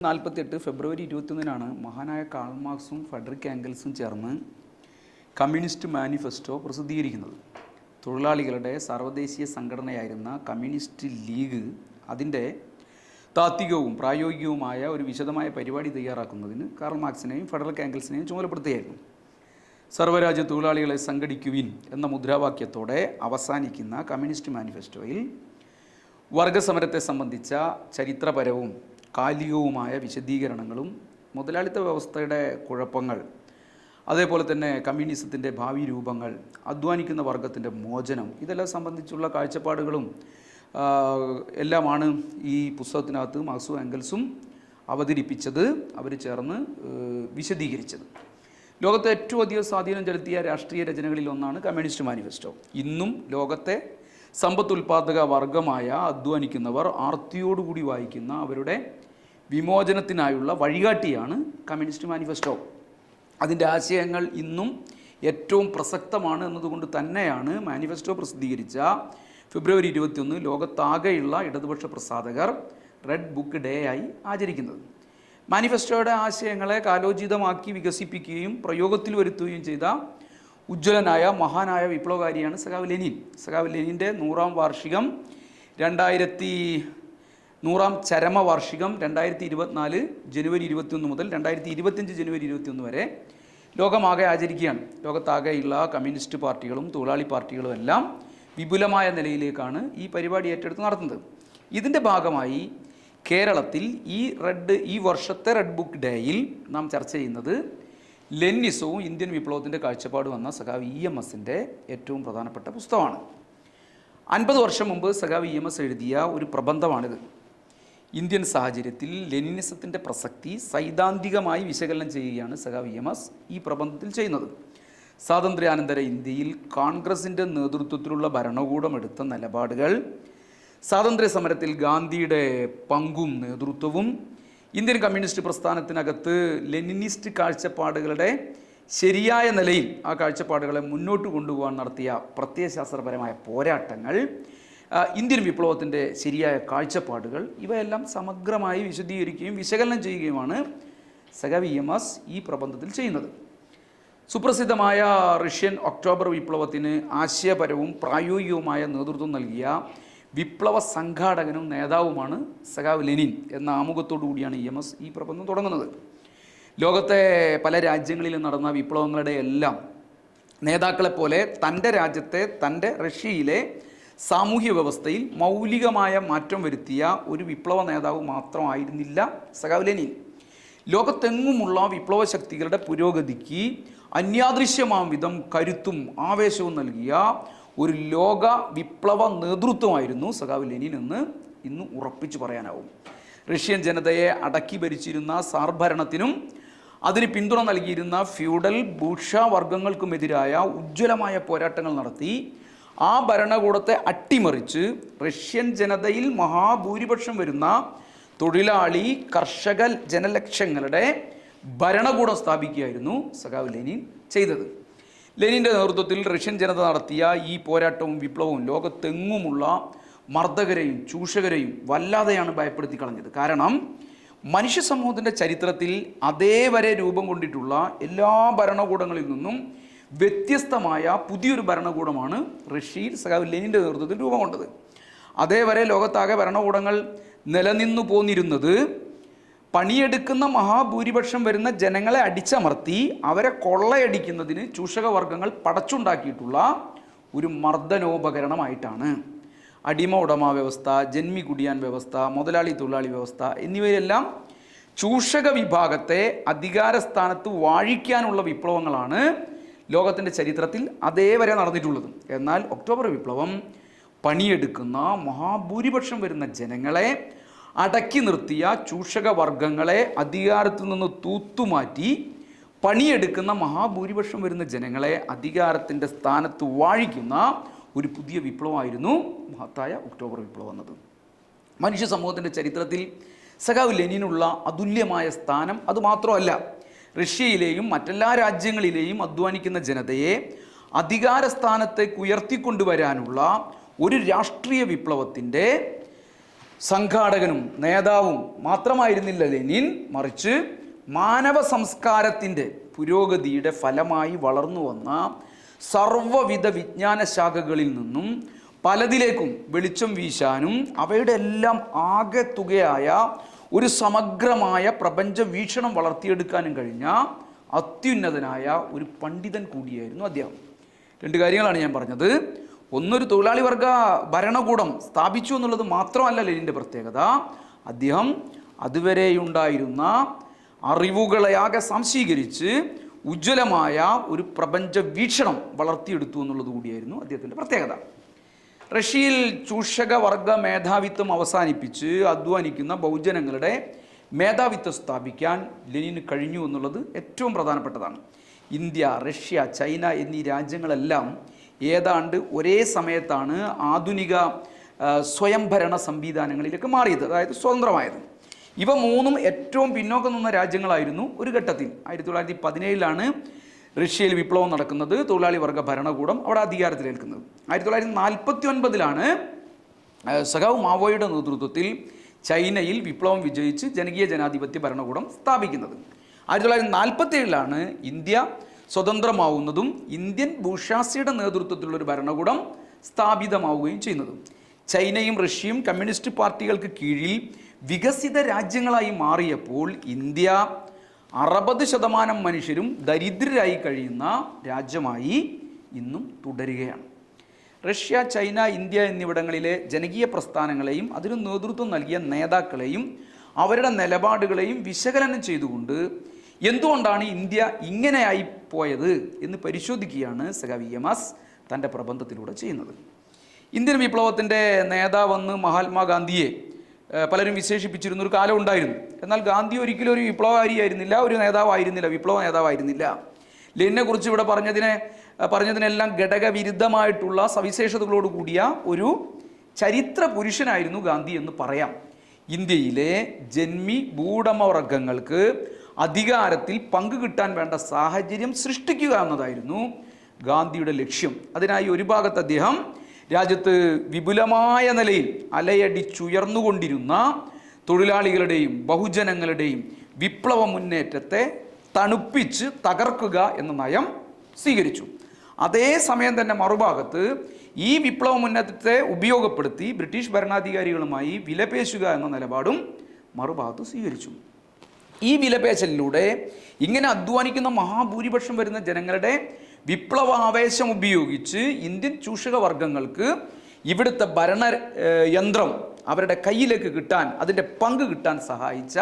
48 ഫെബ്രുവരി 21 മഹാനായ call മാർക്സും Frederick ഏംഗൽസും ചേർന്ന് communist manifesto പ്രസിദ്ധീകരിക്കുന്നത്. തൊഴിലാളികളുടെ സർവ്വദേശീയ സംഘടനയായിരുന്ന കമ്മ്യൂണിസ്റ്റ് ലീഗ് അതിൻ്റെ താത്വികവും പ്രായോഗികവുമായ ഒരു വിശദമായ പരിപാടി തയ്യാറാക്കുന്നതിന് കാൾ മാർക്സിനെയും ഫ്രെഡറിക് ഏംഗൽസിനെയും ചുമതലപ്പെടുത്തുകയായിരുന്നു. സർവ്വരാജ്യ തൊഴിലാളികളെ സംഘടിക്കുവിൻ എന്ന മുദ്രാവാക്യത്തോടെ അവസാനിക്കുന്ന കമ്മ്യൂണിസ്റ്റ് മാനിഫെസ്റ്റോയിൽ വർഗസമരത്തെ സംബന്ധിച്ച ചരിത്രപരവും കാലികവുമായ വിശദീകരണങ്ങളും മുതലാളിത്ത വ്യവസ്ഥയുടെ കുഴപ്പങ്ങൾ, അതേപോലെ തന്നെ കമ്മ്യൂണിസത്തിൻ്റെ ഭാവി രൂപങ്ങൾ, അധ്വാനിക്കുന്ന വർഗത്തിൻ്റെ മോചനം, ഇതെല്ലാം സംബന്ധിച്ചുള്ള കാഴ്ചപ്പാടുകളും എല്ലാമാണ് ഈ പുസ്തകത്തിനകത്ത് മാർക്സും ഏംഗൽസും അവതരിപ്പിച്ചത്, അവർ ചേർന്ന് വിശദീകരിച്ചത്. ലോകത്തെ ഏറ്റവും അധികം സ്വാധീനം ചെലുത്തിയ രാഷ്ട്രീയ രചനകളിൽ ഒന്നാണ് കമ്മ്യൂണിസ്റ്റ് മാനിഫെസ്റ്റോ. ഇന്നും ലോകത്തെ സമ്പത്ത് ഉൽപ്പാദക വർഗമായ അധ്വാനിക്കുന്നവർ ആർത്തിയോടുകൂടി വായിക്കുന്ന അവരുടെ വിമോചനത്തിനായുള്ള വഴികാട്ടിയാണ് കമ്മ്യൂണിസ്റ്റ് മാനിഫെസ്റ്റോ. അതിൻ്റെ ആശയങ്ങൾ ഇന്നും ഏറ്റവും പ്രസക്തമാണ് എന്നതുകൊണ്ട് തന്നെയാണ് മാനിഫെസ്റ്റോ പ്രസിദ്ധീകരിച്ച ഫെബ്രുവരി 21 ലോകത്താകെയുള്ള ഇടതുപക്ഷ പ്രസാധകർ റെഡ് ബുക്ക് ഡേ ആയി ആചരിക്കുന്നത്. മാനിഫെസ്റ്റോയുടെ ആശയങ്ങളെ കാലോചിതമാക്കി വികസിപ്പിക്കുകയും പ്രയോഗത്തിൽ വരുത്തുകയും ചെയ്ത ഉജ്ജ്വലനായ മഹാനായ വിപ്ലവകാരിയാണ് സഖാവ് ലെനിൻ. സഖാവ് ലെനിൻ്റെ 100ാം വാർഷികം 100ാം ചരമവാർഷികം 2024 ജനുവരി 21 മുതൽ 2025 ജനുവരി 21 വരെ ലോകമാകെ ആചരിക്കുകയാണ്. ലോകത്താകെയുള്ള കമ്മ്യൂണിസ്റ്റ് പാർട്ടികളും തൊഴിലാളി പാർട്ടികളും എല്ലാം വിപുലമായ നിലയിലേക്കാണ് ഈ പരിപാടി ഏറ്റെടുത്ത് നടത്തുന്നത്. ഇതിൻ്റെ ഭാഗമായി കേരളത്തിൽ ഈ വർഷത്തെ റെഡ് ബുക്ക് ഡേയിൽ നാം ചർച്ച ചെയ്യുന്നത് ലെനിനിസവും ഇന്ത്യൻ വിപ്ലവത്തിൻ്റെ കാഴ്ചപ്പാട് വന്ന സഖാവ് EMSൻ്റെ ഏറ്റവും പ്രധാനപ്പെട്ട പുസ്തകമാണ്. 50 വർഷം മുമ്പ് സഖാവ് EMS എഴുതിയ ഒരു പ്രബന്ധമാണിത്. ഇന്ത്യൻ സാഹചര്യത്തിൽ ലെനിനിസത്തിൻ്റെ പ്രസക്തി സൈദ്ധാന്തികമായി വിശകലനം ചെയ്യുകയാണ് സഖാവ് EMS ഈ പ്രബന്ധത്തിൽ ചെയ്യുന്നത്. സ്വാതന്ത്ര്യാനന്തര ഇന്ത്യയിൽ കോൺഗ്രസിൻ്റെ നേതൃത്വത്തിലുള്ള ഭരണകൂടം എടുത്ത നിലപാടുകൾ, സ്വാതന്ത്ര്യ സമരത്തിൽ ഗാന്ധിയുടെ പങ്കും നേതൃത്വവും, ഇന്ത്യൻ കമ്മ്യൂണിസ്റ്റ് പ്രസ്ഥാനത്തിനകത്ത് ലെനിനിസ്റ്റ് കാഴ്ചപ്പാടുകളുടെ ശരിയായ നിലയിൽ ആ കാഴ്ചപ്പാടുകളെ മുന്നോട്ട് കൊണ്ടുപോകാൻ നടത്തിയ പ്രത്യയശാസ്ത്രപരമായ പോരാട്ടങ്ങൾ, ഇന്ത്യൻ വിപ്ലവത്തിൻ്റെ ശരിയായ കാഴ്ചപ്പാടുകൾ, ഇവയെല്ലാം സമഗ്രമായി വിശദീകരിക്കുകയും വിശകലനം ചെയ്യുകയുമാണ് സഖാവ് EMS ഈ പ്രബന്ധത്തിൽ ചെയ്യുന്നത്. സുപ്രസിദ്ധമായ റഷ്യൻ ഒക്ടോബർ വിപ്ലവത്തിന് ആശയപരവും പ്രായോഗികവുമായ നേതൃത്വം നൽകിയ വിപ്ലവ സംഘാടകനും നേതാവുമാണ് സഖാവ് ലെനിൻ എന്ന ആമുഖത്തോടു കൂടിയാണ് EMS ഈ പ്രബന്ധം തുടങ്ങുന്നത്. ലോകത്തെ പല രാജ്യങ്ങളിലും നടന്ന വിപ്ലവങ്ങളുടെ എല്ലാം നേതാക്കളെപ്പോലെ തൻ്റെ രാജ്യത്തെ, തൻ്റെ റഷ്യയിലെ സാമൂഹ്യ വ്യവസ്ഥയിൽ മൗലികമായ മാറ്റം വരുത്തിയ ഒരു വിപ്ലവ നേതാവ് മാത്രമായിരുന്നില്ല സഖാവ് ലെനിൻ. ലോകത്തെങ്ങുമുള്ള വിപ്ലവ ശക്തികളുടെ പുരോഗതിക്ക് അന്യാദൃശ്യമാം വിധം കരുത്തും ആവേശവും നൽകിയ ഒരു ലോക വിപ്ലവ നേതൃത്വമായിരുന്നു സഖാവ് ലെനിൻ എന്ന് ഇന്ന് ഉറപ്പിച്ചു പറയാനാവും. റഷ്യൻ ജനതയെ അടക്കി ഭരിച്ചിരുന്ന സാർ ഭരണത്തിനും അതിന് പിന്തുണ നൽകിയിരുന്ന ഫ്യൂഡൽ ബൂർഷ്വ വർഗങ്ങൾക്കുമെതിരായ ഉജ്ജ്വലമായ പോരാട്ടങ്ങൾ നടത്തി ആ ഭരണകൂടത്തെ അട്ടിമറിച്ച് റഷ്യൻ ജനതയിൽ മഹാഭൂരിപക്ഷം വരുന്ന തൊഴിലാളി കർഷക ജനലക്ഷങ്ങളുടെ ഭരണകൂടം സ്ഥാപിക്കുകയായിരുന്നു സഖാവ് ലെനിൻ ചെയ്തത്. ലെനിൻ്റെ നേതൃത്വത്തിൽ റഷ്യൻ ജനത നടത്തിയ ഈ പോരാട്ടവും വിപ്ലവവും ലോകത്തെങ്ങുമുള്ള മർദ്ദകരെയും ചൂഷകരെയും വല്ലാതെയാണ് ഭയപ്പെടുത്തി കളഞ്ഞത്. കാരണം മനുഷ്യ സമൂഹത്തിൻ്റെ ചരിത്രത്തിൽ അതേവരെ രൂപം കൊണ്ടിട്ടുള്ള എല്ലാ ഭരണകൂടങ്ങളിൽ നിന്നും വ്യത്യസ്തമായ പുതിയൊരു ഭരണകൂടമാണ് റഷ്യയിൽ സഖാവ് ലെനിൻ്റെ നേതൃത്വത്തിൽ രൂപം കൊണ്ടത്. അതേവരെ ലോകത്താകെ ഭരണകൂടങ്ങൾ നിലനിന്നു പോന്നിരുന്നത് പണിയെടുക്കുന്ന മഹാഭൂരിപക്ഷം വരുന്ന ജനങ്ങളെ അടിച്ചമർത്തി അവരെ കൊള്ളയടിക്കുന്നതിന് ചൂഷകവർഗങ്ങൾ പടച്ചുണ്ടാക്കിയിട്ടുള്ള ഒരു മർദ്ദനോപകരണമായിട്ടാണ്. അടിമ ഉടമ വ്യവസ്ഥ, ജന്മി കുടിയാൻ വ്യവസ്ഥ, മുതലാളി തൊഴിലാളി വ്യവസ്ഥ എന്നിവയെല്ലാം ചൂഷക വിഭാഗത്തെ അധികാരസ്ഥാനത്ത് വാഴിക്കാനുള്ള വിപ്ലവങ്ങളാണ് ലോകത്തിൻ്റെ ചരിത്രത്തിൽ അതേവരെ നടന്നിട്ടുള്ളത്. എന്നാൽ ഒക്ടോബർ വിപ്ലവം പണിയെടുക്കുന്ന മഹാഭൂരിപക്ഷം വരുന്ന ജനങ്ങളെ അടക്കി നിർത്തിയ ചൂഷക വർഗങ്ങളെ അധികാരത്തിൽ നിന്ന് തൂത്തുമാറ്റി പണിയെടുക്കുന്ന മഹാഭൂരിപക്ഷം വരുന്ന ജനങ്ങളെ അധികാരത്തിൻ്റെ സ്ഥാനത്ത് വാഴിക്കുന്ന ഒരു പുതിയ വിപ്ലവമായിരുന്നു മഹത്തായ ഒക്ടോബർ വിപ്ലവം എന്നത്. മനുഷ്യ സമൂഹത്തിൻ്റെ ചരിത്രത്തിൽ സഖാവ് ലെനിനുള്ള അതുല്യമായ സ്ഥാനം അതുമാത്രമല്ല, റഷ്യയിലെയും മറ്റെല്ലാ രാജ്യങ്ങളിലെയും അധ്വാനിക്കുന്ന ജനതയെ അധികാരസ്ഥാനത്തേക്ക് ഉയർത്തിക്കൊണ്ടുവരാനുള്ള ഒരു രാഷ്ട്രീയ വിപ്ലവത്തിൻ്റെ സംഘാടകനും നേതാവും മാത്രമായിരുന്നില്ല ലെനിൻ, മറിച്ച് മാനവ സംസ്കാരത്തിൻ്റെ പുരോഗതിയുടെ ഫലമായി വളർന്നു വന്ന സർവ്വവിധ വിജ്ഞാന ശാഖകളിൽ നിന്നും പലതിലേക്കും വെളിച്ചം വീശാനും അവയുടെ എല്ലാം ആകെ തുകയായ ഒരു സമഗ്രമായ പ്രപഞ്ച വീക്ഷണം വളർത്തിയെടുക്കാനും കഴിഞ്ഞ അത്യുന്നതനായ ഒരു പണ്ഡിതൻ കൂടിയായിരുന്നു അദ്ദേഹം. രണ്ട് കാര്യങ്ങളാണ് ഞാൻ പറഞ്ഞത്. ഒന്നൊരു തൊഴിലാളി വർഗ ഭരണകൂടം സ്ഥാപിച്ചു എന്നുള്ളത് മാത്രമല്ല ലെനിൻ്റെ പ്രത്യേകത, അദ്ദേഹം അതുവരെയുണ്ടായിരുന്ന അറിവുകളെയാകെ സംശീകരിച്ച് ഉജ്ജ്വലമായ ഒരു പ്രപഞ്ച വീക്ഷണം വളർത്തിയെടുത്തു എന്നുള്ളത് കൂടിയായിരുന്നു അദ്ദേഹത്തിൻ്റെ പ്രത്യേകത. റഷ്യയിൽ ചൂഷക വർഗ മേധാവിത്വം അവസാനിപ്പിച്ച് അധ്വാനിക്കുന്ന ബഹുജനങ്ങളുടെ മേധാവിത്വം സ്ഥാപിക്കാൻ ലെനിന് കഴിഞ്ഞു എന്നുള്ളത് ഏറ്റവും പ്രധാനപ്പെട്ടതാണ്. ഇന്ത്യ, റഷ്യ, ചൈന എന്നീ രാജ്യങ്ങളെല്ലാം ഏതാണ്ട് ഒരേ സമയത്താണ് ആധുനിക സ്വയംഭരണ സംവിധാനങ്ങളിലേക്ക് മാറിയത്, അതായത് സ്വതന്ത്രമായത്. ഇവ മൂന്നും ഏറ്റവും പിന്നോക്കം നിന്ന രാജ്യങ്ങളായിരുന്നു ഒരു ഘട്ടത്തിൽ. 1917 റഷ്യയിൽ വിപ്ലവം നടക്കുന്നത്, തൊഴിലാളി വർഗ ഭരണകൂടം അവിടെ അധികാരത്തിലേൽക്കുന്നത്. 1949 സഖാവ് മാവോയുടെ നേതൃത്വത്തിൽ ചൈനയിൽ വിപ്ലവം വിജയിച്ച് ജനകീയ ജനാധിപത്യ ഭരണകൂടം സ്ഥാപിക്കുന്നത്. 1947 ഇന്ത്യ സ്വതന്ത്രമാവുന്നതും ഇന്ത്യൻ ബൂർഷ്വാസിയുടെ നേതൃത്വത്തിലുള്ളൊരു ഭരണകൂടം സ്ഥാപിതമാവുകയും ചെയ്യുന്നതും. ചൈനയും റഷ്യയും കമ്മ്യൂണിസ്റ്റ് പാർട്ടികൾക്ക് കീഴിൽ വികസിത രാജ്യങ്ങളായി മാറിയപ്പോൾ ഇന്ത്യ 60% മനുഷ്യരും ദരിദ്രരായി കഴിയുന്ന രാജ്യമായി ഇന്നും തുടരുകയാണ്. റഷ്യ, ചൈന, ഇന്ത്യ എന്നിവിടങ്ങളിലെ ജനകീയ പ്രസ്ഥാനങ്ങളെയും അതിന് നേതൃത്വം നൽകിയ നേതാക്കളെയും അവരുടെ നിലപാടുകളെയും വിശകലനം ചെയ്തുകൊണ്ട് എന്തുകൊണ്ടാണ് ഇന്ത്യ ഇങ്ങനെയായി പോയത് എന്ന് പരിശോധിക്കുകയാണ് സഖാവ് EMS തൻ്റെ പ്രബന്ധത്തിലൂടെ ചെയ്യുന്നത്. ഇന്ത്യൻ വിപ്ലവത്തിൻ്റെ നേതാവെന്ന് മഹാത്മാഗാന്ധിയെ പലരും വിശേഷിപ്പിച്ചിരുന്നൊരു കാലം ഉണ്ടായിരുന്നു. എന്നാൽ ഗാന്ധി ഒരിക്കലും ഒരു വിപ്ലവകാരിയായിരുന്നില്ല, ഒരു നേതാവായിരുന്നില്ല, വിപ്ലവ നേതാവായിരുന്നില്ല. ലെനിനെ കുറിച്ച് ഇവിടെ പറഞ്ഞതിനെല്ലാം ഘടകവിരുദ്ധമായിട്ടുള്ള സവിശേഷതകളോട് കൂടിയ ഒരു ചരിത്ര പുരുഷനായിരുന്നു ഗാന്ധി എന്ന് പറയാം. ഇന്ത്യയിലെ ജന്മി ഭൂവുടമവർഗങ്ങൾക്ക് അധികാരത്തിൽ പങ്കു കിട്ടാൻ വേണ്ട സാഹചര്യം സൃഷ്ടിക്കുക എന്നതായിരുന്നു ഗാന്ധിയുടെ ലക്ഷ്യം. അതിനായി ഒരു ഭാഗത്ത് അദ്ദേഹം രാജ്യത്ത് വിപുലമായ നിലയിൽ അലയടിച്ചുയർന്നുകൊണ്ടിരുന്ന തൊഴിലാളികളുടെയും ബഹുജനങ്ങളുടെയും വിപ്ലവ മുന്നേറ്റത്തെ തണുപ്പിച്ച് തകർക്കുക എന്ന നയം സ്വീകരിച്ചു. അതേസമയം തന്നെ മറുഭാഗത്ത് ഈ വിപ്ലവ മുന്നേറ്റത്തെ ഉപയോഗപ്പെടുത്തി ബ്രിട്ടീഷ് ഭരണാധികാരികളുമായി വിലപേശുക എന്ന നിലപാടും മറുഭാഗത്ത് സ്വീകരിച്ചു. ഈ വിലപേശലിലൂടെ ഇങ്ങനെ അധ്വാനിക്കുന്ന മഹാഭൂരിപക്ഷം വരുന്ന ജനങ്ങളുടെ വിപ്ലവാവേശം ഉപയോഗിച്ച് ഇന്ത്യൻ ചൂഷക വർഗങ്ങൾക്ക് ഇവിടുത്തെ ഭരണ യന്ത്രം അവരുടെ കയ്യിലേക്ക് കിട്ടാൻ, അതിൻ്റെ പങ്ക് കിട്ടാൻ സഹായിച്ച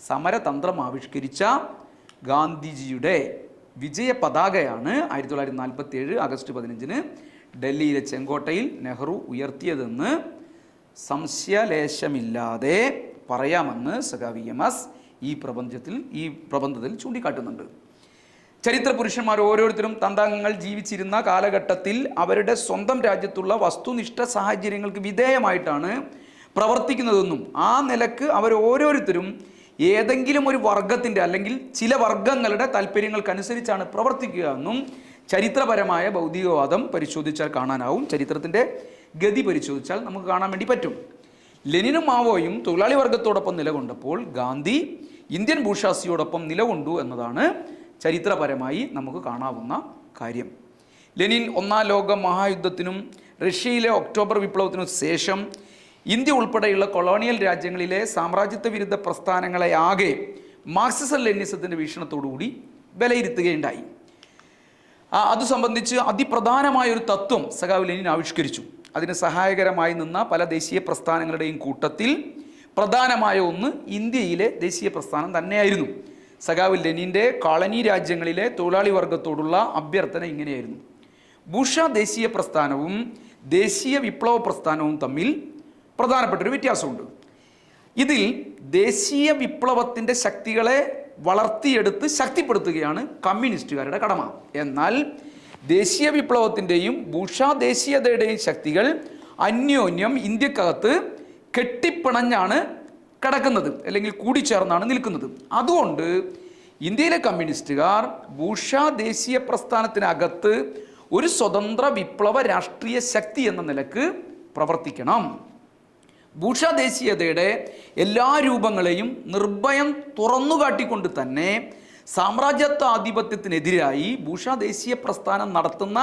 സമരതന്ത്രം ആവിഷ്കരിച്ച ഗാന്ധിജിയുടെ വിജയ പതാകയാണ് 1947 ആഗസ്റ്റ് 15 ഡൽഹിയിലെ ചെങ്കോട്ടയിൽ നെഹ്റു ഉയർത്തിയതെന്ന് സംശയലേശമില്ലാതെ പറയാമെന്ന് സഖാവ് EMS ഈ പ്രബന്ധത്തിൽ ചൂണ്ടിക്കാട്ടുന്നുണ്ട്. ചരിത്ര പുരുഷന്മാർ ഓരോരുത്തരും തന്താംഗങ്ങൾ ജീവിച്ചിരുന്ന കാലഘട്ടത്തിൽ അവരുടെ സ്വന്തം രാജ്യത്തുള്ള വസ്തുനിഷ്ഠ സാഹചര്യങ്ങൾക്ക് വിധേയമായിട്ടാണ് പ്രവർത്തിക്കുന്നതെന്നും ആ നിലക്ക് അവർ ഓരോരുത്തരും ഏതെങ്കിലും ഒരു വർഗത്തിൻ്റെ അല്ലെങ്കിൽ ചില വർഗങ്ങളുടെ താല്പര്യങ്ങൾക്കനുസരിച്ചാണ് പ്രവർത്തിക്കുക എന്നും ചരിത്രപരമായ ഭൗതികവാദം പരിശോധിച്ചാൽ കാണാനാവും. ചരിത്രത്തിൻ്റെ ഗതി പരിശോധിച്ചാൽ നമുക്ക് കാണാൻ വേണ്ടി പറ്റും. ലെനിനും മാവോയും തൊഴിലാളി വർഗത്തോടൊപ്പം നിലകൊണ്ടപ്പോൾ ഗാന്ധി ഇന്ത്യൻ ബൂർഷ്വാസിയോടൊപ്പം നിലകൊണ്ടു എന്നതാണ് ചരിത്രപരമായി നമുക്ക് കാണാവുന്ന കാര്യം. ലെനിൻ ഒന്നാം ലോക മഹായുദ്ധത്തിനും റഷ്യയിലെ ഒക്ടോബർ വിപ്ലവത്തിനും ശേഷം ഇന്ത്യ ഉൾപ്പെടെയുള്ള കൊളോണിയൽ രാജ്യങ്ങളിലെ സാമ്രാജ്യത്വ വിരുദ്ധ പ്രസ്ഥാനങ്ങളെ ആകെ മാർക്സിസം ലെനിനിസത്തിൻ്റെ വീക്ഷണത്തോടുകൂടി വിലയിരുത്തുകയുണ്ടായി. അത് സംബന്ധിച്ച് അതിപ്രധാനമായൊരു തത്വം സഖാവ് ലെനിൻ ആവിഷ്കരിച്ചു. അതിന് സഹായകരമായി നിന്ന പല ദേശീയ പ്രസ്ഥാനങ്ങളുടെയും കൂട്ടത്തിൽ പ്രധാനമായ ഒന്ന് ഇന്ത്യയിലെ ദേശീയ പ്രസ്ഥാനം തന്നെയായിരുന്നു. സഖാവ് ലെനിൻ്റെ കോളനി രാജ്യങ്ങളിലെ തൊഴിലാളി വർഗത്തോടുള്ള അഭ്യർത്ഥന ഇങ്ങനെയായിരുന്നു: ബൂർഷ്വാ ദേശീയ പ്രസ്ഥാനവും ദേശീയ വിപ്ലവ പ്രസ്ഥാനവും തമ്മിൽ പ്രധാനപ്പെട്ടൊരു വ്യത്യാസമുണ്ട്. ഇതിൽ ദേശീയ വിപ്ലവത്തിൻ്റെ ശക്തികളെ വളർത്തിയെടുത്ത് ശക്തിപ്പെടുത്തുകയാണ് കമ്മ്യൂണിസ്റ്റുകാരുടെ കടമ. എന്നാൽ ദേശീയ വിപ്ലവത്തിൻ്റെയും ബൂർഷ്വാ ദേശീയതയുടെയും ശക്തികൾ അന്യോന്യം ഇന്ത്യക്കകത്ത് കെട്ടിപ്പിണഞ്ഞാണ് കിടക്കുന്നത്, അല്ലെങ്കിൽ കൂടിച്ചേർന്നാണ് നിൽക്കുന്നത്. അതുകൊണ്ട് ഇന്ത്യയിലെ കമ്മ്യൂണിസ്റ്റുകാർ ബൂർഷ്വാ ദേശീയ പ്രസ്ഥാനത്തിനകത്ത് ഒരു സ്വതന്ത്ര വിപ്ലവ രാഷ്ട്രീയ ശക്തി എന്ന നിലക്ക് പ്രവർത്തിക്കണം. ബൂർഷ്വാ ദേശീയതയുടെ എല്ലാ രൂപങ്ങളെയും നിർഭയം തുറന്നുകാട്ടിക്കൊണ്ട് തന്നെ സാമ്രാജ്യത്വാധിപത്യത്തിനെതിരായി ബൂർഷ്വാ ദേശീയ പ്രസ്ഥാനം നടത്തുന്ന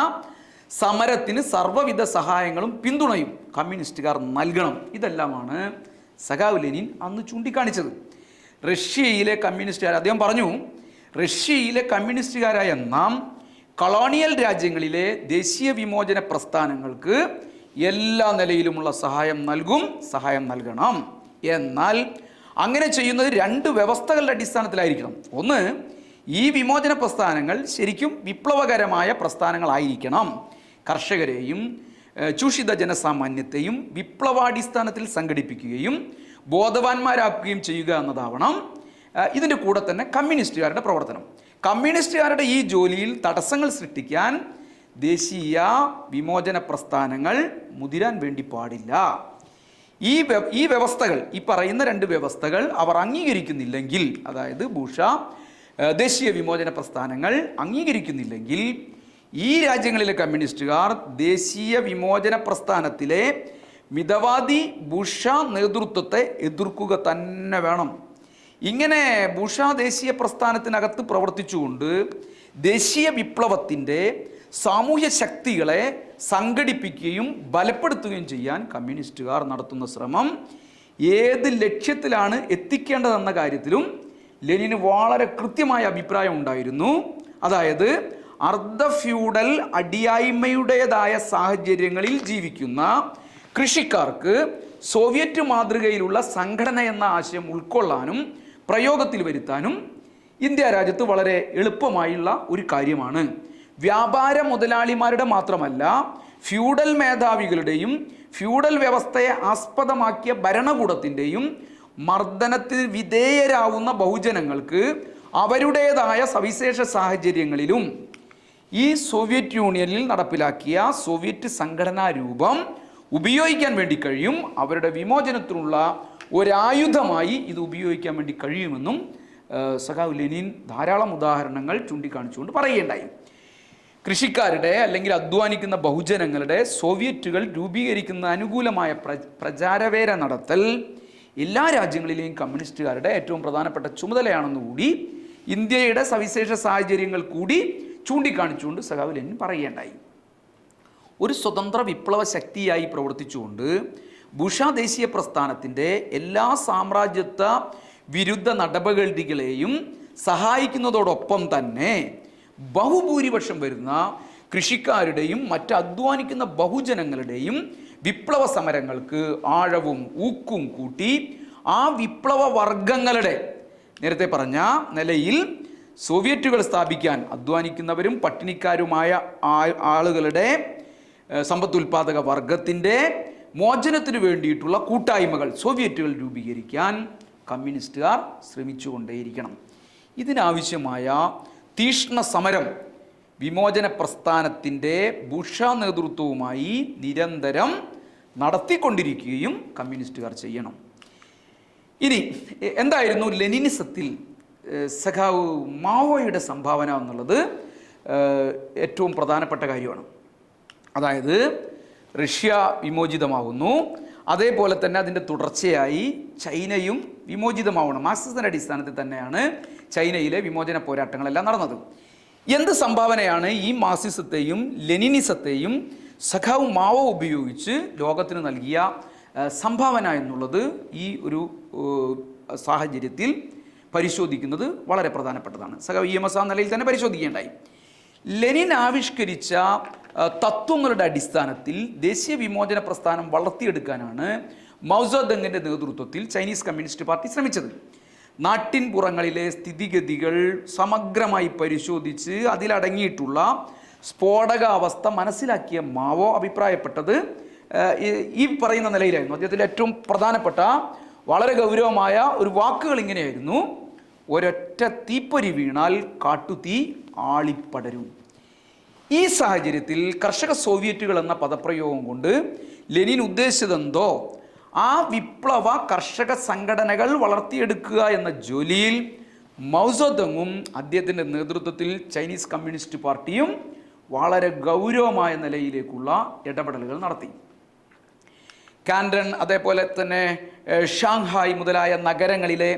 സമരത്തിന് സർവ്വവിധ സഹായങ്ങളും പിന്തുണയും കമ്മ്യൂണിസ്റ്റുകാർ നൽകണം. ഇതെല്ലാമാണ് സഖാവ് ലെനിൻ അന്ന് ചൂണ്ടിക്കാണിച്ചത്. റഷ്യയിലെ കമ്മ്യൂണിസ്റ്റുകാർ, അദ്ദേഹം പറഞ്ഞു, റഷ്യയിലെ കമ്മ്യൂണിസ്റ്റുകാരായ നാം കൊളോണിയൽ രാജ്യങ്ങളിലെ ദേശീയ വിമോചന പ്രസ്ഥാനങ്ങൾക്ക് എല്ലാ നിലയിലുമുള്ള സഹായം നൽകണം. എന്നാൽ അങ്ങനെ ചെയ്യുന്നത് രണ്ട് വ്യവസ്ഥകളുടെ അടിസ്ഥാനത്തിലായിരിക്കണം. ഒന്ന്, ഈ വിമോചന പ്രസ്ഥാനങ്ങൾ ശരിക്കും വിപ്ലവകരമായ പ്രസ്ഥാനങ്ങളായിരിക്കണം. കർഷകരെയും ചൂഷിത ജനസാമാന്യത്തെയും വിപ്ലവാടിസ്ഥാനത്തിൽ സംഘടിപ്പിക്കുകയും ബോധവാന്മാരാക്കുകയും ചെയ്യുക എന്നതാവണം ഇതിൻ്റെ കൂടെ തന്നെ കമ്മ്യൂണിസ്റ്റുകാരുടെ പ്രവർത്തനം. കമ്മ്യൂണിസ്റ്റുകാരുടെ ഈ ജോലിയിൽ തടസ്സങ്ങൾ സൃഷ്ടിക്കാൻ ദേശീയ വിമോചന പ്രസ്ഥാനങ്ങൾ മുതിരാൻ വേണ്ടി പാടില്ല. ഈ വ്യവസ്ഥകൾ, ഈ പറയുന്ന രണ്ട് വ്യവസ്ഥകൾ അവർ അംഗീകരിക്കുന്നില്ലെങ്കിൽ, അതായത് ബൂർഷ്വാ ദേശീയ വിമോചന പ്രസ്ഥാനങ്ങൾ അംഗീകരിക്കുന്നില്ലെങ്കിൽ ഈ രാജ്യങ്ങളിലെ കമ്മ്യൂണിസ്റ്റുകാർ ദേശീയ വിമോചന പ്രസ്ഥാനത്തിലെ മിതവാദി ബൂർഷ്വാ നേതൃത്വത്തെ എതിർക്കുക തന്നെ വേണം. ഇങ്ങനെ ബൂർഷ്വാ ദേശീയ പ്രസ്ഥാനത്തിനകത്ത് പ്രവർത്തിച്ചുകൊണ്ട് ദേശീയ വിപ്ലവത്തിൻ്റെ സാമൂഹ്യ ശക്തികളെ സംഘടിപ്പിക്കുകയും ബലപ്പെടുത്തുകയും ചെയ്യാൻ കമ്മ്യൂണിസ്റ്റുകാർ നടത്തുന്ന ശ്രമം ഏത് ലക്ഷ്യത്തിലാണ് എത്തിക്കേണ്ടതെന്ന കാര്യത്തിലും ലെനിന് വളരെ കൃത്യമായ അഭിപ്രായം ഉണ്ടായിരുന്നു. അതായത് അർദ്ധ ഫ്യൂഡൽ അടിയായ്മയുടേതായ സാഹചര്യങ്ങളിൽ ജീവിക്കുന്ന കൃഷിക്കാർക്ക് സോവിയറ്റ് മാതൃകയിലുള്ള സംഘടന എന്ന ആശയം ഉൾക്കൊള്ളാനും പ്രയോഗത്തിൽ വരുത്താനും ഇന്ത്യ രാജ്യത്ത് വളരെ എളുപ്പമായുള്ള ഒരു കാര്യമാണ്. വ്യാപാര മുതലാളിമാരുടെ മാത്രമല്ല, ഫ്യൂഡൽ മേധാവികളുടെയും ഫ്യൂഡൽ വ്യവസ്ഥയെ ആസ്പദമാക്കിയ ഭരണകൂടത്തിൻ്റെയും മർദ്ദനത്തിന് വിധേയരാവുന്ന ബഹുജനങ്ങൾക്ക് അവരുടേതായ സവിശേഷ സാഹചര്യങ്ങളിലും ഈ സോവിയറ്റ് യൂണിയനിൽ നടപ്പിലാക്കിയ സോവിയറ്റ് സംഘടനാ രൂപം ഉപയോഗിക്കാൻ വേണ്ടി കഴിയും. അവരുടെ വിമോചനത്തിനുള്ള ഒരായുധമായി ഇത് ഉപയോഗിക്കാൻ വേണ്ടി കഴിയുമെന്നും സഖാവ് ലെനിൻ ധാരാളം ഉദാഹരണങ്ങൾ ചൂണ്ടിക്കാണിച്ചുകൊണ്ട് പറയുകയുണ്ടായി. കൃഷിക്കാരുടെ അല്ലെങ്കിൽ അധ്വാനിക്കുന്ന ബഹുജനങ്ങളുടെ സോവിയറ്റുകൾ രൂപീകരിക്കുന്ന അനുകൂലമായ പ്രചാരവേല നടത്തൽ എല്ലാ രാജ്യങ്ങളിലെയും കമ്മ്യൂണിസ്റ്റുകാരുടെ ഏറ്റവും പ്രധാനപ്പെട്ട ചുമതലയാണെന്നുകൂടി ഇന്ത്യയുടെ സവിശേഷ സാഹചര്യങ്ങൾ കൂടി ചൂണ്ടിക്കാണിച്ചുകൊണ്ട് സഖാവ് ലെനിൻ പറയുകയുണ്ടായി. ഒരു സ്വതന്ത്ര വിപ്ലവ ശക്തിയായി പ്രവർത്തിച്ചുകൊണ്ട് ബൂർഷ്വാ ദേശീയ പ്രസ്ഥാനത്തിൻ്റെ എല്ലാ സാമ്രാജ്യത്വ വിരുദ്ധ നടപടികളെയും സഹായിക്കുന്നതോടൊപ്പം തന്നെ ബഹുഭൂരിപക്ഷം വരുന്ന കൃഷിക്കാരുടെയും മറ്റ് അധ്വാനിക്കുന്ന ബഹുജനങ്ങളുടെയും വിപ്ലവ സമരങ്ങൾക്ക് ആഴവും ഊക്കും കൂട്ടി ആ വിപ്ലവ വർഗങ്ങളുടെ നേരത്തെ പറഞ്ഞ നിലയിൽ സോവിയറ്റുകൾ സ്ഥാപിക്കാൻ അധ്വാനിക്കുന്നവരും പട്ടിണിക്കാരുമായ ആളുകളുടെ സമ്പത്തുൽപാദക വർഗത്തിൻ്റെ മോചനത്തിനു വേണ്ടിയിട്ടുള്ള കൂട്ടായ്മകൾ സോവിയറ്റുകൾ രൂപീകരിക്കാൻ കമ്മ്യൂണിസ്റ്റുകാർ ശ്രമിച്ചുകൊണ്ടേയിരിക്കണം. ഇതിനാവശ്യമായ തീക്ഷ്ണ സമരം വിമോചന പ്രസ്ഥാനത്തിൻ്റെ ബൂർഷ്വാ നേതൃത്വവുമായി നിരന്തരം നടത്തിക്കൊണ്ടിരിക്കുകയും കമ്മ്യൂണിസ്റ്റുകാർ ചെയ്യണം. ഇനി എന്തായിരുന്നു ലെനിനിസത്തിൽ സഖാവ് മാവോയുടെ സംഭാവന എന്നുള്ളത് ഏറ്റവും പ്രധാനപ്പെട്ട കാര്യമാണ്. അതായത് റഷ്യ വിമോചിതമാകുന്നു, അതേപോലെ തന്നെ അതിൻ്റെ തുടർച്ചയായി ചൈനയും വിമോചിതമാവണം. മാർക്സിസത്തിൻ്റെ അടിസ്ഥാനത്തിൽ തന്നെയാണ് ചൈനയിലെ വിമോചന പോരാട്ടങ്ങളെല്ലാം നടന്നത്. എന്ത് സംഭാവനയാണ് ഈ മാർക്സിസത്തെയും ലെനിനിസത്തെയും സഖാവ് മാവോ ഉപയോഗിച്ച് ലോകത്തിന് നൽകിയ സംഭാവന എന്നുള്ളത് ഈ ഒരു സാഹചര്യത്തിൽ പരിശോധിക്കുന്നത് വളരെ പ്രധാനപ്പെട്ടതാണ്. സഖാവ് EMS ആ നിലയിൽ തന്നെ പരിശോധിക്കേണ്ടായി. ലെനിൻ ആവിഷ്കരിച്ച തത്വങ്ങളുടെ അടിസ്ഥാനത്തിൽ ദേശീയ വിമോചന പ്രസ്ഥാനം വളർത്തിയെടുക്കാനാണ് മൗസോദങ്ങിൻ്റെ നേതൃത്വത്തിൽ ചൈനീസ് കമ്മ്യൂണിസ്റ്റ് പാർട്ടി ശ്രമിച്ചത്. നാട്ടിൻ പുറങ്ങളിലെ സ്ഥിതിഗതികൾ സമഗ്രമായി പരിശോധിച്ച് അതിലടങ്ങിയിട്ടുള്ള സ്ഫോടകാവസ്ഥ മനസ്സിലാക്കിയ മാവോ അഭിപ്രായപ്പെട്ടത് ഈ പറയുന്ന നിലയിലായിരുന്നു. അദ്ദേഹത്തിൻ്റെ ഏറ്റവും പ്രധാനപ്പെട്ട വളരെ ഗൗരവമായ ഒരു വാക്കുകൾ ഇങ്ങനെയായിരുന്നു: ഒരൊറ്റ തീപ്പൊരി വീണാൽ കാട്ടുതീ ആളിപ്പടരും. ഈ സാഹചര്യത്തിൽ കർഷക സോവിയറ്റുകൾ എന്ന പദപ്രയോഗം കൊണ്ട് ലെനിൻ ഉദ്ദേശിച്ചതെന്തോ ആ വിപ്ലവ കർഷക സംഘടനകൾ വളർത്തിയെടുക്കുക എന്ന ജോലിയിൽ മൗസോദങ്ങും അദ്ദേഹത്തിൻ്റെ നേതൃത്വത്തിൽ ചൈനീസ് കമ്മ്യൂണിസ്റ്റ് പാർട്ടിയും വളരെ ഗൗരവമായ നിലയിലേക്കുള്ള ഇടപെടലുകൾ നടത്തി. കാൻഡൻ, അതേപോലെ തന്നെ ഷാങ്ഹായ് മുതലായ നഗരങ്ങളിലെ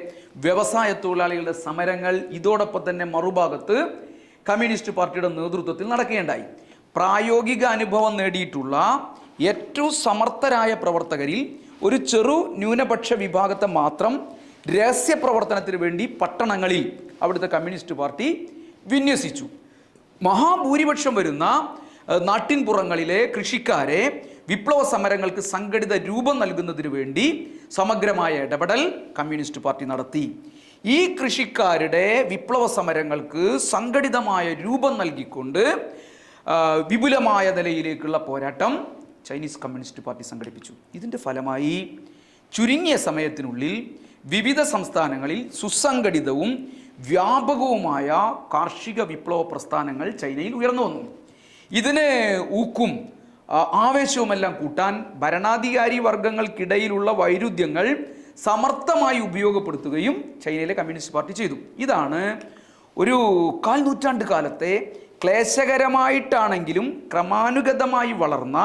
വ്യവസായ തൊഴിലാളികളുടെ സമരങ്ങൾ, ഇതോടൊപ്പം തന്നെ മറുഭാഗത്ത് കമ്മ്യൂണിസ്റ്റ് പാർട്ടിയുടെ നേതൃത്വത്തിൽ നടക്കുകയുണ്ടായി. പ്രായോഗിക അനുഭവം നേടിയിട്ടുള്ള ഏറ്റവും സമർത്ഥരായ പ്രവർത്തകരിൽ ഒരു ചെറു ന്യൂനപക്ഷ വിഭാഗത്തെ മാത്രം രഹസ്യ പ്രവർത്തനത്തിന് വേണ്ടി പട്ടണങ്ങളിൽ അവിടുത്തെ കമ്മ്യൂണിസ്റ്റ് പാർട്ടി വിന്യസിച്ചു. മഹാഭൂരിപക്ഷം വരുന്ന നാട്ടിൻപുറങ്ങളിലെ കൃഷിക്കാരെ വിപ്ലവ സമരങ്ങൾക്ക് സംഘടിത രൂപം നൽകുന്നതിന് വേണ്ടി സമഗ്രമായ ഇടപെടൽ കമ്മ്യൂണിസ്റ്റ് പാർട്ടി നടത്തി. ഈ കൃഷിക്കാരുടെ വിപ്ലവ സമരങ്ങൾക്ക് സംഘടിതമായ രൂപം നൽകിക്കൊണ്ട് വിപുലമായ നിലയിലേക്കുള്ള പോരാട്ടം ചൈനീസ് കമ്മ്യൂണിസ്റ്റ് പാർട്ടി സംഘടിപ്പിച്ചു. ഇതിൻ്റെ ഫലമായി ചുരുങ്ങിയ സമയത്തിനുള്ളിൽ വിവിധ സംസ്ഥാനങ്ങളിൽ സുസംഘടിതവും വ്യാപകവുമായ കാർഷിക വിപ്ലവ പ്രസ്ഥാനങ്ങൾ ചൈനയിൽ ഉയർന്നു വന്നു. ഇതിന് ഊക്കും ആവേശവുമെല്ലാം കൂട്ടാൻ ഭരണാധികാരി വർഗങ്ങൾക്കിടയിലുള്ള വൈരുദ്ധ്യങ്ങൾ സമർത്ഥമായി ഉപയോഗപ്പെടുത്തുകയും ചൈനയിലെ കമ്മ്യൂണിസ്റ്റ് പാർട്ടി ചെയ്തു. ഇതാണ് ഒരു 1/4 നൂറ്റാണ്ട് കാലത്തെ ക്ലേശകരമായിട്ടാണെങ്കിലും ക്രമാനുഗതമായി വളർന്ന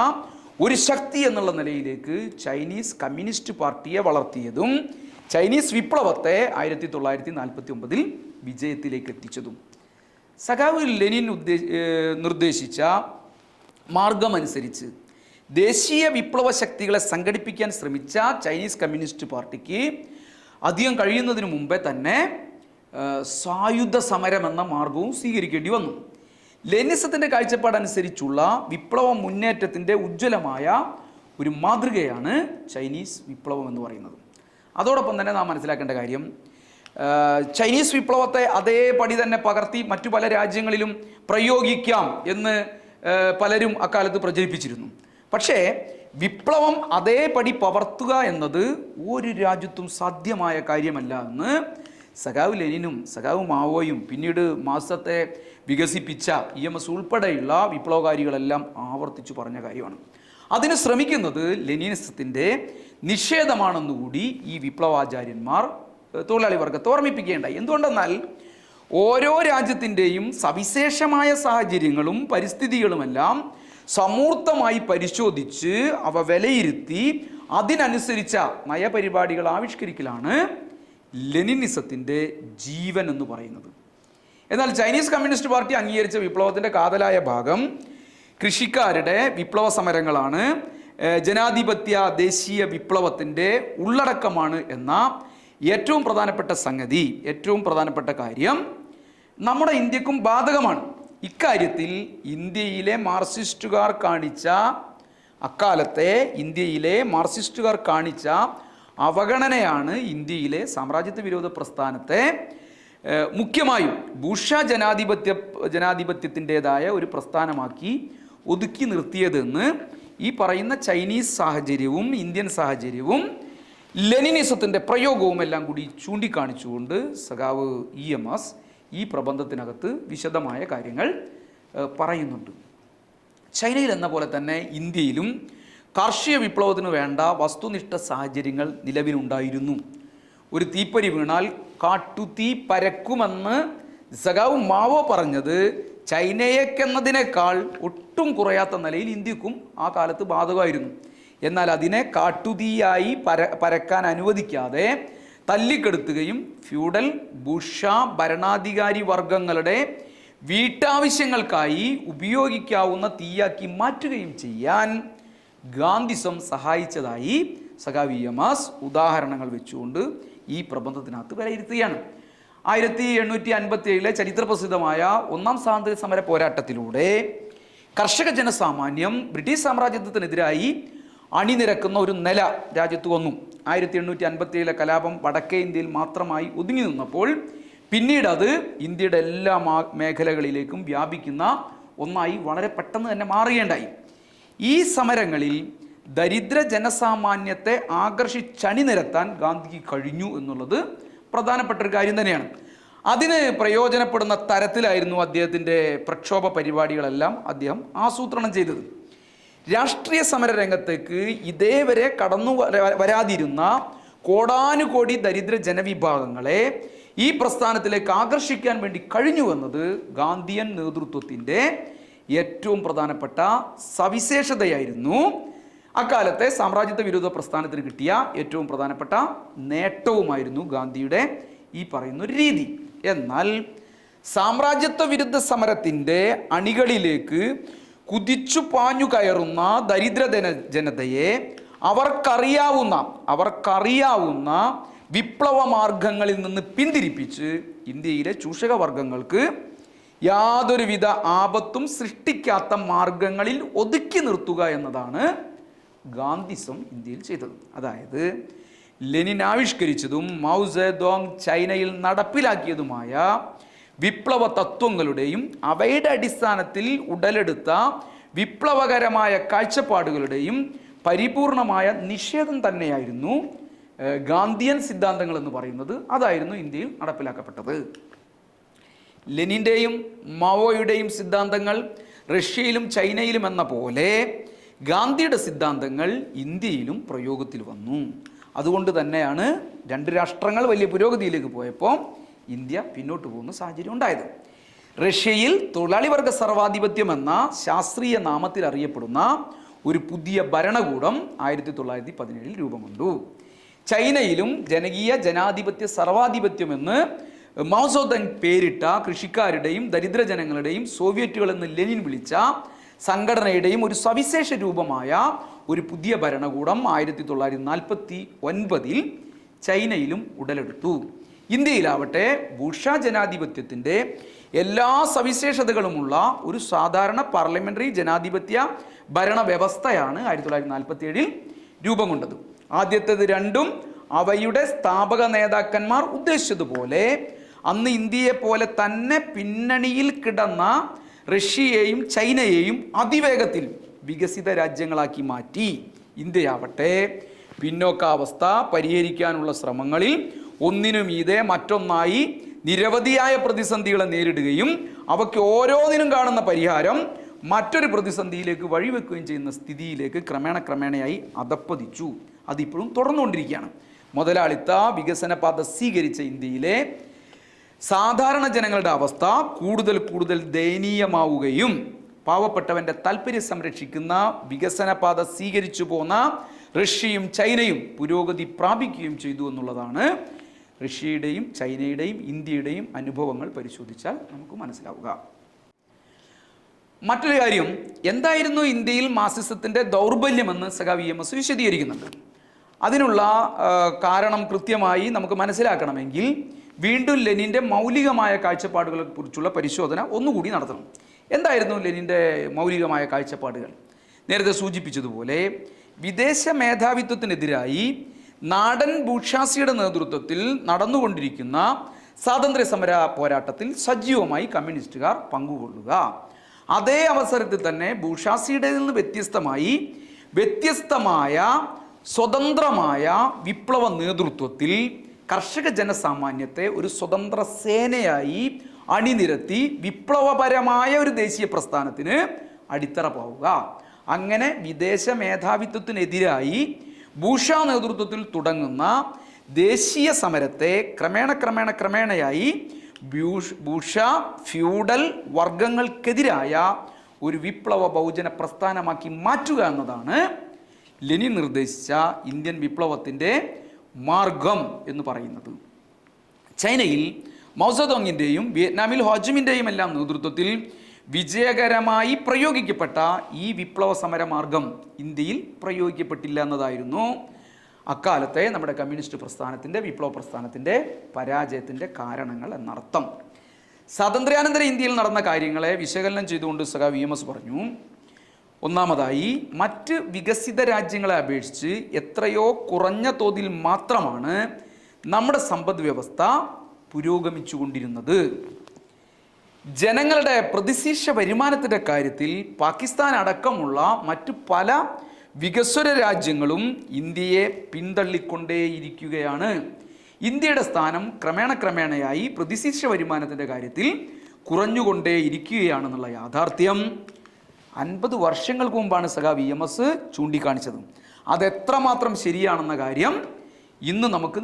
ഒരു ശക്തി എന്നുള്ള നിലയിലേക്ക് ചൈനീസ് കമ്മ്യൂണിസ്റ്റ് പാർട്ടിയെ വളർത്തിയതും ചൈനീസ് വിപ്ലവത്തെ 1949 വിജയത്തിലേക്ക് എത്തിച്ചതും. സഖാവ് ലെനിൻ നിർദ്ദേശിച്ച മാർഗമനുസരിച്ച് ദേശീയ വിപ്ലവ ശക്തികളെ സംഘടിപ്പിക്കാൻ ശ്രമിച്ച ചൈനീസ് കമ്മ്യൂണിസ്റ്റ് പാർട്ടിക്ക് അധികം കഴിയുന്നതിന് മുമ്പേ തന്നെ സായുധ സമരം എന്ന മാർഗവും സ്വീകരിക്കേണ്ടി വന്നു. ലെനിസത്തിൻ്റെ കാഴ്ചപ്പാടനുസരിച്ചുള്ള വിപ്ലവ മുന്നേറ്റത്തിൻ്റെ ഉജ്ജ്വലമായ ഒരു മാതൃകയാണ് ചൈനീസ് വിപ്ലവം എന്ന് പറയുന്നത്. അതോടൊപ്പം തന്നെ നാം മനസ്സിലാക്കേണ്ട കാര്യം, ചൈനീസ് വിപ്ലവത്തെ അതേപടി തന്നെ പകർത്തി മറ്റു പല രാജ്യങ്ങളിലും പ്രയോഗിക്കാം എന്ന് പലരും അക്കാലത്ത് പ്രചരിപ്പിച്ചിരുന്നു. പക്ഷേ വിപ്ലവം അതേപടി പകർത്തുക എന്നത് ഒരു രാജ്യത്തും സാധ്യമായ കാര്യമല്ല എന്ന് സഖാവ് ലെനിനും സഖാവ് മാവോയും പിന്നീട് മാർക്സത്തെ വികസിപ്പിച്ച EMS ഉൾപ്പെടെയുള്ള വിപ്ലവകാരികളെല്ലാം ആവർത്തിച്ചു പറഞ്ഞ കാര്യമാണ്. അതിന് ശ്രമിക്കുന്നത് ലെനിനിസത്തിൻ്റെ നിഷേധമാണെന്നുകൂടി ഈ വിപ്ലവാചാര്യന്മാർ തൊഴിലാളി വർഗത്തെ ഓർമ്മിപ്പിക്കുകയുണ്ടായി. എന്തുകൊണ്ടെന്നാൽ ഓരോ രാജ്യത്തിൻ്റെയും സവിശേഷമായ സാഹചര്യങ്ങളും പരിസ്ഥിതികളുമെല്ലാം സമൂർത്തമായി പരിശോധിച്ച് അവ വിലയിരുത്തി അതിനനുസരിച്ച നയപരിപാടികൾ ആവിഷ്കരിക്കലാണ് ലെനിനിസത്തിൻ്റെ ജീവൻ എന്ന് പറയുന്നത്. എന്നാൽ ചൈനീസ് കമ്മ്യൂണിസ്റ്റ് പാർട്ടി അംഗീകരിച്ച വിപ്ലവത്തിൻ്റെ കാതലായ ഭാഗം കൃഷിക്കാരുടെ വിപ്ലവ സമരങ്ങളാണ്, ജനാധിപത്യ ദേശീയ വിപ്ലവത്തിൻ്റെ ഉള്ളടക്കമാണ് എന്ന ഏറ്റവും പ്രധാനപ്പെട്ട സംഗതി, ഏറ്റവും പ്രധാനപ്പെട്ട കാര്യം നമ്മുടെ ഇന്ത്യക്കും ബാധകമാണ്. ഇക്കാര്യത്തിൽ ഇന്ത്യയിലെ മാർക്സിസ്റ്റുകാർ കാണിച്ച അവഗണനയാണ് ഇന്ത്യയിലെ സാമ്രാജ്യത്വ വിരോധ പ്രസ്ഥാനത്തെ മുഖ്യമായും ബൂർഷ ജനാധിപത്യത്തിൻ്റെതായ ഒരു പ്രസ്ഥാനമാക്കി ഒതുക്കി നിർത്തിയതെന്ന് ഈ പറയുന്ന ചൈനീസ് സാഹചര്യവും ഇന്ത്യൻ സാഹചര്യവും ലെനിനിസത്തിൻ്റെ പ്രയോഗവും എല്ലാം കൂടി ചൂണ്ടിക്കാണിച്ചുകൊണ്ട് സഖാവ് EMS ഈ പ്രബന്ധത്തിനകത്ത് വിശദമായ കാര്യങ്ങൾ പറയുന്നുണ്ട്. ചൈനയിൽ എന്ന പോലെ തന്നെ ഇന്ത്യയിലും കാർഷിക വിപ്ലവത്തിന് വേണ്ട വസ്തുനിഷ്ഠ സാഹചര്യങ്ങൾ നിലവിലുണ്ടായിരുന്നു. ഒരു തീപ്പൊരി വീണാൽ കാട്ടുതീ പരക്കുമെന്ന് സഖാവ് മാവോ പറഞ്ഞത് ചൈനയെക്കെന്നതിനേക്കാൾ ഒട്ടും കുറയാത്ത നിലയിൽ ഇന്ത്യക്കും ആ കാലത്ത് ബാധകമായിരുന്നു. എന്നാൽ അതിനെ കാട്ടുതീയായി പരക്കാൻ അനുവദിക്കാതെ തല്ലിക്കെടുത്തുകയും ഫ്യൂഡൽ ബുർഷ ഭരണാധികാരി വർഗങ്ങളുടെ വീട്ടാവശ്യങ്ങൾക്കായി ഉപയോഗിക്കാവുന്ന തീയാക്കി മാറ്റുകയും ചെയ്യാൻ ഗാന്ധിസം സഹായിച്ചതായി സഖാവ് EMS ഉദാഹരണങ്ങൾ വെച്ചുകൊണ്ട് ഈ പ്രബന്ധത്തിനകത്ത് വിലയിരുത്തുകയാണ്. 1857 ചരിത്രപ്രസിദ്ധമായ ഒന്നാം സ്വാതന്ത്ര്യ സമര പോരാട്ടത്തിലൂടെ കർഷക ജനസാമാന്യം ബ്രിട്ടീഷ് സാമ്രാജ്യത്വത്തിനെതിരായി അണിനിരക്കുന്ന ഒരു നില രാജ്യത്ത് വന്നു. 1857 കലാപം വടക്കേ ഇന്ത്യയിൽ മാത്രമായി ഒതുങ്ങി നിന്നപ്പോൾ പിന്നീട് അത് ഇന്ത്യയുടെ എല്ലാ മേഖലകളിലേക്കും വ്യാപിക്കുന്ന ഒന്നായി വളരെ പെട്ടെന്ന് തന്നെ മാറുകയുണ്ടായി. ഈ സമരങ്ങളിൽ ദരിദ്ര ജനസാമാന്യത്തെ ആകർഷിച്ചണിനിരത്താൻ ഗാന്ധിക്ക് കഴിഞ്ഞു എന്നുള്ളത് പ്രധാനപ്പെട്ട ഒരു കാര്യം തന്നെയാണ്. അതിന് പ്രയോജനപ്പെടുന്ന തരത്തിലായിരുന്നു അദ്ദേഹത്തിൻ്റെ പ്രക്ഷോഭ പരിപാടികളെല്ലാം അദ്ദേഹം ആസൂത്രണം ചെയ്തത്. രാഷ്ട്രീയ സമര രംഗത്തേക്ക് ഇതേവരെ കടന്നു വരാതിരുന്ന കോടാനുകോടി ദരിദ്ര ജനവിഭാഗങ്ങളെ ഈ പ്രസ്ഥാനത്തിലേക്ക് ആകർഷിക്കാൻ വേണ്ടി കഴിഞ്ഞുവെന്നത് ഗാന്ധിയൻ നേതൃത്വത്തിൻ്റെ ഏറ്റവും പ്രധാനപ്പെട്ട സവിശേഷതയായിരുന്നു. അക്കാലത്തെ സാമ്രാജ്യത്വ വിരോധ പ്രസ്ഥാനത്തിന് കിട്ടിയ ഏറ്റവും പ്രധാനപ്പെട്ട നേട്ടവുമായിരുന്നു ഗാന്ധിയുടെ ഈ പറയുന്ന ഒരു രീതി. എന്നാൽ സാമ്രാജ്യത്വ വിരുദ്ധ സമരത്തിൻ്റെ അണികളിലേക്ക് കുതിച്ചു പാഞ്ഞു കയറുന്ന ദരിദ്ര ജനതയെ അവർക്കറിയാവുന്ന വിപ്ലവ മാർഗങ്ങളിൽ നിന്ന് പിന്തിരിപ്പിച്ച് ഇന്ത്യയിലെ ചൂഷക വർഗങ്ങൾക്ക് യാതൊരുവിധ ആപത്തും സൃഷ്ടിക്കാത്ത മാർഗങ്ങളിൽ ഒതുക്കി നിർത്തുക എന്നതാണ് ഗാന്ധിസം ഇന്ത്യയിൽ ചെയ്തത്. അതായത് ലെനിൻ ആവിഷ്കരിച്ചതും മൗ സേതോങ് ചൈനയിൽ നടപ്പിലാക്കിയതുമായ വിപ്ലവ തത്വങ്ങളുടെയും അവയുടെ അടിസ്ഥാനത്തിൽ ഉടലെടുത്ത വിപ്ലവകരമായ കാഴ്ചപ്പാടുകളുടെയും പരിപൂർണമായ നിഷേധം തന്നെയായിരുന്നു ഗാന്ധിയൻ സിദ്ധാന്തങ്ങൾ എന്ന് പറയുന്നത്. അതായിരുന്നു ഇന്ത്യയിൽ നടപ്പിലാക്കപ്പെട്ടത്. ലെനിൻ്റെയും മാവോയുടെയും സിദ്ധാന്തങ്ങൾ റഷ്യയിലും ചൈനയിലും എന്ന പോലെ ഗാന്ധിയുടെ സിദ്ധാന്തങ്ങൾ ഇന്ത്യയിലും പ്രയോഗത്തിൽ വന്നു. അതുകൊണ്ട് തന്നെയാണ് രണ്ട് രാഷ്ട്രങ്ങൾ വലിയ പുരോഗതിയിലേക്ക് പോയപ്പോൾ ഇന്ത്യ പിന്നോട്ട് പോകുന്ന സാഹചര്യം ഉണ്ടായത്. റഷ്യയിൽ തൊഴിലാളി വർഗ സർവാധിപത്യം എന്ന ശാസ്ത്രീയ നാമത്തിൽ അറിയപ്പെടുന്ന ഒരു പുതിയ ഭരണകൂടം 1917 രൂപം കൊണ്ടു. ചൈനയിലും ജനകീയ ജനാധിപത്യ സർവാധിപത്യം എന്ന് മൗ സേതോങ് പേരിട്ട കൃഷിക്കാരുടെയും ദരിദ്രജനങ്ങളുടെയും സോവിയറ്റുകൾ എന്ന് ലെനിൻ വിളിച്ച സംഘടനയുടെയും ഒരു സവിശേഷ രൂപമായ ഒരു പുതിയ ഭരണകൂടം 1949 ചൈനയിലും ഉടലെടുത്തു. ഇന്ത്യയിലാവട്ടെ ബൂർഷ്വാ ജനാധിപത്യത്തിൻ്റെ എല്ലാ സവിശേഷതകളുമുള്ള ഒരു സാധാരണ പാർലമെൻ്ററി ജനാധിപത്യ ഭരണ വ്യവസ്ഥയാണ് 1947 രൂപം കൊണ്ടത്. ആദ്യത്തേത് രണ്ടും അവയുടെ സ്ഥാപക നേതാക്കന്മാർ ഉദ്ദേശിച്ചതുപോലെ അന്ന് ഇന്ത്യയെ പോലെ തന്നെ പിന്നണിയിൽ കിടന്ന റഷ്യയെയും ചൈനയെയും അതിവേഗത്തിൽ വികസിത രാജ്യങ്ങളാക്കി മാറ്റി. ഇന്ത്യയാവട്ടെ പിന്നോക്കാവസ്ഥ പരിഹരിക്കാനുള്ള ശ്രമങ്ങളിൽ ഒന്നിനു മീതെ മറ്റൊന്നായി നിരവധിയായ പ്രതിസന്ധികളെ നേരിടുകയും അവയ്ക്ക് ഓരോന്നിനും കാണുന്ന പരിഹാരം മറ്റൊരു പ്രതിസന്ധിയിലേക്ക് വഴിവെക്കുകയും ചെയ്യുന്ന സ്ഥിതിയിലേക്ക് ക്രമേണയായി അധപ്പതിച്ചു. അതിപ്പോഴും തുടർന്നുകൊണ്ടിരിക്കുകയാണ്. മുതലാളിത്ത വികസന പാത സ്വീകരിച്ച ഇന്ത്യയിലെ സാധാരണ ജനങ്ങളുടെ അവസ്ഥ കൂടുതൽ ദയനീയമാവുകയും പാവപ്പെട്ടവൻ്റെ താല്പര്യം സംരക്ഷിക്കുന്ന വികസന പാത സ്വീകരിച്ചു പോന്ന റഷ്യയും ചൈനയും പുരോഗതി പ്രാപിക്കുകയും ചെയ്തു എന്നുള്ളതാണ് റഷ്യയുടെയും ചൈനയുടെയും ഇന്ത്യയുടെയും അനുഭവങ്ങൾ പരിശോധിച്ചാൽ നമുക്ക് മനസ്സിലാവുക. മറ്റൊരു കാര്യം, എന്തായിരുന്നു ഇന്ത്യയിൽ മാർക്സിസത്തിൻ്റെ ദൗർബല്യമെന്ന് സഖാവ് EMS വിശദീകരിക്കുന്നുണ്ട്. അതിനുള്ള കാരണം കൃത്യമായി നമുക്ക് മനസ്സിലാക്കണമെങ്കിൽ വീണ്ടും ലെനിൻ്റെ മൗലികമായ കാഴ്ചപ്പാടുകളെ കുറിച്ചുള്ള പരിശോധന ഒന്നുകൂടി നടത്തണം. എന്തായിരുന്നു ലെനിൻ്റെ മൗലികമായ കാഴ്ചപ്പാടുകൾ? നേരത്തെ സൂചിപ്പിച്ചതുപോലെ വിദേശ മേധാവിത്വത്തിനെതിരായി നാടൻ ബൂർഷ്വാസിയുടെ നേതൃത്വത്തിൽ നടന്നുകൊണ്ടിരിക്കുന്ന സ്വാതന്ത്ര്യ സമര പോരാട്ടത്തിൽ സജീവമായി കമ്മ്യൂണിസ്റ്റുകാർ പങ്കുകൊള്ളുക. അതേ അവസരത്തിൽ തന്നെ ബൂർഷ്വാസിയുടെ നിന്ന് വ്യത്യസ്തമായ സ്വതന്ത്രമായ വിപ്ലവ നേതൃത്വത്തിൽ കർഷക ജനസാമാന്യത്തെ ഒരു സ്വതന്ത്ര സേനയായി അണിനിരത്തി വിപ്ലവപരമായ ഒരു ദേശീയ പ്രസ്ഥാനത്തിന് അടിത്തറ പാവുക. അങ്ങനെ വിദേശ മേധാവിത്വത്തിനെതിരായി ബൂർഷ്വാ നേതൃത്വത്തിൽ തുടങ്ങുന്ന ദേശീയ സമരത്തെ ക്രമേണയായി ബൂർഷ്വാ ഫ്യൂഡൽ വർഗങ്ങൾക്കെതിരായ ഒരു വിപ്ലവ ബഹുജന പ്രസ്ഥാനമാക്കി മാറ്റുക എന്നതാണ് ലെനിൻ നിർദ്ദേശിച്ച ഇന്ത്യൻ വിപ്ലവത്തിൻ്റെ മാർഗം എന്ന് പറയുന്നത്. ചൈനയിൽ മൗ സേതോങ്ങിൻ്റെയും വിയറ്റ്നാമിൽ ഹോജിമിൻ്റെയും എല്ലാം നേതൃത്വത്തിൽ വിജയകരമായി പ്രയോഗിക്കപ്പെട്ട ഈ വിപ്ലവ സമരമാർഗം ഇന്ത്യയിൽ പ്രയോഗിക്കപ്പെട്ടില്ല എന്നതായിരുന്നു അക്കാലത്തെ നമ്മുടെ കമ്മ്യൂണിസ്റ്റ് പ്രസ്ഥാനത്തിൻ്റെ വിപ്ലവ പ്രസ്ഥാനത്തിൻ്റെ പരാജയത്തിൻ്റെ കാരണങ്ങൾ എന്നർത്ഥം. സ്വാതന്ത്ര്യാനന്തര ഇന്ത്യയിൽ നടന്ന കാര്യങ്ങളെ വിശകലനം ചെയ്തുകൊണ്ട് സഖാവ് EMS പറഞ്ഞു, ഒന്നാമതായി മറ്റ് വികസിത രാജ്യങ്ങളെ അപേക്ഷിച്ച് എത്രയോ കുറഞ്ഞ തോതിൽ മാത്രമാണ് നമ്മുടെ സമ്പദ് വ്യവസ്ഥ പുരോഗമിച്ചു കൊണ്ടിരുന്നത്. ജനങ്ങളുടെ പ്രതിശീർഷ വരുമാനത്തിൻ്റെ കാര്യത്തിൽ പാകിസ്ഥാൻ അടക്കമുള്ള മറ്റു പല വികസ്വര രാജ്യങ്ങളും ഇന്ത്യയെ പിന്തള്ളിക്കൊണ്ടേയിരിക്കുകയാണ്. ഇന്ത്യയുടെ സ്ഥാനം ക്രമേണയായി പ്രതിശീർഷ വരുമാനത്തിൻ്റെ കാര്യത്തിൽ കുറഞ്ഞുകൊണ്ടേയിരിക്കുകയാണെന്നുള്ള യാഥാർത്ഥ്യം 50 വർഷങ്ങൾക്ക് മുമ്പാണ് സഖാവ് EMS ചൂണ്ടിക്കാണിച്ചത്. അതെത്രമാത്രം ശരിയാണെന്ന കാര്യം ഇന്ന് നമുക്ക്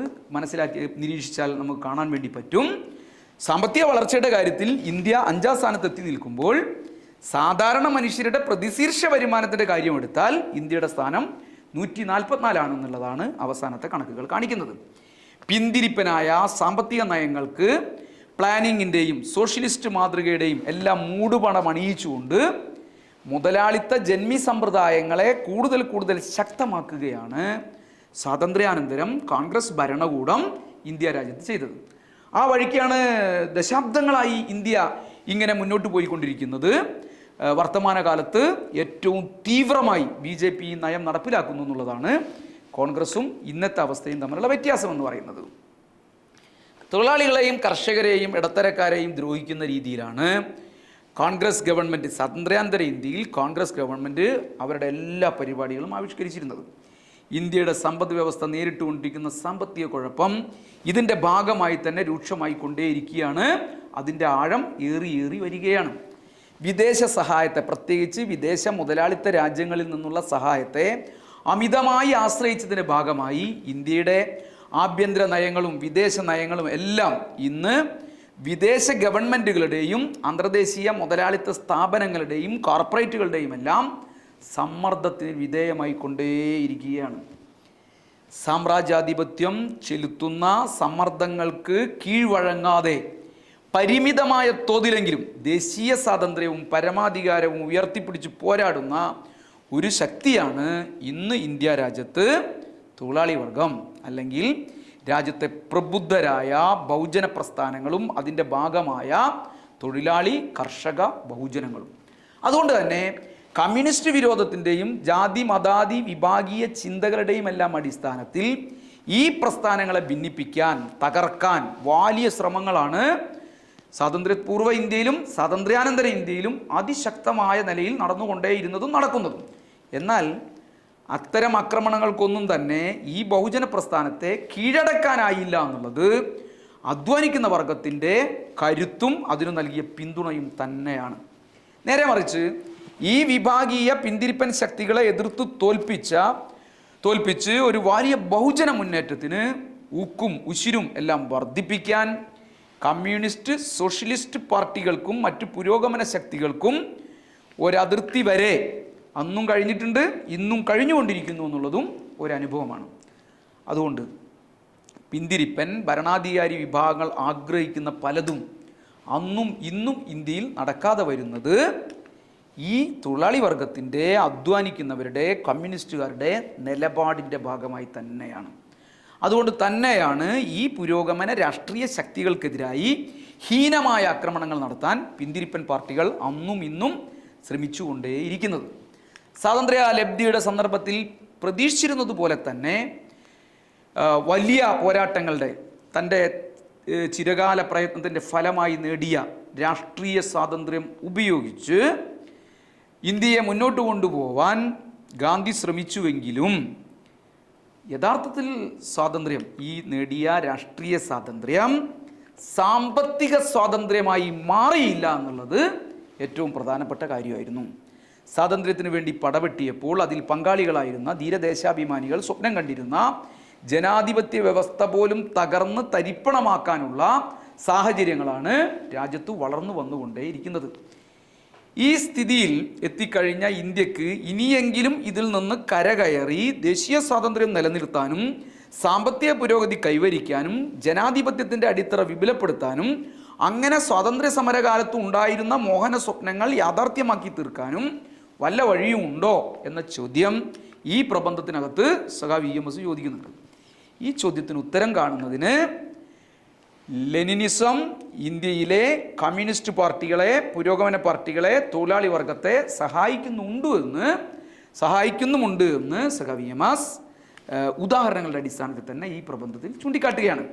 നിരീക്ഷിച്ചാൽ നമുക്ക് കാണാൻ വേണ്ടി പറ്റും. സാമ്പത്തിക വളർച്ചയുടെ കാര്യത്തിൽ ഇന്ത്യ 5ാം സ്ഥാനത്തെത്തി നിൽക്കുമ്പോൾ സാധാരണ മനുഷ്യരുടെ പ്രതിശീർഷ വരുമാനത്തിൻ്റെ കാര്യം എടുത്താൽ ഇന്ത്യയുടെ സ്ഥാനം 144 അവസാനത്തെ കണക്കുകൾ കാണിക്കുന്നത്. പിന്തിരിപ്പനായ സാമ്പത്തിക നയങ്ങൾക്ക് പ്ലാനിങ്ങിൻ്റെയും സോഷ്യലിസ്റ്റ് മാതൃകയുടെയും എല്ലാം മൂടുപണം അണിയിച്ചുകൊണ്ട് മുതലാളിത്ത ജന്മി സമ്പ്രദായങ്ങളെ കൂടുതൽ ശക്തമാക്കുകയാണ് സ്വാതന്ത്ര്യാനന്തരം കോൺഗ്രസ് ഭരണകൂടം ഇന്ത്യ രാജ്യത്ത് ചെയ്തത്. ആ വഴിക്കാണ് ദശാബ്ദങ്ങളായി ഇന്ത്യ ഇങ്ങനെ മുന്നോട്ട് പോയിക്കൊണ്ടിരിക്കുന്നത്. വർത്തമാനകാലത്ത് ഏറ്റവും തീവ്രമായി BJP ഈ നയം നടപ്പിലാക്കുന്നു എന്നുള്ളതാണ് കോൺഗ്രസും ഇന്നത്തെ അവസ്ഥയും തമ്മിലുള്ള വ്യത്യാസം എന്ന് പറയുന്നത്. തൊഴിലാളികളെയും കർഷകരെയും ഇടത്തരക്കാരെയും ദ്രോഹിക്കുന്ന രീതിയിലാണ് കോൺഗ്രസ് ഗവൺമെൻറ്, സ്വാതന്ത്ര്യാനന്തര ഇന്ത്യയിൽ കോൺഗ്രസ് ഗവൺമെൻറ് അവരുടെ എല്ലാ പരിപാടികളും ആവിഷ്കരിച്ചിരുന്നത്. ഇന്ത്യയുടെ സമ്പദ് വ്യവസ്ഥ നേരിട്ടുകൊണ്ടിരിക്കുന്ന സാമ്പത്തിക കുഴപ്പം ഇതിൻ്റെ ഭാഗമായി തന്നെ രൂക്ഷമായി കൊണ്ടേയിരിക്കുകയാണ്. അതിൻ്റെ ആഴം ഏറി വരികയാണ്. വിദേശ സഹായത്തെ, പ്രത്യേകിച്ച് വിദേശ മുതലാളിത്ത രാജ്യങ്ങളിൽ നിന്നുള്ള സഹായത്തെ അമിതമായി ആശ്രയിച്ചതിൻ്റെ ഭാഗമായി ഇന്ത്യയുടെ ആഭ്യന്തര നയങ്ങളും വിദേശ നയങ്ങളും എല്ലാം ഇന്ന് വിദേശ ഗവൺമെൻറ്റുകളുടെയും അന്തർദേശീയ മുതലാളിത്ത സ്ഥാപനങ്ങളുടെയും കോർപ്പറേറ്റുകളുടെയും എല്ലാം സമ്മർദ്ദത്തിന് വിധേയമായി കൊണ്ടേയിരിക്കുകയാണ്. സാമ്രാജ്യാധിപത്യം ചെലുത്തുന്ന സമ്മർദ്ദങ്ങൾക്ക് കീഴ്വഴങ്ങാതെ പരിമിതമായ തോതിലെങ്കിലും ദേശീയ സ്വാതന്ത്ര്യവും പരമാധികാരവും ഉയർത്തിപ്പിടിച്ച് പോരാടുന്ന ഒരു ശക്തിയാണ് ഇന്ന് ഇന്ത്യ രാജ്യത്ത് തൊഴിലാളി വർഗം, അല്ലെങ്കിൽ രാജ്യത്തെ പ്രബുദ്ധരായ ബഹുജന പ്രസ്ഥാനങ്ങളും അതിൻ്റെ ഭാഗമായ തൊഴിലാളി കർഷക ബഹുജനങ്ങളും. അതുകൊണ്ട് തന്നെ കമ്മ്യൂണിസ്റ്റ് വിരോധത്തിൻ്റെയും ജാതി മതാതി വിഭാഗീയ ചിന്തകളുടെയും എല്ലാം അടിസ്ഥാനത്തിൽ ഈ പ്രസ്ഥാനങ്ങളെ ഭിന്നിപ്പിക്കാൻ, തകർക്കാൻ വലിയ ശ്രമങ്ങളാണ് സ്വാതന്ത്ര്യപൂർവ്വ ഇന്ത്യയിലും സ്വാതന്ത്ര്യാനന്തര ഇന്ത്യയിലും അതിശക്തമായ നിലയിൽ നടന്നുകൊണ്ടേയിരുന്നതും നടക്കുന്നതും. എന്നാൽ അത്തരം ആക്രമണങ്ങൾക്കൊന്നും തന്നെ ഈ ബഹുജന പ്രസ്ഥാനത്തെ കീഴടക്കാനായില്ല എന്നുള്ളത് അധ്വാനിക്കുന്ന വർഗത്തിൻ്റെ കരുത്തും അതിനു നൽകിയ പിന്തുണയും തന്നെയാണ്. നേരെ മറിച്ച് ഈ വിഭാഗീയ പിന്തിരിപ്പൻ ശക്തികളെ എതിർത്ത് തോൽപ്പിച്ച് ഒരു വലിയ ബഹുജന മുന്നേറ്റത്തിന് ഊക്കും ഉശിരും എല്ലാം വർദ്ധിപ്പിക്കാൻ കമ്മ്യൂണിസ്റ്റ് സോഷ്യലിസ്റ്റ് പാർട്ടികൾക്കും മറ്റു പുരോഗമന ശക്തികൾക്കും ഒരതിർത്തി വരെ അന്നും കഴിഞ്ഞിട്ടുണ്ട്, ഇന്നും കഴിഞ്ഞുകൊണ്ടിരിക്കുന്നു എന്നുള്ളതും ഒരനുഭവമാണ്. അതുകൊണ്ട് പിന്തിരിപ്പൻ ഭരണാധികാരി വിഭാഗങ്ങൾ ആഗ്രഹിക്കുന്ന പലതും അന്നും ഇന്നും ഇന്ത്യയിൽ നടക്കാതെ വരുന്നത് ഈ തൊഴിലാളി വർഗത്തിൻ്റെ, അധ്വാനിക്കുന്നവരുടെ, കമ്മ്യൂണിസ്റ്റുകാരുടെ നിലപാടിൻ്റെ ഭാഗമായി തന്നെയാണ്. അതുകൊണ്ട് തന്നെയാണ് ഈ പുരോഗമന രാഷ്ട്രീയ ശക്തികൾക്കെതിരായി ഹീനമായ ആക്രമണങ്ങൾ നടത്താൻ പിന്തിരിപ്പൻ പാർട്ടികൾ അന്നും ഇന്നും ശ്രമിച്ചുകൊണ്ടേയിരിക്കുന്നത്. സ്വാതന്ത്ര്യ ലബ്ധിയുടെ സന്ദർഭത്തിൽ പ്രതീക്ഷിച്ചിരുന്നത് പോലെ തന്നെ വലിയ പോരാട്ടങ്ങളുടെ, തൻ്റെ ചിരകാല പ്രയത്നത്തിൻ്റെ ഫലമായി നേടിയ രാഷ്ട്രീയ സ്വാതന്ത്ര്യം ഉപയോഗിച്ച് ഇന്ത്യയെ മുന്നോട്ട് കൊണ്ടുപോകാൻ ഗാന്ധി ശ്രമിച്ചുവെങ്കിലും യഥാർത്ഥത്തിൽ സ്വാതന്ത്ര്യം, ഈ നേടിയ രാഷ്ട്രീയ സ്വാതന്ത്ര്യം സാമ്പത്തിക സ്വാതന്ത്ര്യമായി മാറിയില്ല എന്നുള്ളത് ഏറ്റവും പ്രധാനപ്പെട്ട കാര്യമായിരുന്നു. സ്വാതന്ത്ര്യത്തിന് വേണ്ടി പടവെട്ടിയപ്പോൾ അതിൽ പങ്കാളികളായിരുന്ന ധീരദേശാഭിമാനികൾ സ്വപ്നം കണ്ടിരുന്ന ജനാധിപത്യ വ്യവസ്ഥ പോലും തകർന്ന് തരിപ്പണമാക്കാനുള്ള സാഹചര്യങ്ങളാണ് രാജ്യത്ത് വളർന്നു വന്നുകൊണ്ടേയിരിക്കുന്നത്. ഈ സ്ഥിതിയിൽ എത്തിക്കഴിഞ്ഞ ഇന്ത്യക്ക് ഇനിയെങ്കിലും ഇതിൽ നിന്ന് കരകയറി ദേശീയ സ്വാതന്ത്ര്യം നിലനിർത്താനും സാമ്പത്തിക പുരോഗതി കൈവരിക്കാനും ജനാധിപത്യത്തിൻ്റെ അടിത്തറ വിപുലപ്പെടുത്താനും അങ്ങനെ സ്വാതന്ത്ര്യ സമരകാലത്ത് ഉണ്ടായിരുന്ന മോഹന സ്വപ്നങ്ങൾ യാഥാർത്ഥ്യമാക്കി തീർക്കാനും വല്ല വഴിയും ഉണ്ടോ എന്ന ചോദ്യം ഈ പ്രബന്ധത്തിനകത്ത് സഖാവ് EMS ചോദിക്കുന്നുണ്ട്. ഈ ചോദ്യത്തിന് ഉത്തരം കാണുന്നതിന് ലെനിനിസം ഇന്ത്യയിലെ കമ്മ്യൂണിസ്റ്റ് പാർട്ടികളെ, പുരോഗമന പാർട്ടികളെ, തൊഴിലാളി വർഗത്തെ സഹായിക്കുന്നുമുണ്ട് എന്ന് സഖാവ് EMS ഉദാഹരണങ്ങളുടെ അടിസ്ഥാനത്തിൽ തന്നെ ഈ പ്രബന്ധത്തിൽ ചൂണ്ടിക്കാട്ടുകയാണ്.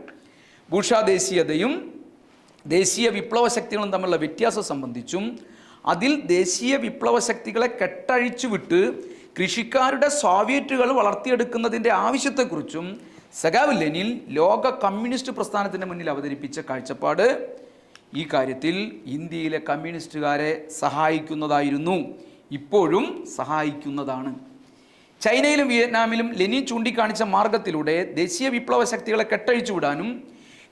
ബൂർഷ്വാ ദേശീയതയും ദേശീയ വിപ്ലവ ശക്തികളും തമ്മിലുള്ള വ്യത്യാസം സംബന്ധിച്ചും അതിൽ ദേശീയ വിപ്ലവ ശക്തികളെ കെട്ടഴിച്ചു വിട്ട് കൃഷിക്കാരുടെ സോവിയറ്റുകൾ വളർത്തിയെടുക്കുന്നതിൻ്റെ ആവശ്യത്തെക്കുറിച്ചും സഖാവ് ലെനിൻ ലോക കമ്മ്യൂണിസ്റ്റ് പ്രസ്ഥാനത്തിൻ്റെ മുന്നിൽ അവതരിപ്പിച്ച കാഴ്ചപ്പാട് ഈ കാര്യത്തിൽ ഇന്ത്യയിലെ കമ്മ്യൂണിസ്റ്റുകാരെ സഹായിക്കുന്നതായിരുന്നു, ഇപ്പോഴും സഹായിക്കുന്നതാണ്. ചൈനയിലും വിയറ്റ്നാമിലും ലെനിൻ ചൂണ്ടിക്കാണിച്ച മാർഗത്തിലൂടെ ദേശീയ വിപ്ലവ ശക്തികളെ കെട്ടഴിച്ചു വിടാനും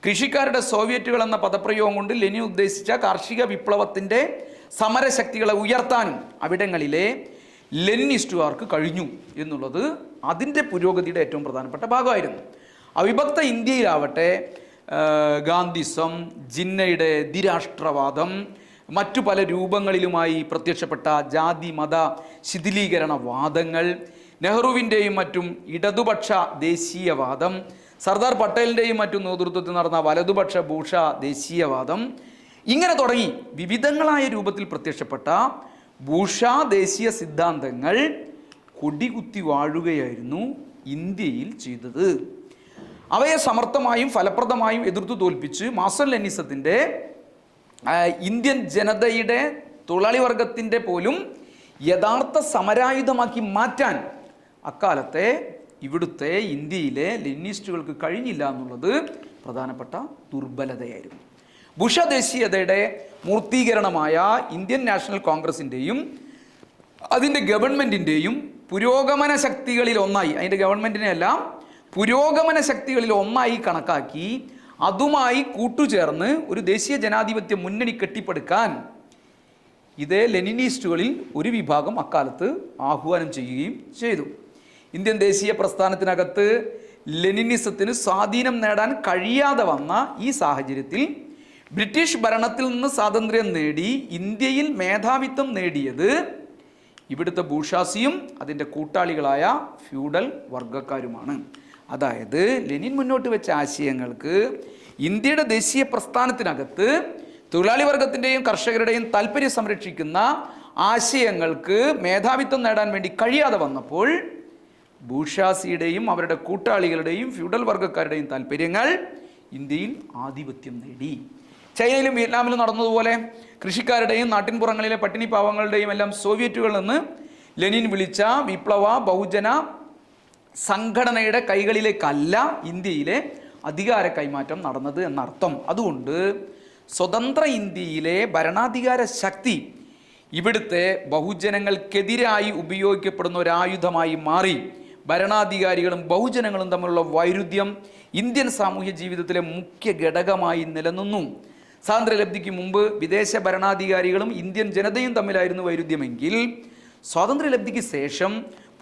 കൃഷിക്കാരുടെ സോവിയറ്റുകൾ എന്ന പദപ്രയോഗം കൊണ്ട് ലെനിൻ ഉദ്ദേശിച്ച കാർഷിക വിപ്ലവത്തിൻ്റെ സമരശക്തികളെ ഉയർത്താനും അവിടങ്ങളിലെ ലെനിനിസ്റ്റുകാർക്ക് കഴിഞ്ഞു എന്നുള്ളത് അതിൻ്റെ പുരോഗതിയുടെ ഏറ്റവും പ്രധാനപ്പെട്ട ഭാഗമായിരുന്നു. അവിഭക്ത ഇന്ത്യയിലാവട്ടെ ഗാന്ധിസം, ജിന്നയുടെ ദ്വിരാഷ്ട്രവാദം, മറ്റു പല രൂപങ്ങളിലുമായി പ്രത്യക്ഷപ്പെട്ട ജാതി മത ശിഥിലീകരണവാദങ്ങൾ, നെഹ്റുവിൻ്റെയും മറ്റും ഇടതുപക്ഷ ദേശീയവാദം, സർദാർ പട്ടേലിൻ്റെയും മറ്റും നേതൃത്വത്തിൽ നടന്ന വലതുപക്ഷ ഭൂഷ ദേശീയവാദം, ഇങ്ങനെ തുടങ്ങി വിവിധങ്ങളായ രൂപത്തിൽ പ്രത്യക്ഷപ്പെട്ട ഭൂഷ ദേശീയ സിദ്ധാന്തങ്ങൾ കൊടികുത്തി വാഴുകയായിരുന്നു ഇന്ത്യയിൽ ചെയ്തത്. അവയെ സമർത്ഥമായും ഫലപ്രദമായും എതിർത്തു തോൽപ്പിച്ച് മാർക്സ് ലെനിനിസത്തിൻ്റെ ഇന്ത്യൻ ജനതയുടെ തൊഴിലാളി വർഗത്തിൻ്റെ പോലും യഥാർത്ഥ സമരായുധമാക്കി മാറ്റാൻ അക്കാലത്തെ ഇവിടുത്തെ ഇന്ത്യയിലെ ലെനിനിസ്റ്റുകൾക്ക് കഴിഞ്ഞില്ല എന്നുള്ളത് പ്രധാനപ്പെട്ട ദുർബലതയായിരുന്നു. ഭൂഷ ദേശീയതയുടെ മൂർത്തീകരണമായ ഇന്ത്യൻ നാഷണൽ കോൺഗ്രസിൻ്റെയും അതിൻ്റെ ഗവൺമെൻറ്റിൻ്റെയും പുരോഗമന ശക്തികളിൽ ഒന്നായി, അതിൻ്റെ ഗവൺമെൻറ്റിനെയെല്ലാം പുരോഗമന ശക്തികളിൽ ഒന്നായി കണക്കാക്കി അതുമായി കൂട്ടുചേർന്ന് ഒരു ദേശീയ ജനാധിപത്യ മുന്നണി കെട്ടിപ്പടുക്കാൻ ഇതേ ലെനിനിസ്റ്റുകളിൽ ഒരു വിഭാഗം അക്കാലത്ത് ആഹ്വാനം ചെയ്യുകയും ചെയ്തു. ഇന്ത്യൻ ദേശീയ പ്രസ്ഥാനത്തിനകത്ത് ലെനിനിസത്തിന് സ്വാധീനം നേടാൻ കഴിയാതെ വന്ന ഈ സാഹചര്യത്തിൽ ബ്രിട്ടീഷ് ഭരണത്തിൽ നിന്ന് സ്വാതന്ത്ര്യം നേടി ഇന്ത്യയിൽ മേധാവിത്വം നേടിയത് ഇവിടുത്തെ ബൂർഷ്വാസിയും അതിൻ്റെ കൂട്ടാളികളായ ഫ്യൂഡൽ വർഗക്കാരുമാണ്. അതായത് ലെനിൻ മുന്നോട്ട് വെച്ച ആശയങ്ങൾക്ക് ഇന്ത്യയുടെ ദേശീയ പ്രസ്ഥാനത്തിനകത്ത് തൊഴിലാളി വർഗത്തിൻ്റെയും കർഷകരുടെയും താല്പര്യം സംരക്ഷിക്കുന്ന ആശയങ്ങൾക്ക് മേധാവിത്വം നേടാൻ വേണ്ടി കഴിയാതെ വന്നപ്പോൾ ബൂർഷ്വാസിയുടെയും അവരുടെ കൂട്ടാളികളുടെയും ഫ്യൂഡൽ വർഗക്കാരുടെയും താല്പര്യങ്ങൾ ഇന്ത്യയിൽ ആധിപത്യം നേടി. ചൈനയിലും വിയറ്റ്നാമിലും നടന്നതുപോലെ കൃഷിക്കാരുടെയും നാട്ടിൻപുറങ്ങളിലെ പട്ടിണി പാവങ്ങളുടെയും എല്ലാം സോവിയറ്റുകളിൽ നിന്ന് ലെനിൻ വിളിച്ച വിപ്ലവ ബഹുജന സംഘടനയുടെ കൈകളിലേക്കല്ല ഇന്ത്യയിലെ അധികാര കൈമാറ്റം നടന്നത് എന്നർത്ഥം. അതുകൊണ്ട് സ്വതന്ത്ര ഇന്ത്യയിലെ ഭരണാധികാര ശക്തി ഇവിടുത്തെ ബഹുജനങ്ങൾക്കെതിരായി ഉപയോഗിക്കപ്പെടുന്ന ഒരായുധമായി മാറി. ഭരണാധികാരികളും ബഹുജനങ്ങളും തമ്മിലുള്ള വൈരുദ്ധ്യം ഇന്ത്യൻ സാമൂഹ്യ ജീവിതത്തിലെ മുഖ്യ ഘടകമായി നിലനിന്നു. സ്വാതന്ത്ര്യലബ്ധിക്ക് മുമ്പ് വിദേശ ഭരണാധികാരികളും ഇന്ത്യൻ ജനതയും തമ്മിലായിരുന്നു വൈരുദ്ധ്യമെങ്കിൽ സ്വാതന്ത്ര്യലബ്ധിക്ക് ശേഷം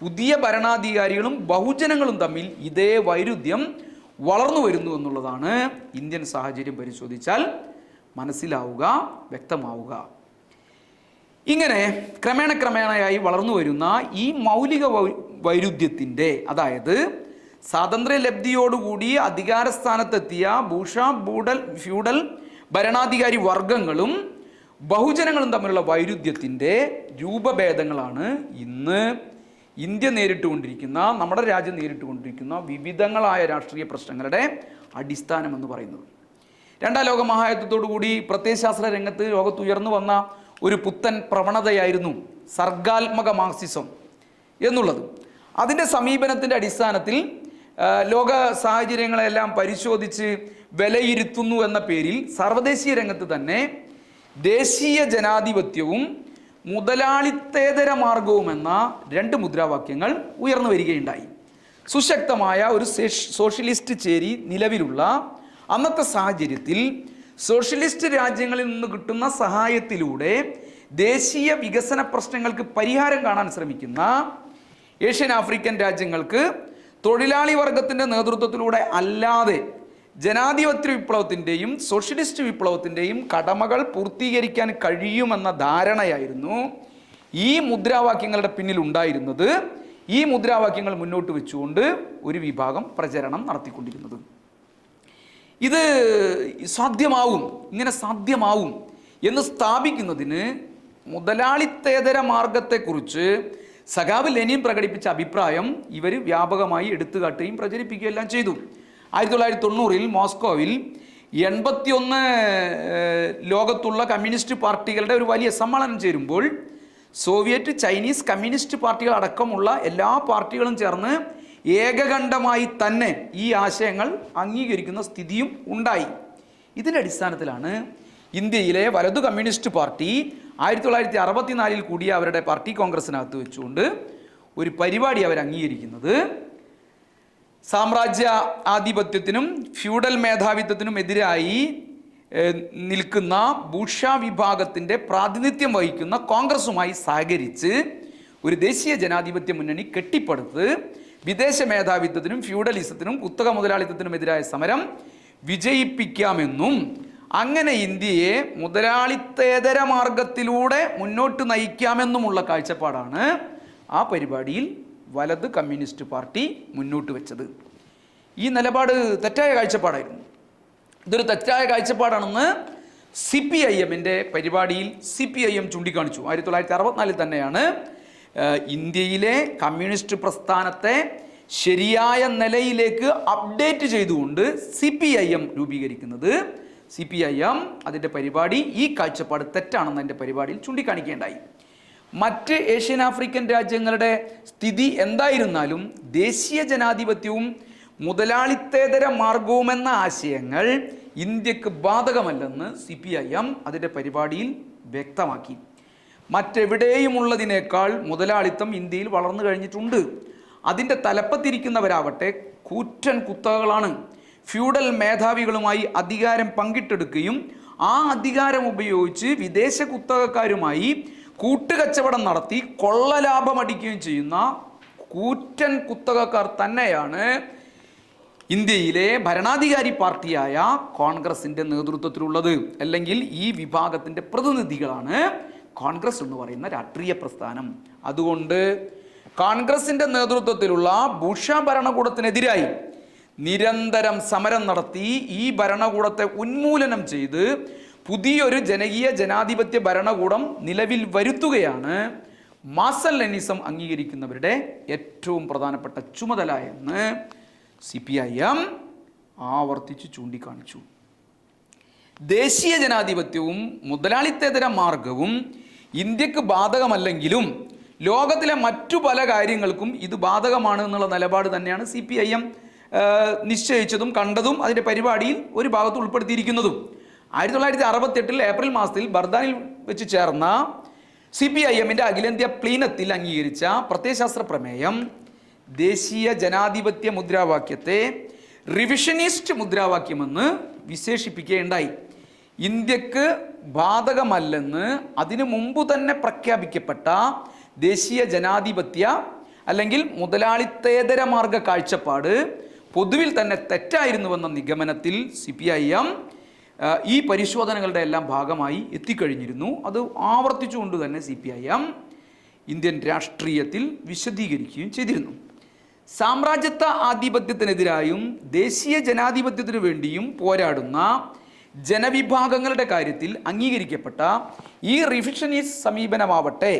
പുതിയ ഭരണാധികാരികളും ബഹുജനങ്ങളും തമ്മിൽ ഇതേ വൈരുദ്ധ്യം വളർന്നു വരുന്നു എന്നുള്ളതാണ് ഇന്ത്യൻ സാഹചര്യം പരിശോധിച്ചാൽ മനസ്സിലാവുക, വ്യക്തമാവുക. ഇങ്ങനെ ക്രമേണയായി വളർന്നു വരുന്ന ഈ മൗലിക വൈരുദ്ധ്യത്തിൻ്റെ, അതായത് സ്വാതന്ത്ര്യലബ്ധിയോടുകൂടി അധികാരസ്ഥാനത്തെത്തിയ ഫ്യൂഡൽ ഭരണാധികാരി വർഗങ്ങളും ബഹുജനങ്ങളും തമ്മിലുള്ള വൈരുദ്ധ്യത്തിൻ്റെ രൂപഭേദങ്ങളാണ് ഇന്ന് ഇന്ത്യ നേരിട്ടുകൊണ്ടിരിക്കുന്ന, നമ്മുടെ രാജ്യം നേരിട്ടുകൊണ്ടിരിക്കുന്ന വിവിധങ്ങളായ രാഷ്ട്രീയ പ്രശ്നങ്ങളുടെ അടിസ്ഥാനമെന്ന് പറയുന്നത്. രണ്ടാം ലോക മഹായുദ്ധത്തോടുകൂടി പ്രത്യയശാസ്ത്ര രംഗത്ത് ലോകത്തുയർന്നു വന്ന ഒരു പുത്തൻ പ്രവണതയായിരുന്നു സർഗാത്മക മാർക്സിസം എന്നുള്ളത്. അതിൻ്റെ സമീപനത്തിൻ്റെ അടിസ്ഥാനത്തിൽ ലോക സാഹചര്യങ്ങളെല്ലാം പരിശോധിച്ച് വിലയിരുത്തുന്നു എന്ന പേരിൽ സർവ്വദേശീയ രംഗത്ത് തന്നെ ദേശീയ ജനാധിപത്യവും മുതലാളിത്തേതര മാർഗവും എന്ന രണ്ട് മുദ്രാവാക്യങ്ങൾ ഉയർന്നു വരികയുണ്ടായി. സുശക്തമായ ഒരു സോഷ്യലിസ്റ്റ് ചേരി നിലവിലുള്ള അന്നത്തെ സാഹചര്യത്തിൽ സോഷ്യലിസ്റ്റ് രാജ്യങ്ങളിൽ നിന്ന് കിട്ടുന്ന സഹായത്തിലൂടെ ദേശീയ വികസന പ്രശ്നങ്ങൾക്ക് പരിഹാരം കാണാൻ ശ്രമിക്കുന്ന ഏഷ്യൻ ആഫ്രിക്കൻ രാജ്യങ്ങൾക്ക് തൊഴിലാളി വർഗത്തിൻ്റെ നേതൃത്വത്തിലൂടെ അല്ലാതെ ജനാധിപത്യ വിപ്ലവത്തിൻ്റെയും സോഷ്യലിസ്റ്റ് വിപ്ലവത്തിൻ്റെയും കടമകൾ പൂർത്തീകരിക്കാൻ കഴിയുമെന്ന ധാരണയായിരുന്നു ഈ മുദ്രാവാക്യങ്ങളുടെ പിന്നിലുണ്ടായിരുന്നത്. ഈ മുദ്രാവാക്യങ്ങൾ മുന്നോട്ട് വെച്ചുകൊണ്ട് ഒരു വിഭാഗം പ്രചരണം നടത്തിക്കൊണ്ടിരുന്നത്. ഇത് ഇങ്ങനെ സാധ്യമാവും എന്ന് സ്ഥാപിക്കുന്നതിന് മുതലാളിത്തേതര മാർഗത്തെക്കുറിച്ച് സഖാവ് ലെനിൻ പ്രകടിപ്പിച്ച അഭിപ്രായം ഇവർ വ്യാപകമായി എടുത്തുകാട്ടുകയും പ്രചരിപ്പിക്കുകയും എല്ലാം ചെയ്തു. 1990 മോസ്കോവിൽ 81 ലോകത്തുള്ള കമ്മ്യൂണിസ്റ്റ് പാർട്ടികളുടെ ഒരു വലിയ സമ്മേളനം ചേരുമ്പോൾ സോവിയറ്റ്, ചൈനീസ് കമ്മ്യൂണിസ്റ്റ് പാർട്ടികൾ അടക്കമുള്ള എല്ലാ പാർട്ടികളും ചേർന്ന് ഏകകണ്ഠമായി തന്നെ ഈ ആശയങ്ങൾ അംഗീകരിക്കുന്ന സ്ഥിതിയും ഉണ്ടായി. ഇതിൻ്റെ അടിസ്ഥാനത്തിലാണ് ഇന്ത്യയിലെ വലതു കമ്മ്യൂണിസ്റ്റ് പാർട്ടി 1964 കൂടിയ അവരുടെ പാർട്ടി കോൺഗ്രസിനകത്ത് വെച്ചുകൊണ്ട് ഒരു പരിപാടി അവർ അംഗീകരിക്കുന്നത്. സാമ്രാജ്യ ആധിപത്യത്തിനും ഫ്യൂഡൽ മേധാവിത്വത്തിനും എതിരായി നിൽക്കുന്ന ബൂർഷ്വാ വിഭാഗത്തിൻ്റെ പ്രാതിനിധ്യം വഹിക്കുന്ന കോൺഗ്രസുമായി സഹകരിച്ച് ഒരു ദേശീയ ജനാധിപത്യ മുന്നണി കെട്ടിപ്പടുത്ത് വിദേശ മേധാവിത്വത്തിനും ഫ്യൂഡലിസത്തിനും കുത്തക മുതലാളിത്തത്തിനും എതിരായ സമരം വിജയിപ്പിക്കാമെന്നും അങ്ങനെ ഇന്ത്യയെ മുതലാളിത്തേതര മാർഗത്തിലൂടെ മുന്നോട്ട് നയിക്കാമെന്നുമുള്ള കാഴ്ചപ്പാടാണ് ആ പരിപാടിയിൽ വലത് കമ്മ്യൂണിസ്റ്റ് പാർട്ടി മുന്നോട്ട് വെച്ചത്. ഈ നിലപാട് തെറ്റായ കാഴ്ചപ്പാടായിരുന്നു. ഇതൊരു തെറ്റായ കാഴ്ചപ്പാടാണെന്ന് CPIM-ൻ്റെ പരിപാടിയിൽ CPIM ചൂണ്ടിക്കാണിച്ചു. 1964 തന്നെയാണ് ഇന്ത്യയിലെ കമ്മ്യൂണിസ്റ്റ് പ്രസ്ഥാനത്തെ ശരിയായ നിലയിലേക്ക് അപ്ഡേറ്റ് ചെയ്തുകൊണ്ട് CPIM രൂപീകരിക്കുന്നത്. CPIM അതിൻ്റെ പരിപാടി ഈ കാഴ്ചപ്പാട് തെറ്റാണെന്ന് അതിൻ്റെ പരിപാടിയിൽ ചൂണ്ടിക്കാണിക്കേണ്ടായി. മറ്റ് ഏഷ്യൻ ആഫ്രിക്കൻ രാജ്യങ്ങളുടെ സ്ഥിതി എന്തായിരുന്നാലും ദേശീയ ജനാധിപത്യവും മുതലാളിത്തേതര മാർഗവുമെന്ന ആശയങ്ങൾ ഇന്ത്യക്ക് ബാധകമല്ലെന്ന് CPIM അതിൻ്റെ പരിപാടിയിൽ വ്യക്തമാക്കി. മറ്റെവിടെയുമുള്ളതിനേക്കാൾ മുതലാളിത്തം ഇന്ത്യയിൽ വളർന്നു കഴിഞ്ഞിട്ടുണ്ട്. അതിൻ്റെ തലപ്പത്തിരിക്കുന്നവരാവട്ടെ കൂറ്റൻ കുത്തകകളാണ്. ഫ്യൂഡൽ മേധാവികളുമായി അധികാരം പങ്കിട്ടെടുക്കുകയും ആ അധികാരം ഉപയോഗിച്ച് വിദേശ കുത്തകക്കാരുമായി കൂട്ടുകച്ചവടം നടത്തി കൊള്ളലാഭമടിക്കുകയും ചെയ്യുന്ന കൂറ്റൻ കുത്തകക്കാർ തന്നെയാണ് ഇന്ത്യയിലെ ഭരണാധികാരി പാർട്ടിയായ കോൺഗ്രസിൻ്റെ നേതൃത്വത്തിലുള്ളത്. അല്ലെങ്കിൽ ഈ വിഭാഗത്തിൻ്റെ പ്രതിനിധികളാണ് കോൺഗ്രസ് എന്ന് പറയുന്ന രാഷ്ട്രീയ പ്രസ്ഥാനം. അതുകൊണ്ട് കോൺഗ്രസിൻ്റെ നേതൃത്വത്തിലുള്ള ബൂർഷ്വാ ഭരണകൂടത്തിനെതിരായി നിരന്തരം സമരം നടത്തി ഈ ഭരണകൂടത്തെ ഉന്മൂലനം ചെയ്ത് പുതിയൊരു ജനകീയ ജനാധിപത്യ ഭരണകൂടം നിലവിൽ വരുത്തുകയാണ് മാർക്സ് ലെനിനിസം അംഗീകരിക്കുന്നവരുടെ ഏറ്റവും പ്രധാനപ്പെട്ട ചുമതല എന്ന് CPIM ആവർത്തിച്ച് ചൂണ്ടിക്കാണിച്ചു. ദേശീയ ജനാധിപത്യവും മുതലാളിത്തേതര മാർഗവും ഇന്ത്യക്ക് ബാധകമല്ലെങ്കിലും ലോകത്തിലെ മറ്റു പല കാര്യങ്ങൾക്കും ഇത് ബാധകമാണ് എന്നുള്ള നിലപാട് തന്നെയാണ് CPIM നിശ്ചയിച്ചതും കണ്ടതും അതിൻ്റെ പരിപാടിയിൽ ഒരു ഭാഗത്ത് ഉൾപ്പെടുത്തിയിരിക്കുന്നതും. 1968 ഏപ്രിൽ മാസത്തിൽ ബർദാനിൽ വെച്ച് ചേർന്ന CPIM-ൻ്റെ അഖിലേന്ത്യാ പ്ലീനത്തിൽ അംഗീകരിച്ച പ്രത്യയശാസ്ത്ര പ്രമേയം ദേശീയ ജനാധിപത്യ മുദ്രാവാക്യത്തെ റിവിഷനിസ്റ്റ് മുദ്രാവാക്യമെന്ന് വിശേഷിപ്പിക്കുകയുണ്ടായി. ഇന്ത്യക്ക് ബാധകമല്ലെന്ന് അതിനു മുമ്പ് തന്നെ പ്രഖ്യാപിക്കപ്പെട്ട ദേശീയ ജനാധിപത്യ അല്ലെങ്കിൽ മുതലാളിത്തേതര മാർഗ കാഴ്ചപ്പാട് പൊതുവിൽ തന്നെ തെറ്റായിരുന്നുവെന്ന നിഗമനത്തിൽ CPIM ഈ പരിശോധനകളുടെ എല്ലാം ഭാഗമായി എത്തിക്കഴിഞ്ഞിരുന്നു. അത് ആവർത്തിച്ചുകൊണ്ട് തന്നെ CPIM ഇന്ത്യൻ രാഷ്ട്രീയത്തിൽ വിശദീകരിക്കുകയും ചെയ്തിരുന്നു. സാമ്രാജ്യത്വ ആധിപത്യത്തിനെതിരായും ദേശീയ ജനാധിപത്യത്തിനു വേണ്ടിയും പോരാടുന്ന ജനവിഭാഗങ്ങളുടെ കാര്യത്തിൽ അംഗീകരിക്കപ്പെട്ട ഈ റിവിഷനിസ്റ്റ് സമീപനമാവട്ടെ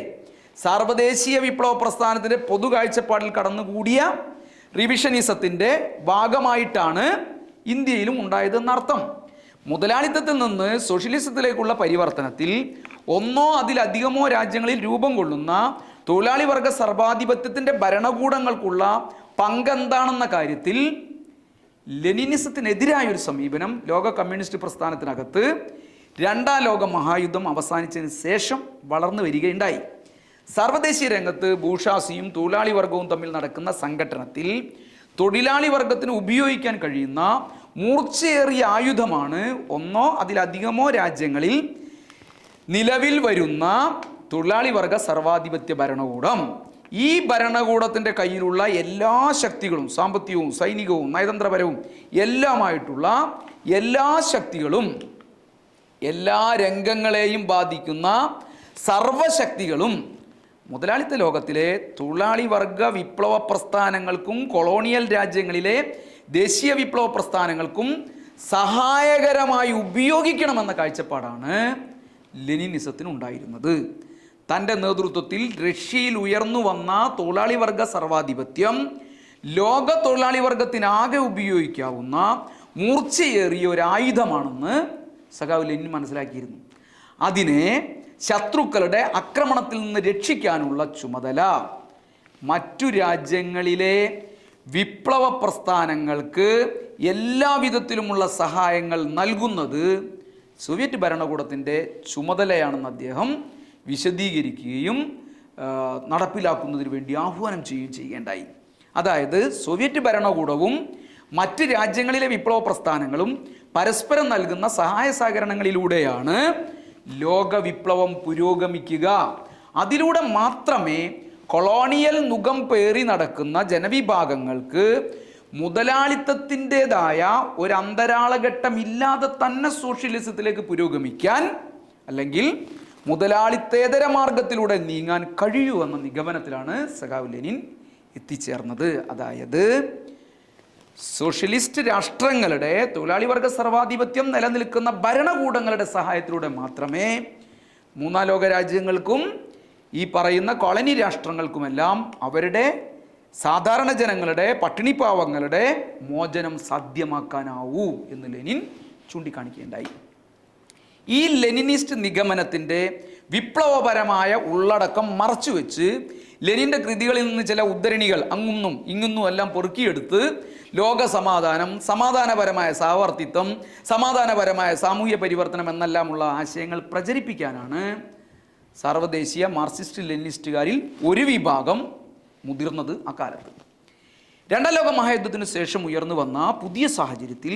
സാർവദേശീയ വിപ്ലവ പ്രസ്ഥാനത്തിൻ്റെ പൊതു കാഴ്ചപ്പാടിൽ കടന്നുകൂടിയ റിവിഷനിസത്തിൻ്റെ ഭാഗമായിട്ടാണ് ഇന്ത്യയിലും ഉണ്ടായതെന്നർത്ഥം. മുതലാളിത്തത്തിൽ നിന്ന് സോഷ്യലിസത്തിലേക്കുള്ള പരിവർത്തനത്തിൽ ഒന്നോ അതിലധികമോ രാജ്യങ്ങളിൽ രൂപം കൊള്ളുന്ന തൊഴിലാളി വർഗ സർവാധിപത്യത്തിൻ്റെ ഭരണകൂടങ്ങൾക്കുള്ള പങ്കെന്താണെന്ന കാര്യത്തിൽ ലെനിനിസത്തിനെതിരായൊരു സമീപനം ലോക കമ്മ്യൂണിസ്റ്റ് പ്രസ്ഥാനത്തിനകത്ത് രണ്ടാം ലോക മഹായുദ്ധം അവസാനിച്ചതിന് ശേഷം വളർന്നു വരികയുണ്ടായി. സർവദേശീയ രംഗത്ത് ബൂർഷ്വാസിയും തൊഴിലാളി വർഗവും തമ്മിൽ നടക്കുന്ന സംഘട്ടനത്തിൽ തൊഴിലാളി വർഗത്തിന് ഉപയോഗിക്കാൻ കഴിയുന്ന മൂർച്ചയേറിയ ആയുധമാണ് ഒന്നോ അതിലധികമോ രാജ്യങ്ങളിൽ നിലവിൽ വരുന്ന തൊഴിലാളി വർഗ സർവാധിപത്യ ഭരണകൂടം. ഈ ഭരണകൂടത്തിൻ്റെ കയ്യിലുള്ള എല്ലാ ശക്തികളും സാമ്പത്തികവും സൈനികവും നയതന്ത്രപരവും എല്ലാമായിട്ടുള്ള എല്ലാ ശക്തികളും എല്ലാ രംഗങ്ങളെയും ബാധിക്കുന്ന സർവശക്തികളും മുതലാളിത്ത ലോകത്തിലെ തൊഴിലാളി വർഗ വിപ്ലവ പ്രസ്ഥാനങ്ങൾക്കും കൊളോണിയൽ രാജ്യങ്ങളിലെ ദേശീയ വിപ്ലവ പ്രസ്ഥാനങ്ങൾക്കും സഹായകരമായി ഉപയോഗിക്കണമെന്ന കാഴ്ചപ്പാടാണ് ലെനിനിസത്തിനുണ്ടായിരുന്നത്. തൻ്റെ നേതൃത്വത്തിൽ റഷ്യയിൽ ഉയർന്നു വന്ന തൊഴിലാളി വർഗ സർവാധിപത്യം ലോക തൊഴിലാളി വർഗത്തിനാകെ ഉപയോഗിക്കാവുന്ന മൂർച്ചയേറിയ ഒരു ആയുധമാണെന്ന് സഖാവ് ലെനിൻ മനസ്സിലാക്കിയിരുന്നു. അതിനെ ശത്രുക്കളുടെ ആക്രമണത്തിൽ നിന്ന് രക്ഷിക്കാനുള്ള ചുമതല മറ്റു രാജ്യങ്ങളിലെ വിപ്ലവ പ്രസ്ഥാനങ്ങൾക്ക് എല്ലാവിധത്തിലുമുള്ള സഹായങ്ങൾ നൽകുന്നത് സോവിയറ്റ് ഭരണകൂടത്തിൻ്റെ ചുമതലയാണെന്ന് അദ്ദേഹം വിശദീകരിക്കുകയും നടപ്പിലാക്കുന്നതിന് വേണ്ടി ആഹ്വാനം ചെയ്യുകയും ചെയ്യേണ്ടായി. അതായത് സോവിയറ്റ് ഭരണകൂടവും മറ്റ് രാജ്യങ്ങളിലെ വിപ്ലവ പ്രസ്ഥാനങ്ങളും പരസ്പരം നൽകുന്ന സഹായ സഹകരണങ്ങളിലൂടെയാണ് ലോക വിപ്ലവം പുരോഗമിക്കുക. അതിലൂടെ മാത്രമേ കൊളോണിയൽ നുകം പേറി നടക്കുന്ന ജനവിഭാഗങ്ങൾക്ക് മുതലാളിത്തത്തിൻ്റെതായ ഒരു അന്തരാളഘട്ടമില്ലാതെ തന്നെ സോഷ്യലിസത്തിലേക്ക് പുരോഗമിക്കാൻ, അല്ലെങ്കിൽ മുതലാളിത്തേതര മാർഗത്തിലൂടെ നീങ്ങാൻ കഴിയൂ എന്ന നിഗമനത്തിലാണ് സഖാവ് ലെനിൻ എത്തിച്ചേർന്നത്. അതായത് സോഷ്യലിസ്റ്റ് രാഷ്ട്രങ്ങളുടെ തൊഴിലാളി വർഗ സർവാധിപത്യം നിലനിൽക്കുന്ന ഭരണകൂടങ്ങളുടെ സഹായത്തിലൂടെ മാത്രമേ മൂന്നാം ലോക രാജ്യങ്ങൾക്കും ഈ പറയുന്ന കോളനി രാഷ്ട്രങ്ങൾക്കുമെല്ലാം അവരുടെ സാധാരണ ജനങ്ങളുടെ, പട്ടിണിപ്പാവങ്ങളുടെ മോചനം സാധ്യമാക്കാനാവൂ എന്ന് ലെനിൻ ചൂണ്ടിക്കാണിക്കുകയുണ്ടായി. ഈ ലെനിനിസ്റ്റ് നിഗമനത്തിൻ്റെ വിപ്ലവപരമായ ഉള്ളടക്കം മറച്ചുവെച്ച് ലെനിൻ്റെ കൃതികളിൽ നിന്ന് ചില ഉദ്ധരണികൾ അങ്ങുന്നും ഇങ്ങുന്നും എല്ലാം പൊറുക്കിയെടുത്ത് ലോക സമാധാനം, സമാധാനപരമായ സഹവർത്തിത്വം, സമാധാനപരമായ സാമൂഹ്യ പരിവർത്തനം എന്നെല്ലാമുള്ള ആശയങ്ങൾ പ്രചരിപ്പിക്കാനാണ് സർവ്വദേശീയ മാർക്സിസ്റ്റ് ലെനിനിസ്റ്റുകാരിൽ ഒരു വിഭാഗം മുതിർന്നത് അക്കാലത്ത്. രണ്ടാം ലോക മഹായുദ്ധത്തിന് ശേഷം ഉയർന്നു വന്ന പുതിയ സാഹചര്യത്തിൽ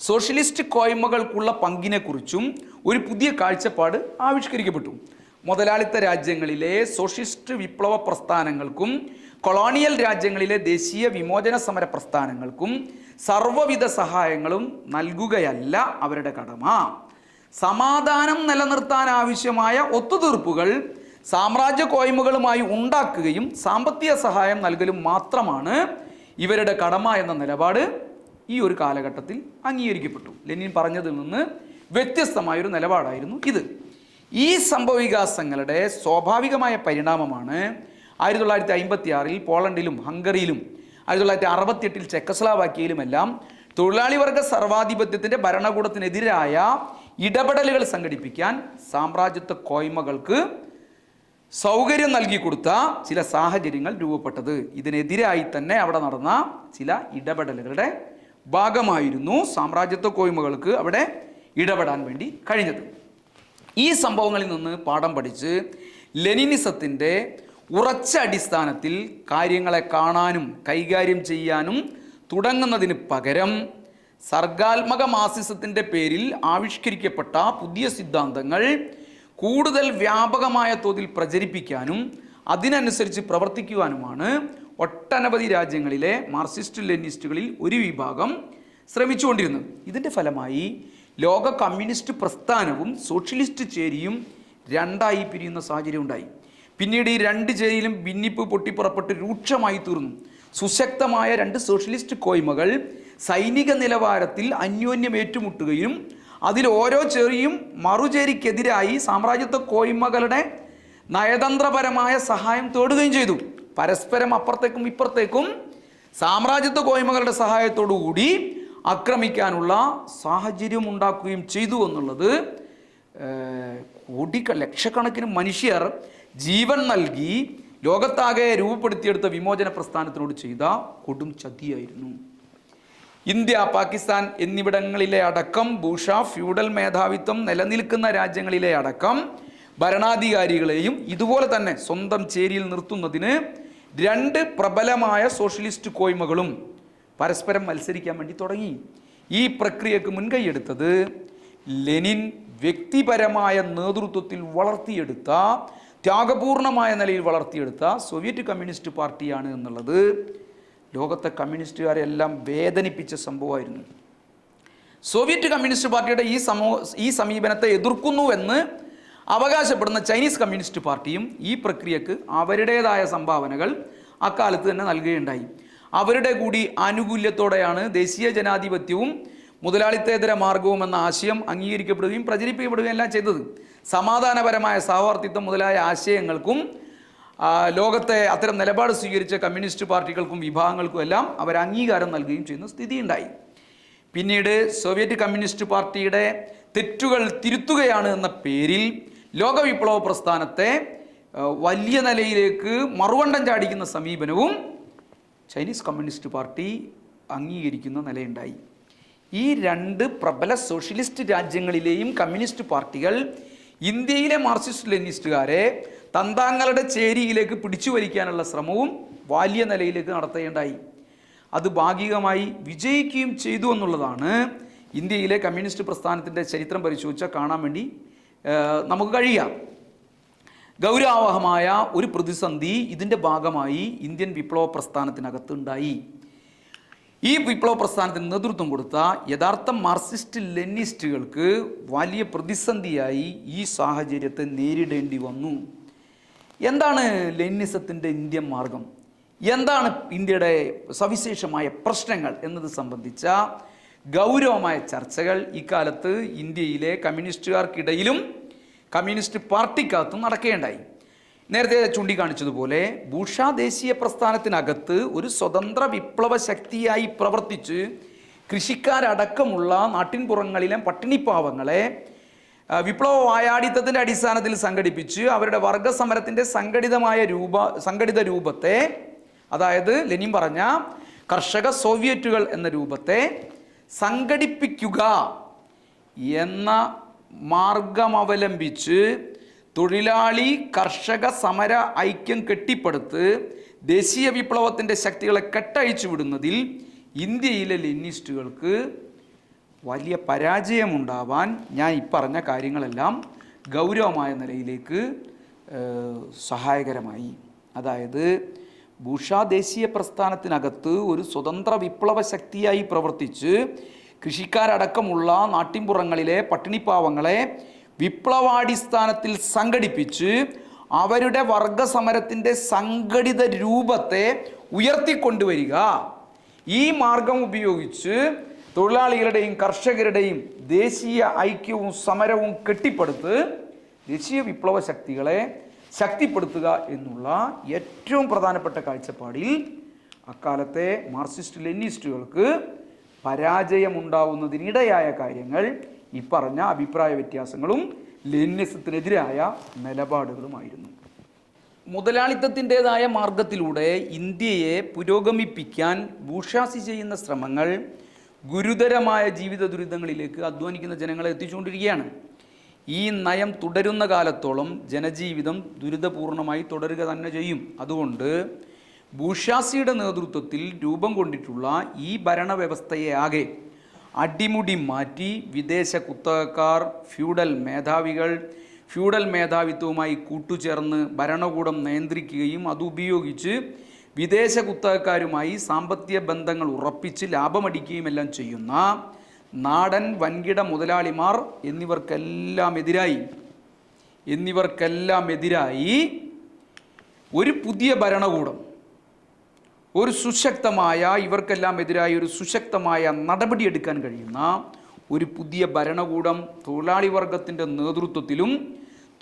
സോഷ്യലിസ്റ്റ് കോയ്മകൾക്കുള്ള പങ്കിനെക്കുറിച്ചും ഒരു പുതിയ കാഴ്ചപ്പാട് ആവിഷ്കരിക്കപ്പെട്ടു. മുതലാളിത്ത രാജ്യങ്ങളിലെ സോഷ്യലിസ്റ്റ് വിപ്ലവ പ്രസ്ഥാനങ്ങൾക്കും കൊളോണിയൽ രാജ്യങ്ങളിലെ ദേശീയ വിമോചന സമര പ്രസ്ഥാനങ്ങൾക്കും സർവ്വവിധ സഹായങ്ങളും നൽകുകയല്ല അവരുടെ കടമ. സമാധാനം നിലനിർത്താൻ ആവശ്യമായ ഒത്തുതീർപ്പുകൾ സാമ്രാജ്യ കോയ്മകളുമായി ഉണ്ടാക്കുകയും സാമ്പത്തിക സഹായം നൽകലും മാത്രമാണ് ഇവരുടെ കടമ എന്ന നിലപാട് ഈ ഒരു കാലഘട്ടത്തിൽ അംഗീകരിക്കപ്പെട്ടു. ലെനിൻ പറഞ്ഞതിൽ നിന്ന് വ്യത്യസ്തമായൊരു നിലപാടായിരുന്നു ഇത്. ഈ സംഭവവികാസങ്ങളുടെ സ്വാഭാവികമായ പരിണാമമാണ് 1956 പോളണ്ടിലും ഹംഗറിയിലും 1968 ചെക്കസ്ലോവാക്യയിലുമെല്ലാം തൊഴിലാളി വർഗ സർവാധിപത്യത്തിൻ്റെ ഭരണകൂടത്തിനെതിരായ ഇടപെടലുകൾ സംഘടിപ്പിക്കാൻ സാമ്രാജ്യത്വ കോയ്മകൾക്ക് സൗകര്യം നൽകി കൊടുത്ത ചില സാഹചര്യങ്ങൾ രൂപപ്പെട്ടത്. ഇതിനെതിരായി തന്നെ അവിടെ നടന്ന ചില ഇടപെടലുകളുടെ ഭാഗമായിരുന്നു സാമ്രാജ്യത്വ കോയ്മകൾക്ക് അവിടെ ഇടപെടാൻ വേണ്ടി കഴിഞ്ഞത്. ഈ സംഭവങ്ങളിൽ നിന്ന് പാഠം പഠിച്ച് ലെനിനിസത്തിൻ്റെ ഉറച്ച അടിസ്ഥാനത്തിൽ കാര്യങ്ങളെ കാണാനും കൈകാര്യം ചെയ്യാനും തുടങ്ങുന്നതിന് പകരം സർഗാത്മക മാർക്സിസത്തിൻ്റെ പേരിൽ ആവിഷ്കരിക്കപ്പെട്ട പുതിയ സിദ്ധാന്തങ്ങൾ കൂടുതൽ വ്യാപകമായ തോതിൽ പ്രചരിപ്പിക്കാനും അതിനനുസരിച്ച് പ്രവർത്തിക്കുവാനുമാണ് ഒട്ടനവധി രാജ്യങ്ങളിലെ മാർക്സിസ്റ്റ് ലെനിനിസ്റ്റുകളിൽ ഒരു വിഭാഗം ശ്രമിച്ചുകൊണ്ടിരുന്നത്. ഇതിൻ്റെ ഫലമായി ലോക കമ്മ്യൂണിസ്റ്റ് പ്രസ്ഥാനവും സോഷ്യലിസ്റ്റ് ചേരിയും രണ്ടായി പിരിയുന്ന സാഹചര്യം ഉണ്ടായി. പിന്നീട് ഈ രണ്ട് ചേരിയിലും ഭിന്നിപ്പ് പൊട്ടിപ്പുറപ്പെട്ട് രൂക്ഷമായി തീർന്നു. സുശക്തമായ രണ്ട് സോഷ്യലിസ്റ്റ് കോയ്മകൾ സൈനിക നിലവാരത്തിൽ അന്യോന്യം ഏറ്റുമുട്ടുകയും അതിൽ ഓരോ ചേരിയും മറുചേരിക്കെതിരായി സാമ്രാജ്യത്വ കോയ്മകളുടെ നയതന്ത്രപരമായ സഹായം തേടുകയും ചെയ്തു. പരസ്പരം അപ്പുറത്തേക്കും ഇപ്പുറത്തേക്കും സാമ്രാജ്യത്വ കോയ്മകളുടെ സഹായത്തോടുകൂടി ആക്രമിക്കാനുള്ള സാഹചര്യം ഉണ്ടാക്കുകയും ചെയ്തു എന്നുള്ളത് ലക്ഷക്കണക്കിന് മനുഷ്യർ ജീവൻ നൽകി ലോകത്താകെ രൂപപ്പെടുത്തിയെടുത്ത വിമോചന പ്രസ്ഥാനത്തിനോട് ചെയ്ത കൊടും ചതിയായിരുന്നു. ഇന്ത്യ, പാകിസ്ഥാൻ എന്നിവിടങ്ങളിലെ അടക്കം ബൂഷ ഫ്യൂഡൽ മേധാവിത്വം നിലനിൽക്കുന്ന രാജ്യങ്ങളിലെ അടക്കം ഭരണാധികാരികളെയും ഇതുപോലെ തന്നെ സ്വന്തം ചേരിയിൽ നിർത്തുന്നതിന് രണ്ട് പ്രബലമായ സോഷ്യലിസ്റ്റ് കോയ്മകളും പരസ്പരം മത്സരിക്കാൻ വേണ്ടി തുടങ്ങി. ഈ പ്രക്രിയക്ക് മുൻകൈയെടുത്തത് ലെനിൻ വ്യക്തിപരമായ നേതൃത്വത്തിൽ വളർത്തിയെടുത്ത, ത്യാഗപൂർണമായ നിലയിൽ വളർത്തിയെടുത്ത സോവിയറ്റ് കമ്മ്യൂണിസ്റ്റ് പാർട്ടിയാണ് എന്നുള്ളത് ലോകത്തെ കമ്മ്യൂണിസ്റ്റുകാരെ എല്ലാം വേദനിപ്പിച്ച സംഭവമായിരുന്നു. സോവിയറ്റ് കമ്മ്യൂണിസ്റ്റ് പാർട്ടിയുടെ ഈ സമീപനത്തെ എതിർക്കുന്നുവെന്ന് അവകാശപ്പെടുന്ന ചൈനീസ് കമ്മ്യൂണിസ്റ്റ് പാർട്ടിയും ഈ പ്രക്രിയക്ക് അവരുടേതായ സംഭാവനകൾ അക്കാലത്ത് തന്നെ നൽകുകയുണ്ടായി. അവരുടെ കൂടി ആനുകൂല്യത്തോടെയാണ് ദേശീയ ജനാധിപത്യവും മുതലാളിത്തേതര മാർഗവും എന്ന ആശയം അംഗീകരിക്കപ്പെടുകയും പ്രചരിപ്പിക്കപ്പെടുകയും എല്ലാം ചെയ്തത്. സമാധാനപരമായ സഹവർത്തിത്വം മുതലായ ആശയങ്ങൾക്കും ലോകത്തെ അത്തരം നിലപാട് സ്വീകരിച്ച കമ്മ്യൂണിസ്റ്റ് പാർട്ടികൾക്കും വിഭാഗങ്ങൾക്കും എല്ലാം അവർ അംഗീകാരം നൽകുകയും ചെയ്യുന്ന സ്ഥിതിയുണ്ടായി. പിന്നീട് സോവിയറ്റ് കമ്മ്യൂണിസ്റ്റ് പാർട്ടിയുടെ തെറ്റുകൾ തിരുത്തുകയാണ് എന്ന പേരിൽ ലോകവിപ്ലവ പ്രസ്ഥാനത്തെ വലിയ നിലയിലേക്ക് മറുവണ്ടം ചാടിക്കുന്ന സമീപനവും ചൈനീസ് കമ്മ്യൂണിസ്റ്റ് പാർട്ടി അംഗീകരിക്കുന്ന നിലയുണ്ടായി. ഈ രണ്ട് പ്രബല സോഷ്യലിസ്റ്റ് രാജ്യങ്ങളിലെയും കമ്മ്യൂണിസ്റ്റ് പാർട്ടികൾ ഇന്ത്യയിലെ മാർക്സിസ്റ്റ് ലെനിനിസ്റ്റുകാരെ തന്താങ്ങളുടെ ചേരിയിലേക്ക് പിടിച്ചു വലിക്കാനുള്ള ശ്രമവും വലിയ നിലയിലേക്ക് നടത്തേണ്ടായി. അത് ഭാഗികമായി വിജയിക്കുകയും ചെയ്തു എന്നുള്ളതാണ് ഇന്ത്യയിലെ കമ്മ്യൂണിസ്റ്റ് പ്രസ്ഥാനത്തിൻ്റെ ചരിത്രം പരിശോധിച്ചാൽ കാണാൻ വേണ്ടി നമുക്ക് കഴിയാം. ഗൗരവമായ ഒരു പ്രതിസന്ധി ഇതിൻ്റെ ഭാഗമായി ഇന്ത്യൻ വിപ്ലവ പ്രസ്ഥാനത്തിനകത്ത് ഉണ്ടായി. ഈ വിപ്ലവ പ്രസ്ഥാനത്തിന് നേതൃത്വം കൊടുത്ത യഥാർത്ഥ മാർക്സിസ്റ്റ് ലെനിനിസ്റ്റുകൾക്ക് വലിയ പ്രതിസന്ധിയായി ഈ സാഹചര്യത്തെ നേരിടേണ്ടി വന്നു. എന്താണ് ലെനിനിസത്തിൻ്റെ ഇന്ത്യൻ മാർഗം, എന്താണ് ഇന്ത്യയുടെ സവിശേഷമായ പ്രശ്നങ്ങൾ എന്നത് സംബന്ധിച്ച ഗൗരവമായ ചർച്ചകൾ ഇക്കാലത്ത് ഇന്ത്യയിലെ കമ്മ്യൂണിസ്റ്റുകാർക്കിടയിലും കമ്മ്യൂണിസ്റ്റ് പാർട്ടിക്കകത്തും നടക്കുകയുണ്ടായി. നേരത്തെ ചൂണ്ടിക്കാണിച്ചതുപോലെ ബൂർഷ്വാ ദേശീയ പ്രസ്ഥാനത്തിനകത്ത് ഒരു സ്വതന്ത്ര വിപ്ലവ ശക്തിയായി പ്രവർത്തിച്ച് കൃഷിക്കാരടക്കമുള്ള നാട്ടിൻപുറങ്ങളിലെ പട്ടിണിപ്പാവങ്ങളെ വിപ്ലവ വായാടിത്തത്തിൻ്റെ അടിസ്ഥാനത്തിൽ സംഘടിപ്പിച്ച് അവരുടെ വർഗസമരത്തിൻ്റെ സംഘടിത രൂപത്തെ, അതായത് ലെനിൻ പറഞ്ഞ കർഷക സോവിയറ്റുകൾ എന്ന രൂപത്തെ സംഘടിപ്പിക്കുക എന്ന മാർഗമവലംബിച്ച് തൊഴിലാളി കർഷക സമര ഐക്യം കെട്ടിപ്പടുത്ത് ദേശീയ വിപ്ലവത്തിൻ്റെ ശക്തികളെ കെട്ടഴിച്ചു വിടുന്നതിൽ ഇന്ത്യയിലെ ലെനിനിസ്റ്റുകൾക്ക് വലിയ പരാജയമുണ്ടാവാൻ ഞാൻ ഈ പറഞ്ഞ കാര്യങ്ങളെല്ലാം ഗൗരവമായ നിലയിലേക്ക് സഹായകരമായി. അതായത് ബൂർഷ്വാ ദേശീയ പ്രസ്ഥാനത്തിനകത്ത് ഒരു സ്വതന്ത്ര വിപ്ലവ ശക്തിയായി പ്രവർത്തിച്ച് കൃഷിക്കാരടക്കമുള്ള നാട്ടിൻപുറങ്ങളിലെ പട്ടിണിപ്പാവങ്ങളെ വിപ്ലവാടിസ്ഥാനത്തിൽ സംഘടിപ്പിച്ച് അവരുടെ വർഗസമരത്തിൻ്റെ സംഘടിത രൂപത്തെ ഉയർത്തിക്കൊണ്ടുവരിക, ഈ മാർഗം ഉപയോഗിച്ച് തൊഴിലാളികളുടെയും കർഷകരുടെയും ദേശീയ ഐക്യവും സമരവും കെട്ടിപ്പടുത്ത് ദേശീയ വിപ്ലവ ശക്തികളെ ശക്തിപ്പെടുത്തുക എന്നുള്ള ഏറ്റവും പ്രധാനപ്പെട്ട കാഴ്ചപ്പാടിൽ അക്കാലത്തെ മാർക്സിസ്റ്റ് ലെനിനിസ്റ്റുകൾക്ക് പരാജയമുണ്ടാവുന്നതിനിടയായ കാര്യങ്ങൾ ഈ പറഞ്ഞ അഭിപ്രായ വ്യത്യാസങ്ങളും ലെനിനിസത്തിനെതിരായ നിലപാടുകളുമായിരുന്നു. മുതലാളിത്തത്തിൻ്റെതായ മാർഗത്തിലൂടെ ഇന്ത്യയെ പുരോഗമിപ്പിക്കാൻ ബൂർഷ്വാസി ചെയ്യുന്ന ശ്രമങ്ങൾ ഗുരുതരമായ ജീവിത ദുരിതങ്ങളിലേക്ക് അധ്വാനിക്കുന്ന ജനങ്ങളെ എത്തിച്ചുകൊണ്ടിരിക്കുകയാണ്. ഈ നയം തുടരുന്ന കാലത്തോളം ജനജീവിതം ദുരിതപൂർണമായി തുടരുക തന്നെ ചെയ്യും. അതുകൊണ്ട് ബൂർഷ്വാസിയുടെ നേതൃത്വത്തിൽ രൂപം കൊണ്ടിട്ടുള്ള ഈ ഭരണവ്യവസ്ഥയെ ആകെ അടിമുടി മാറ്റി വിദേശ കുത്തകക്കാർ, ഫ്യൂഡൽ മേധാവിത്വവുമായി കൂട്ടുചേർന്ന് ഭരണകൂടം നിയന്ത്രിക്കുകയും അതുപയോഗിച്ച് വിദേശ കുത്തകക്കാരുമായി സാമ്പത്തിക ബന്ധങ്ങൾ ഉറപ്പിച്ച് ലാഭമടിക്കുകയും എല്ലാം ചെയ്യുന്ന നാടൻ വൻകിട മുതലാളിമാർ എന്നിവർക്കെല്ലാം എതിരായി ഒരു പുതിയ ഭരണകൂടം, ഒരു സുശക്തമായ ഇവർക്കെല്ലാം എതിരായി ഒരു സുശക്തമായ നടപടിയെടുക്കാൻ കഴിയുന്ന ഒരു പുതിയ ഭരണകൂടം തൊഴിലാളി വർഗത്തിൻ്റെ നേതൃത്വത്തിലും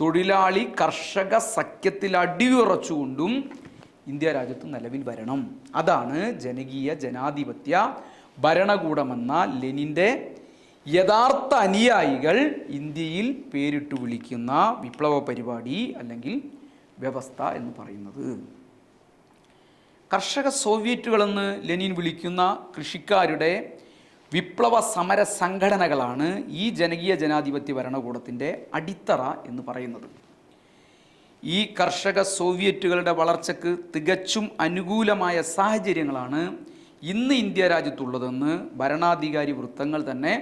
തൊഴിലാളി കർഷക സഖ്യത്തിൽ അടിയുറച്ചുകൊണ്ടും ഇന്ത്യ രാജ്യത്ത് നിലവിൽ വരണം. അതാണ് ജനകീയ ജനാധിപത്യ ഭരണകൂടമെന്ന ലെനിൻ്റെ യഥാർത്ഥ അനുയായികൾ ഇന്ത്യയിൽ പേരിട്ട് വിളിക്കുന്ന വിപ്ലവ പരിപാടി അല്ലെങ്കിൽ വ്യവസ്ഥ എന്ന് പറയുന്നത്. കർഷക സോവിയറ്റുകളെന്ന് ലെനിൻ വിളിക്കുന്ന കൃഷിക്കാരുടെ വിപ്ലവ സമര സംഘടനകളാണ് ഈ ജനകീയ ജനാധിപത്യ ഭരണകൂടത്തിൻ്റെ അടിത്തറ എന്ന് പറയുന്നത്. ഈ കർഷക സോവിയറ്റുകളുടെ വളർച്ചയ്ക്ക് തികച്ചും അനുകൂലമായ സാഹചര്യങ്ങളാണ് ഇന്ന് ഇന്ത്യ രാജ്യത്തുള്ളതെന്ന് ഭരണാധികാരി വൃത്തങ്ങൾ തന്നെ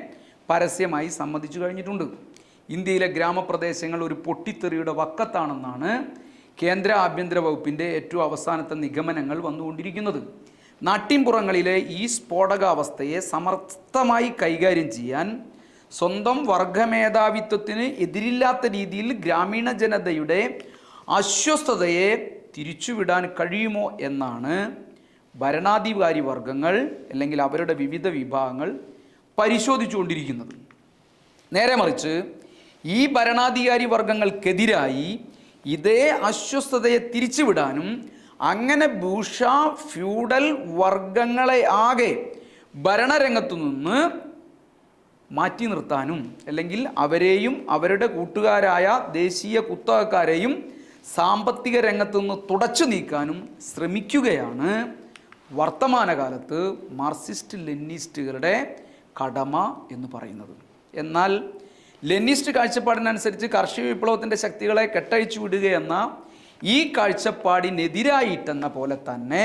പരസ്യമായി സമ്മതിച്ചു കഴിഞ്ഞിട്ടുണ്ട്. ഇന്ത്യയിലെ ഗ്രാമപ്രദേശങ്ങൾ ഒരു പൊട്ടിത്തെറിയുടെ വക്കത്താണെന്നാണ് കേന്ദ്ര ആഭ്യന്തര വകുപ്പിൻ്റെ ഏറ്റവും അവസാനത്തെ നിഗമനങ്ങൾ വന്നുകൊണ്ടിരിക്കുന്നത്. നാട്ടിൻപുറങ്ങളിലെ ഈ സ്ഫോടകാവസ്ഥയെ സമർത്ഥമായി കൈകാര്യം ചെയ്യാൻ സ്വന്തം വർഗമേധാവിത്വത്തിന് എതിരില്ലാത്ത രീതിയിൽ ഗ്രാമീണ ജനതയുടെ അസ്വസ്ഥതയെ തിരിച്ചുവിടാൻ കഴിയുമോ എന്നാണ് ഭരണാധികാരി വർഗങ്ങൾ അല്ലെങ്കിൽ അവരുടെ വിവിധ വിഭാഗങ്ങൾ പരിശോധിച്ചുകൊണ്ടിരിക്കുന്നത്. നേരെ മറിച്ച് ഈ ഭരണാധികാരി വർഗങ്ങൾക്കെതിരായി ഇതേ അസ്വസ്ഥതയെ തിരിച്ചുവിടാനും അങ്ങനെ ബൂർഷ്വാ ഫ്യൂഡൽ വർഗങ്ങളെ ആകെ ഭരണരംഗത്തു നിന്ന് മാറ്റി നിർത്താനും അല്ലെങ്കിൽ അവരെയും അവരുടെ കൂട്ടുകാരായ ദേശീയ കുത്തകക്കാരെയും സാമ്പത്തിക രംഗത്തു നിന്ന് തുടച്ചു നീക്കാനും ശ്രമിക്കുകയാണ് വർത്തമാനകാലത്ത് മാർക്സിസ്റ്റ് ലെനിനിസ്റ്റുകളുടെ കടമ എന്ന് പറയുന്നത്. എന്നാൽ ലെനിനിസ്റ്റ് കാഴ്ചപ്പാടിനനുസരിച്ച് കാർഷിക വിപ്ലവത്തിൻ്റെ ശക്തികളെ കെട്ടഴിച്ചു വിടുകയെന്ന ഈ കാഴ്ചപ്പാടിനെതിരായിട്ടെന്ന പോലെ തന്നെ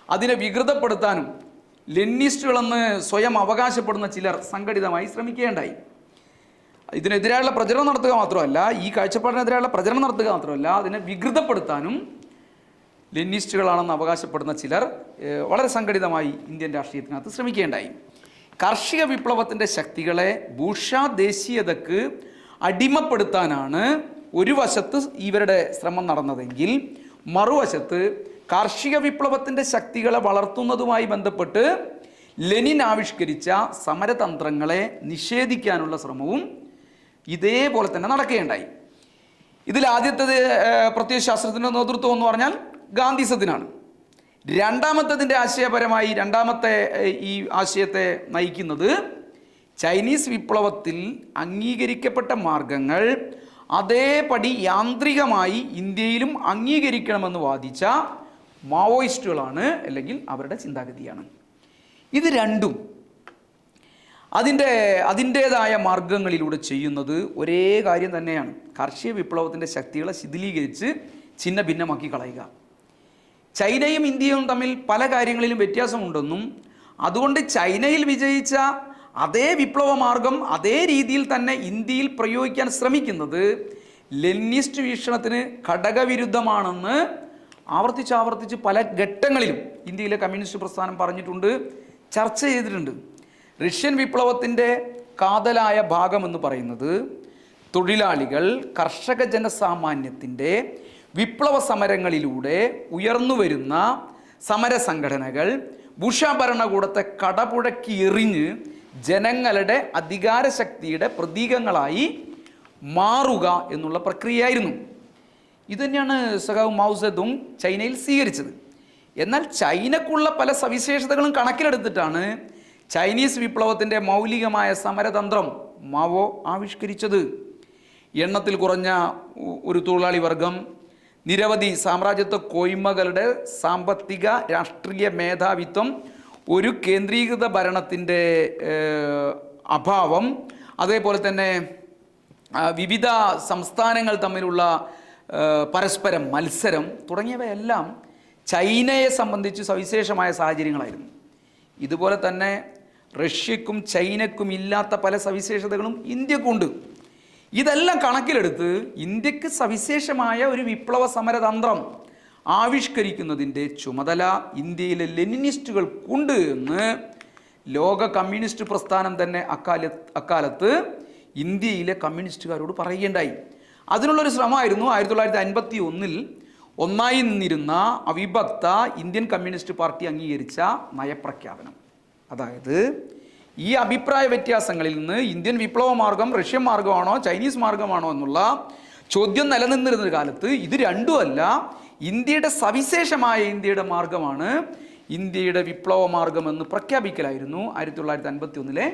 അതിനെ വികൃതപ്പെടുത്താനും ലെനിനിസ്റ്റുകളെന്ന് സ്വയം അവകാശപ്പെടുന്ന ചിലർ സംഘടിതമായി ശ്രമിക്കുകയുണ്ടായി. ഇതിനെതിരായുള്ള പ്രചരണം നടത്തുക മാത്രമല്ല, ഈ കാഴ്ചപ്പാടിനെതിരായുള്ള പ്രചരണം നടത്തുക മാത്രമല്ല, അതിനെ വികൃതപ്പെടുത്താനും ലെനിനിസ്റ്റുകളാണെന്ന് അവകാശപ്പെടുന്ന ചിലർ വളരെ സംഘടിതമായി ഇന്ത്യൻ രാഷ്ട്രീയത്തിനകത്ത് ശ്രമിക്കുകയുണ്ടായി. കാർഷിക വിപ്ലവത്തിൻ്റെ ശക്തികളെ ബൂർഷ്വാ ദേശീയതക്ക് അടിമപ്പെടുത്താനാണ് ഒരു വശത്ത് ഇവരുടെ ശ്രമം നടന്നതെങ്കിൽ മറുവശത്ത് കാർഷിക വിപ്ലവത്തിൻ്റെ ശക്തികളെ വളർത്തുന്നതുമായി ബന്ധപ്പെട്ട് ലെനിൻ ആവിഷ്കരിച്ച സമരതന്ത്രങ്ങളെ നിഷേധിക്കാനുള്ള ശ്രമവും ഇതേപോലെ തന്നെ നടക്കുകയുണ്ടായി. ഇതിൽ ആദ്യത്തേത് പ്രത്യയശാസ്ത്രത്തിൻ്റെ നേതൃത്വം എന്ന് പറഞ്ഞാൽ ഗാന്ധിസത്തിനാണ്. രണ്ടാമത്തതിൻ്റെ ആശയപരമായി രണ്ടാമത്തെ ഈ ആശയത്തെ നയിക്കുന്നത് ചൈനീസ് വിപ്ലവത്തിൽ അംഗീകരിക്കപ്പെട്ട മാർഗങ്ങൾ അതേപടി യാന്ത്രികമായി ഇന്ത്യയിലും അംഗീകരിക്കണമെന്ന് വാദിച്ച മാവോയിസ്റ്റുകളാണ്, അല്ലെങ്കിൽ അവരുടെ ചിന്താഗതിയാണ്. ഇത് രണ്ടും അതിൻ്റേതായ മാർഗങ്ങളിലൂടെ ചെയ്യുന്നത് ഒരേ കാര്യം തന്നെയാണ്. കാർഷിക വിപ്ലവത്തിൻ്റെ ശക്തികളെ ശിഥിലീകരിച്ച് ഛിന്ന ഭിന്നമാക്കി കളയുക. ചൈനയും ഇന്ത്യയും തമ്മിൽ പല കാര്യങ്ങളിലും വ്യത്യാസമുണ്ടെന്നും അതുകൊണ്ട് ചൈനയിൽ വിജയിച്ച അതേ വിപ്ലവ മാർഗം അതേ രീതിയിൽ തന്നെ ഇന്ത്യയിൽ പ്രയോഗിക്കാൻ ശ്രമിക്കുന്നത് ലെനിനിസ്റ്റ് വീക്ഷണത്തിന് ഘടകവിരുദ്ധമാണെന്ന് ആവർത്തിച്ച് പല ഘട്ടങ്ങളിലും ഇന്ത്യയിലെ കമ്മ്യൂണിസ്റ്റ് പ്രസ്ഥാനം പറഞ്ഞിട്ടുണ്ട്, ചർച്ച ചെയ്തിട്ടുണ്ട്. റഷ്യൻ വിപ്ലവത്തിൻ്റെ കാതലായ ഭാഗമെന്ന് പറയുന്നത് തൊഴിലാളികൾ, കർഷക ജനസാമാന്യത്തിൻ്റെ വിപ്ലവ സമരങ്ങളിലൂടെ ഉയർന്നു വരുന്ന സമര സംഘടനകൾ ബുഷ ഭരണകൂടത്തെ കടപുഴക്കി എറിഞ്ഞ് ജനങ്ങളുടെ അധികാരശക്തിയുടെ പ്രതീകങ്ങളായി മാറുക എന്നുള്ള പ്രക്രിയയായിരുന്നു. ഇതുതന്നെയാണ് സഖാവ് മാവോ സേതുങ് ചൈനയിൽ സ്വീകരിച്ചത്. എന്നാൽ ചൈനക്കുള്ള പല സവിശേഷതകളും കണക്കിലെടുത്തിട്ടാണ് ചൈനീസ് വിപ്ലവത്തിൻ്റെ മൗലികമായ സമരതന്ത്രം മാവോ ആവിഷ്കരിച്ചത്. എണ്ണത്തിൽ കുറഞ്ഞ ഒരു തൊഴിലാളി വർഗം, നിരവധി സാമ്രാജ്യത്വ കോയ്മകളുടെ സാമ്പത്തിക രാഷ്ട്രീയ മേധാവിത്വം, ഒരു കേന്ദ്രീകൃത ഭരണത്തിൻ്റെ അഭാവം, അതേപോലെ തന്നെ വിവിധ സംസ്ഥാനങ്ങൾ തമ്മിലുള്ള പരസ്പരം മത്സരം തുടങ്ങിയവയെല്ലാം ചൈനയെ സംബന്ധിച്ച് സവിശേഷമായ സാഹചര്യങ്ങളായിരുന്നു. ഇതുപോലെ തന്നെ റഷ്യക്കും ചൈനക്കും ഇല്ലാത്ത പല സവിശേഷതകളും ഇന്ത്യക്കുണ്ട്. ഇതെല്ലാം കണക്കിലെടുത്ത് ഇന്ത്യക്ക് സവിശേഷമായ ഒരു വിപ്ലവ സമരതന്ത്രം ആവിഷ്കരിക്കുന്നതിൻ്റെ ചുമതല ഇന്ത്യയിലെ ലെനിനിസ്റ്റുകൾക്കുണ്ട് എന്ന് ലോക കമ്മ്യൂണിസ്റ്റ് പ്രസ്ഥാനം തന്നെ അക്കാലത്ത് ഇന്ത്യയിലെ കമ്മ്യൂണിസ്റ്റുകാരോട് പറയുകയുണ്ടായി. അതിനുള്ളൊരു ശ്രമമായിരുന്നു 1951 ഒന്നായി നിന്നിരുന്ന അവിഭക്ത ഇന്ത്യൻ കമ്മ്യൂണിസ്റ്റ് പാർട്ടി അംഗീകരിച്ച നയപ്രഖ്യാപനം. അതായത് ഈ അഭിപ്രായ വ്യത്യാസങ്ങളിൽ നിന്ന് ഇന്ത്യൻ വിപ്ലവ മാർഗം റഷ്യൻ മാർഗമാണോ ചൈനീസ് മാർഗമാണോ എന്നുള്ള ചോദ്യം നിലനിന്നിരുന്ന കാലത്ത് ഇത് രണ്ടുമല്ല, ഇന്ത്യയുടെ സവിശേഷമായ ഇന്ത്യയുടെ മാർഗമാണ് ഇന്ത്യയുടെ വിപ്ലവ മാർഗമെന്ന് പ്രഖ്യാപിക്കലായിരുന്നു 1951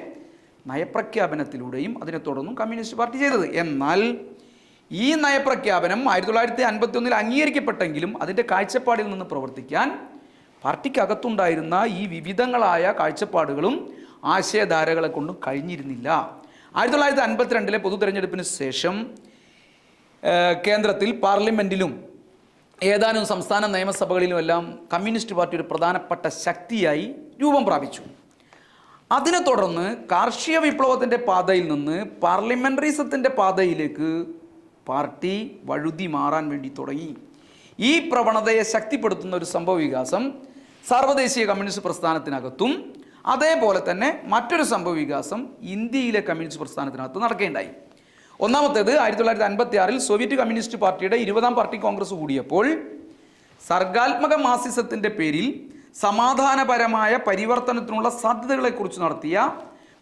നയപ്രഖ്യാപനത്തിലൂടെയും അതിനെ തുടർന്നും കമ്മ്യൂണിസ്റ്റ് പാർട്ടി ചെയ്തത്. എന്നാൽ ഈ നയപ്രഖ്യാപനം 1951 അംഗീകരിക്കപ്പെട്ടെങ്കിലും അതിൻ്റെ കാഴ്ചപ്പാടിൽ നിന്ന് പ്രവർത്തിക്കാൻ പാർട്ടിക്കകത്തുണ്ടായിരുന്ന ഈ വിവിധങ്ങളായ കാഴ്ചപ്പാടുകളും ആശയധാരകളെ കൊണ്ടും കഴിഞ്ഞിരുന്നില്ല. 1952 പൊതു തെരഞ്ഞെടുപ്പിന് ശേഷം കേന്ദ്രത്തിൽ പാർലമെൻറ്റിലും ഏതാനും സംസ്ഥാന നിയമസഭകളിലുമെല്ലാം കമ്മ്യൂണിസ്റ്റ് പാർട്ടി ഒരു പ്രധാനപ്പെട്ട ശക്തിയായി രൂപം പ്രാപിച്ചു. അതിനെ തുടർന്ന് കാർഷിക വിപ്ലവത്തിൻ്റെ പാതയിൽ നിന്ന് പാർലമെൻ്ററിസത്തിൻ്റെ പാതയിലേക്ക് പാർട്ടി വഴുതി മാറാൻ വേണ്ടി തുടങ്ങി. ഈ പ്രവണതയെ ശക്തിപ്പെടുത്തുന്ന ഒരു സംഭവ വികാസം സാർവദേശീയ കമ്മ്യൂണിസ്റ്റ് പ്രസ്ഥാനത്തിനകത്തും അതേപോലെ തന്നെ മറ്റൊരു സംഭവ വികാസം ഇന്ത്യയിലെ കമ്മ്യൂണിസ്റ്റ് പ്രസ്ഥാനത്തിനകത്ത് നടക്കുകയുണ്ടായി. ഒന്നാമത്തേത് 1956 സോവിയറ്റ് കമ്മ്യൂണിസ്റ്റ് പാർട്ടിയുടെ 20ാം പാർട്ടി കോൺഗ്രസ് കൂടിയപ്പോൾ സർഗാത്മക മാർക്സിസത്തിൻ്റെ പേരിൽ സമാധാനപരമായ പരിവർത്തനത്തിനുള്ള സാധ്യതകളെക്കുറിച്ച് നടത്തിയ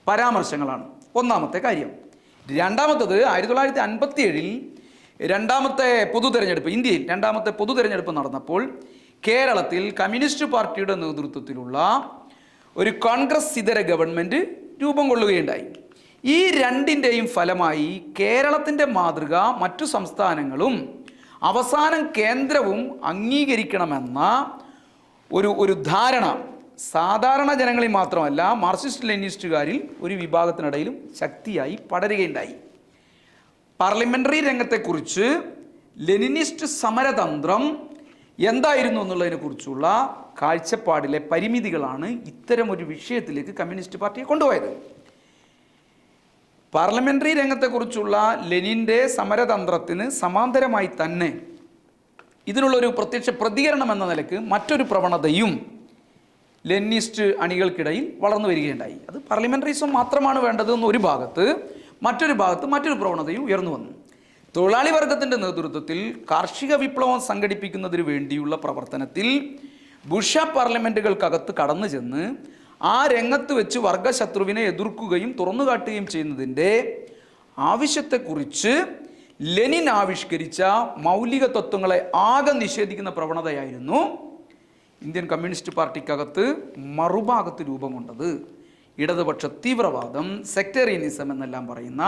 പരാമർശങ്ങളാണ് ഒന്നാമത്തെ കാര്യം. രണ്ടാമത്തേത് 1957 രണ്ടാമത്തെ പൊതു തെരഞ്ഞെടുപ്പ്, ഇന്ത്യയിൽ രണ്ടാമത്തെ പൊതു തെരഞ്ഞെടുപ്പ് നടന്നപ്പോൾ കേരളത്തിൽ കമ്മ്യൂണിസ്റ്റ് പാർട്ടിയുടെ നേതൃത്വത്തിലുള്ള ഒരു കോൺഗ്രസ് ഇതര ഗവൺമെൻറ് രൂപം കൊള്ളുകയുണ്ടായി. ഈ രണ്ടിൻ്റെയും ഫലമായി കേരളത്തിൻ്റെ മാതൃക മറ്റു സംസ്ഥാനങ്ങളും അവസാനം കേന്ദ്രവും അംഗീകരിക്കണമെന്ന ഒരു ധാരണ സാധാരണ ജനങ്ങളിൽ മാത്രമല്ല മാർക്സിസ്റ്റ് ലെനിനിസ്റ്റുകാരിൽ ഒരു വിഭാഗത്തിനിടയിലും ശക്തിയായി പടരുകയുണ്ടായി. പാർലമെൻ്ററി രംഗത്തെക്കുറിച്ച് ലെനിനിസ്റ്റ് സമരതന്ത്രം എന്തായിരുന്നു എന്നുള്ളതിനെ കുറിച്ചുള്ള കാഴ്ചപ്പാടിലെ പരിമിതികളാണ് ഇത്തരം ഒരു വിഷയത്തിലേക്ക് കമ്മ്യൂണിസ്റ്റ് പാർട്ടിയെ കൊണ്ടുപോയത്. പാർലമെന്ററി രംഗത്തെക്കുറിച്ചുള്ള ലെനിൻ്റെ സമരതന്ത്രത്തിന് സമാന്തരമായി തന്നെ ഇതിനുള്ളൊരു പ്രത്യക്ഷ പ്രതികരണം എന്ന നിലക്ക് മറ്റൊരു പ്രവണതയും ലെനിനിസ്റ്റ് അണികൾക്കിടയിൽ വളർന്നു വരികയുണ്ടായി. അത് പാർലമെന്ററിസം മാത്രമാണ് വേണ്ടതെന്ന് ഒരു ഭാഗത്ത്, മറ്റൊരു ഭാഗത്ത് മറ്റൊരു പ്രവണതയും ഉയർന്നു വന്നു. തൊഴിലാളി വർഗത്തിൻ്റെ നേതൃത്വത്തിൽ കാർഷിക വിപ്ലവം സംഘടിപ്പിക്കുന്നതിന് വേണ്ടിയുള്ള പ്രവർത്തനത്തിൽ ബുഷ പാർലമെൻറ്റുകൾക്കകത്ത് കടന്നു ചെന്ന് ആ രംഗത്ത് വെച്ച് വർഗശത്രുവിനെ എതിർക്കുകയും തുറന്നുകാട്ടുകയും ചെയ്യുന്നതിൻ്റെ ആവശ്യത്തെക്കുറിച്ച് ലെനിൻ ആവിഷ്കരിച്ച മൗലിക തത്വങ്ങളെ ആകെ നിഷേധിക്കുന്ന പ്രവണതയായിരുന്നു ഇന്ത്യൻ കമ്മ്യൂണിസ്റ്റ് പാർട്ടിക്കകത്ത് മറുഭാഗത്ത് രൂപം കൊണ്ടത്. ഇടതുപക്ഷ തീവ്രവാദം, സെക്ടേറിയനിസം എന്നെല്ലാം പറയുന്ന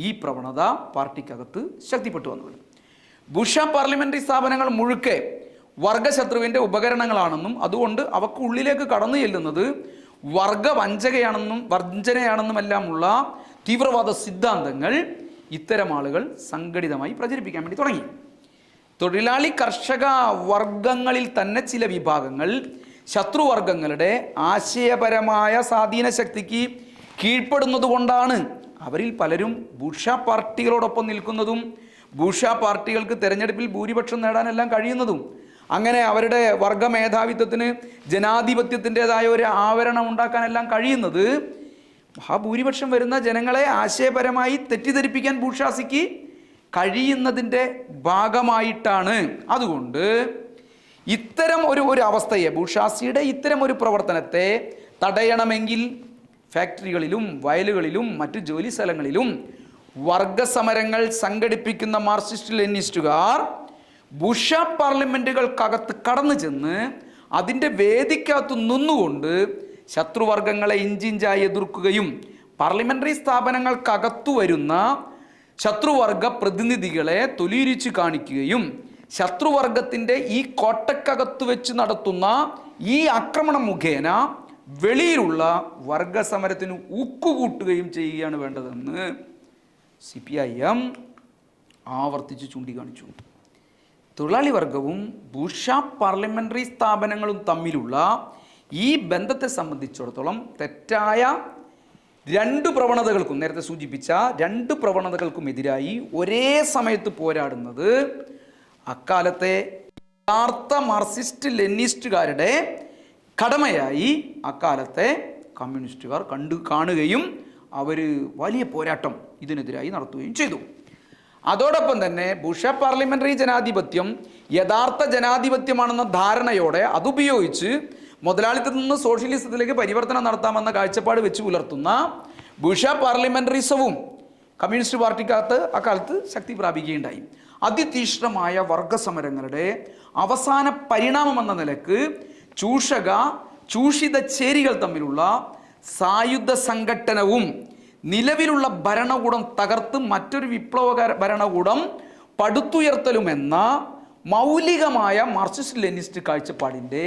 ഈ പ്രവണത പാർട്ടിക്കകത്ത് ശക്തിപ്പെട്ടു വന്നത്. ബുഷ പാർലമെന്ററി സ്ഥാപനങ്ങൾ മുഴുക്കെ വർഗശത്രുവിൻ്റെ ഉപകരണങ്ങളാണെന്നും അതുകൊണ്ട് അവക്ക് ഉള്ളിലേക്ക് കടന്നു ചെല്ലുന്നത് വഞ്ചനയാണെന്നുമെല്ലാമുള്ള തീവ്രവാദ സിദ്ധാന്തങ്ങൾ ഇത്തരം ആളുകൾ സംഘടിതമായി പ്രചരിപ്പിക്കാൻ വേണ്ടി തുടങ്ങി. തൊഴിലാളി കർഷക വർഗങ്ങളിൽ തന്നെ ചില വിഭാഗങ്ങൾ ശത്രുവർഗങ്ങളുടെ ആശയപരമായ സ്വാധീന ശക്തിക്ക് കീഴ്പ്പെടുന്നത് കൊണ്ടാണ് അവരിൽ പലരും ബുഷ പാർട്ടികളോടൊപ്പം നിൽക്കുന്നതും ബുഷ പാർട്ടികൾക്ക് തെരഞ്ഞെടുപ്പിൽ ഭൂരിപക്ഷം നേടാനെല്ലാം കഴിയുന്നതും. അങ്ങനെ അവരുടെ വർഗ മേധാവിത്വത്തിന് ജനാധിപത്യത്തിൻ്റെതായ ഒരു ആവരണം ഉണ്ടാക്കാനെല്ലാം കഴിയുന്നത് മഹാഭൂരിപക്ഷം വരുന്ന ജനങ്ങളെ ആശയപരമായി തെറ്റിദ്ധരിപ്പിക്കാൻ ബൂർഷ്വാസിക്ക് കഴിയുന്നതിൻ്റെ ഭാഗമായിട്ടാണ്. അതുകൊണ്ട് ഇത്തരം ഒരു അവസ്ഥയെ, ബൂർഷ്വാസിയുടെ ഇത്തരം ഒരു പ്രവർത്തനത്തെ തടയണമെങ്കിൽ ഫാക്ടറികളിലും വയലുകളിലും മറ്റു ജോലി സ്ഥലങ്ങളിലും വർഗസമരങ്ങൾ സംഘടിപ്പിക്കുന്ന മാർക്സിസ്റ്റ് ലെനിനിസ്റ്റുകാർ ബുഷ പാർലമെൻറ്റുകൾക്കകത്ത് കടന്നു ചെന്ന് അതിൻ്റെ വേദിക്കകത്ത് നിന്നുകൊണ്ട് ശത്രുവർഗങ്ങളെ ഇഞ്ചിഞ്ചായി എതിർക്കുകയും പാർലമെൻ്ററി സ്ഥാപനങ്ങൾക്കകത്തു വരുന്ന ശത്രുവർഗ പ്രതിനിധികളെ തൊലിയിരിച്ച് കാണിക്കുകയും ശത്രുവർഗത്തിൻ്റെ ഈ കോട്ടക്കകത്ത് വെച്ച് നടത്തുന്ന ഈ ആക്രമണം മുഖേന വെളിയിലുള്ള വർഗസമരത്തിന് ഊക്കുകൂട്ടുകയും ചെയ്യുകയാണ് വേണ്ടതെന്ന് CPIM ആവർത്തിച്ച് ചൂണ്ടിക്കാണിച്ചു. തൊഴിലാളി വർഗവും ബുഷ പാർലമെൻ്ററി സ്ഥാപനങ്ങളും തമ്മിലുള്ള ഈ ബന്ധത്തെ സംബന്ധിച്ചിടത്തോളം തെറ്റായ രണ്ട് പ്രവണതകൾക്കും, നേരത്തെ സൂചിപ്പിച്ച രണ്ട് പ്രവണതകൾക്കുമെതിരായി ഒരേ സമയത്ത് പോരാടുന്നത് അക്കാലത്തെ യഥാർത്ഥ മാർക്സിസ്റ്റ് ലെനിനിസ്റ്റുകാരുടെ കടമയായി അക്കാലത്തെ കമ്മ്യൂണിസ്റ്റുകാർ കാണുകയും അവർ വലിയ പോരാട്ടം ഇതിനെതിരായി നടത്തുകയും ചെയ്തു. അതോടൊപ്പം തന്നെ ബുഷ പാർലമെൻ്ററി ജനാധിപത്യം യഥാർത്ഥ ജനാധിപത്യമാണെന്ന ധാരണയോടെ അതുപയോഗിച്ച് മുതലാളിത്തത്തിൽ നിന്ന് സോഷ്യലിസത്തിലേക്ക് പരിവർത്തനം നടത്താമെന്ന കാഴ്ചപ്പാട് വെച്ച് പുലർത്തുന്ന ബുഷ പാർലമെൻ്ററിസവും കമ്മ്യൂണിസ്റ്റ് പാർട്ടിക്കകത്ത് അക്കാലത്ത് ശക്തി പ്രാപിക്കുകയുണ്ടായി. അതിതീഷ്ണമായ വർഗസമരങ്ങളുടെ അവസാന പരിണാമമെന്ന നിലക്ക് ചൂഷിത ചേരികൾ തമ്മിലുള്ള സായുധ സംഘട്ടനവും നിലവിലുള്ള ഭരണകൂടം തകർത്ത് മറ്റൊരു വിപ്ലവകര ഭരണകൂടം പടുത്തുയർത്തലുമെന്ന മൗലികമായ മാർക്സിസ്റ്റ് ലെനിനിസ്റ്റ് കാഴ്ചപ്പാടിൻ്റെ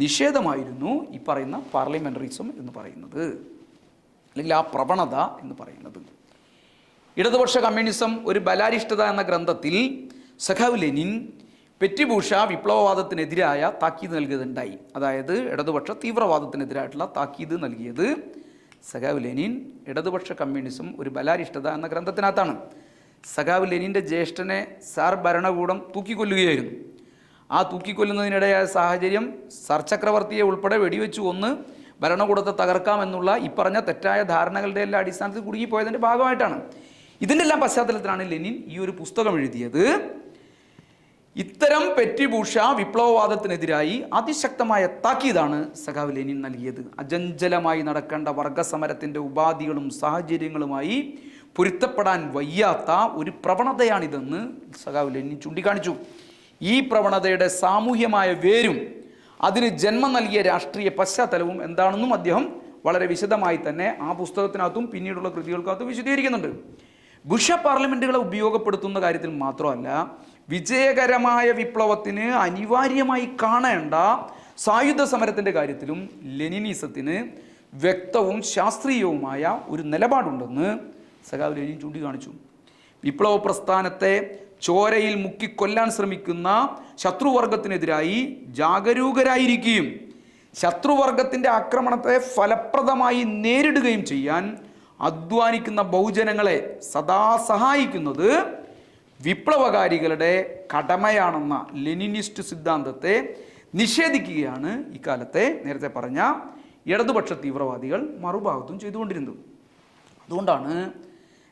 നിഷേധമായിരുന്നു ഈ പറയുന്ന പാർലമെൻ്ററിസം എന്ന് പറയുന്നത്, അല്ലെങ്കിൽ ആ പ്രവണത എന്ന് പറയുന്നത്. ഇടതുപക്ഷ കമ്മ്യൂണിസം ഒരു ബലാരിഷ്ടത എന്ന ഗ്രന്ഥത്തിൽ സഖാവ് ലെനിൻ പെറ്റിബൂഷ വിപ്ലവവാദത്തിനെതിരായ താക്കീത് നൽകിയതുണ്ടായി. അതായത് ഇടതുപക്ഷ തീവ്രവാദത്തിനെതിരായിട്ടുള്ള താക്കീത് നൽകിയത് സഖാവ് ലെനിൻ ഇടതുപക്ഷ കമ്മ്യൂണിസം ഒരു ബലാരിഷ്ടത എന്ന ഗ്രന്ഥത്തിനകത്താണ്. സഖാവ് ലെനിൻ്റെ ജ്യേഷ്ഠനെ സാർ ഭരണകൂടം തൂക്കിക്കൊല്ലുകയായിരുന്നു. ആ തൂക്കിക്കൊല്ലുന്നതിനിടയായ സാഹചര്യം സാർ ചക്രവർത്തിയെ ഉൾപ്പെടെ വെടിവെച്ച് കൊന്ന് ഭരണകൂടത്തെ തകർക്കാമെന്നുള്ള ഈ പറഞ്ഞ തെറ്റായ ധാരണകളുടെ എല്ലാ അടിസ്ഥാനത്തിൽ കുടുങ്ങിപ്പോയതിൻ്റെ ഭാഗമായിട്ടാണ്. ഇതിൻ്റെ എല്ലാം പശ്ചാത്തലത്തിലാണ് ലെനിൻ ഈ ഒരു പുസ്തകം എഴുതിയത്. ഇത്തരം പെറ്റിബൂഷ വിപ്ലവവാദത്തിനെതിരായി അതിശക്തമായ താക്കീതാണ് സഖാവ് ലെനിൻ നൽകിയത്. അജഞ്ചലമായി നടക്കേണ്ട വർഗസമരത്തിൻ്റെ ഉപാധികളും സാഹചര്യങ്ങളുമായി പൊരുത്തപ്പെടാൻ വയ്യാത്ത ഒരു പ്രവണതയാണിതെന്ന് സഖാവ് ലെനിൻ ചൂണ്ടിക്കാണിച്ചു. ഈ പ്രവണതയുടെ സാമൂഹ്യമായ വേരും അതിന് ജന്മം നൽകിയ രാഷ്ട്രീയ പശ്ചാത്തലവും എന്താണെന്നും അദ്ദേഹം വളരെ വിശദമായി തന്നെ ആ പുസ്തകത്തിനകത്തും പിന്നീടുള്ള കൃതികൾക്കകത്തും വിശദീകരിക്കുന്നുണ്ട്. ബുഷ പാർലമെൻറ്റുകളെ ഉപയോഗപ്പെടുത്തുന്ന കാര്യത്തിൽ മാത്രമല്ല, വിജയകരമായ വിപ്ലവത്തിന് അനിവാര്യമായി കാണേണ്ട സായുധ സമരത്തിൻ്റെ കാര്യത്തിലും ലെനിനിസത്തിന് വ്യക്തവും ശാസ്ത്രീയവുമായ ഒരു നിലപാടുണ്ടെന്ന് സഖാവ് ലെനിൻ ചൂണ്ടിക്കാണിച്ചു. വിപ്ലവ പ്രസ്ഥാനത്തെ ചോരയിൽ മുക്കിക്കൊല്ലാൻ ശ്രമിക്കുന്ന ശത്രുവർഗത്തിനെതിരായി ജാഗരൂകരായിരിക്കുകയും ശത്രുവർഗത്തിൻ്റെ ആക്രമണത്തെ ഫലപ്രദമായി നേരിടുകയും ചെയ്യാൻ അധ്വാനിക്കുന്ന ബഹുജനങ്ങളെ സദാ സഹായിക്കുന്നത് വിപ്ലവകാരികളുടെ കടമയാണെന്ന ലെനിനിസ്റ്റ് സിദ്ധാന്തത്തെ നിഷേധിക്കുകയാണ് ഇക്കാലത്തെ നേരത്തെ പറഞ്ഞ ഇടതുപക്ഷ തീവ്രവാദികൾ മറുഭാഗത്തും ചെയ്തുകൊണ്ടിരുന്നത്. അതുകൊണ്ടാണ്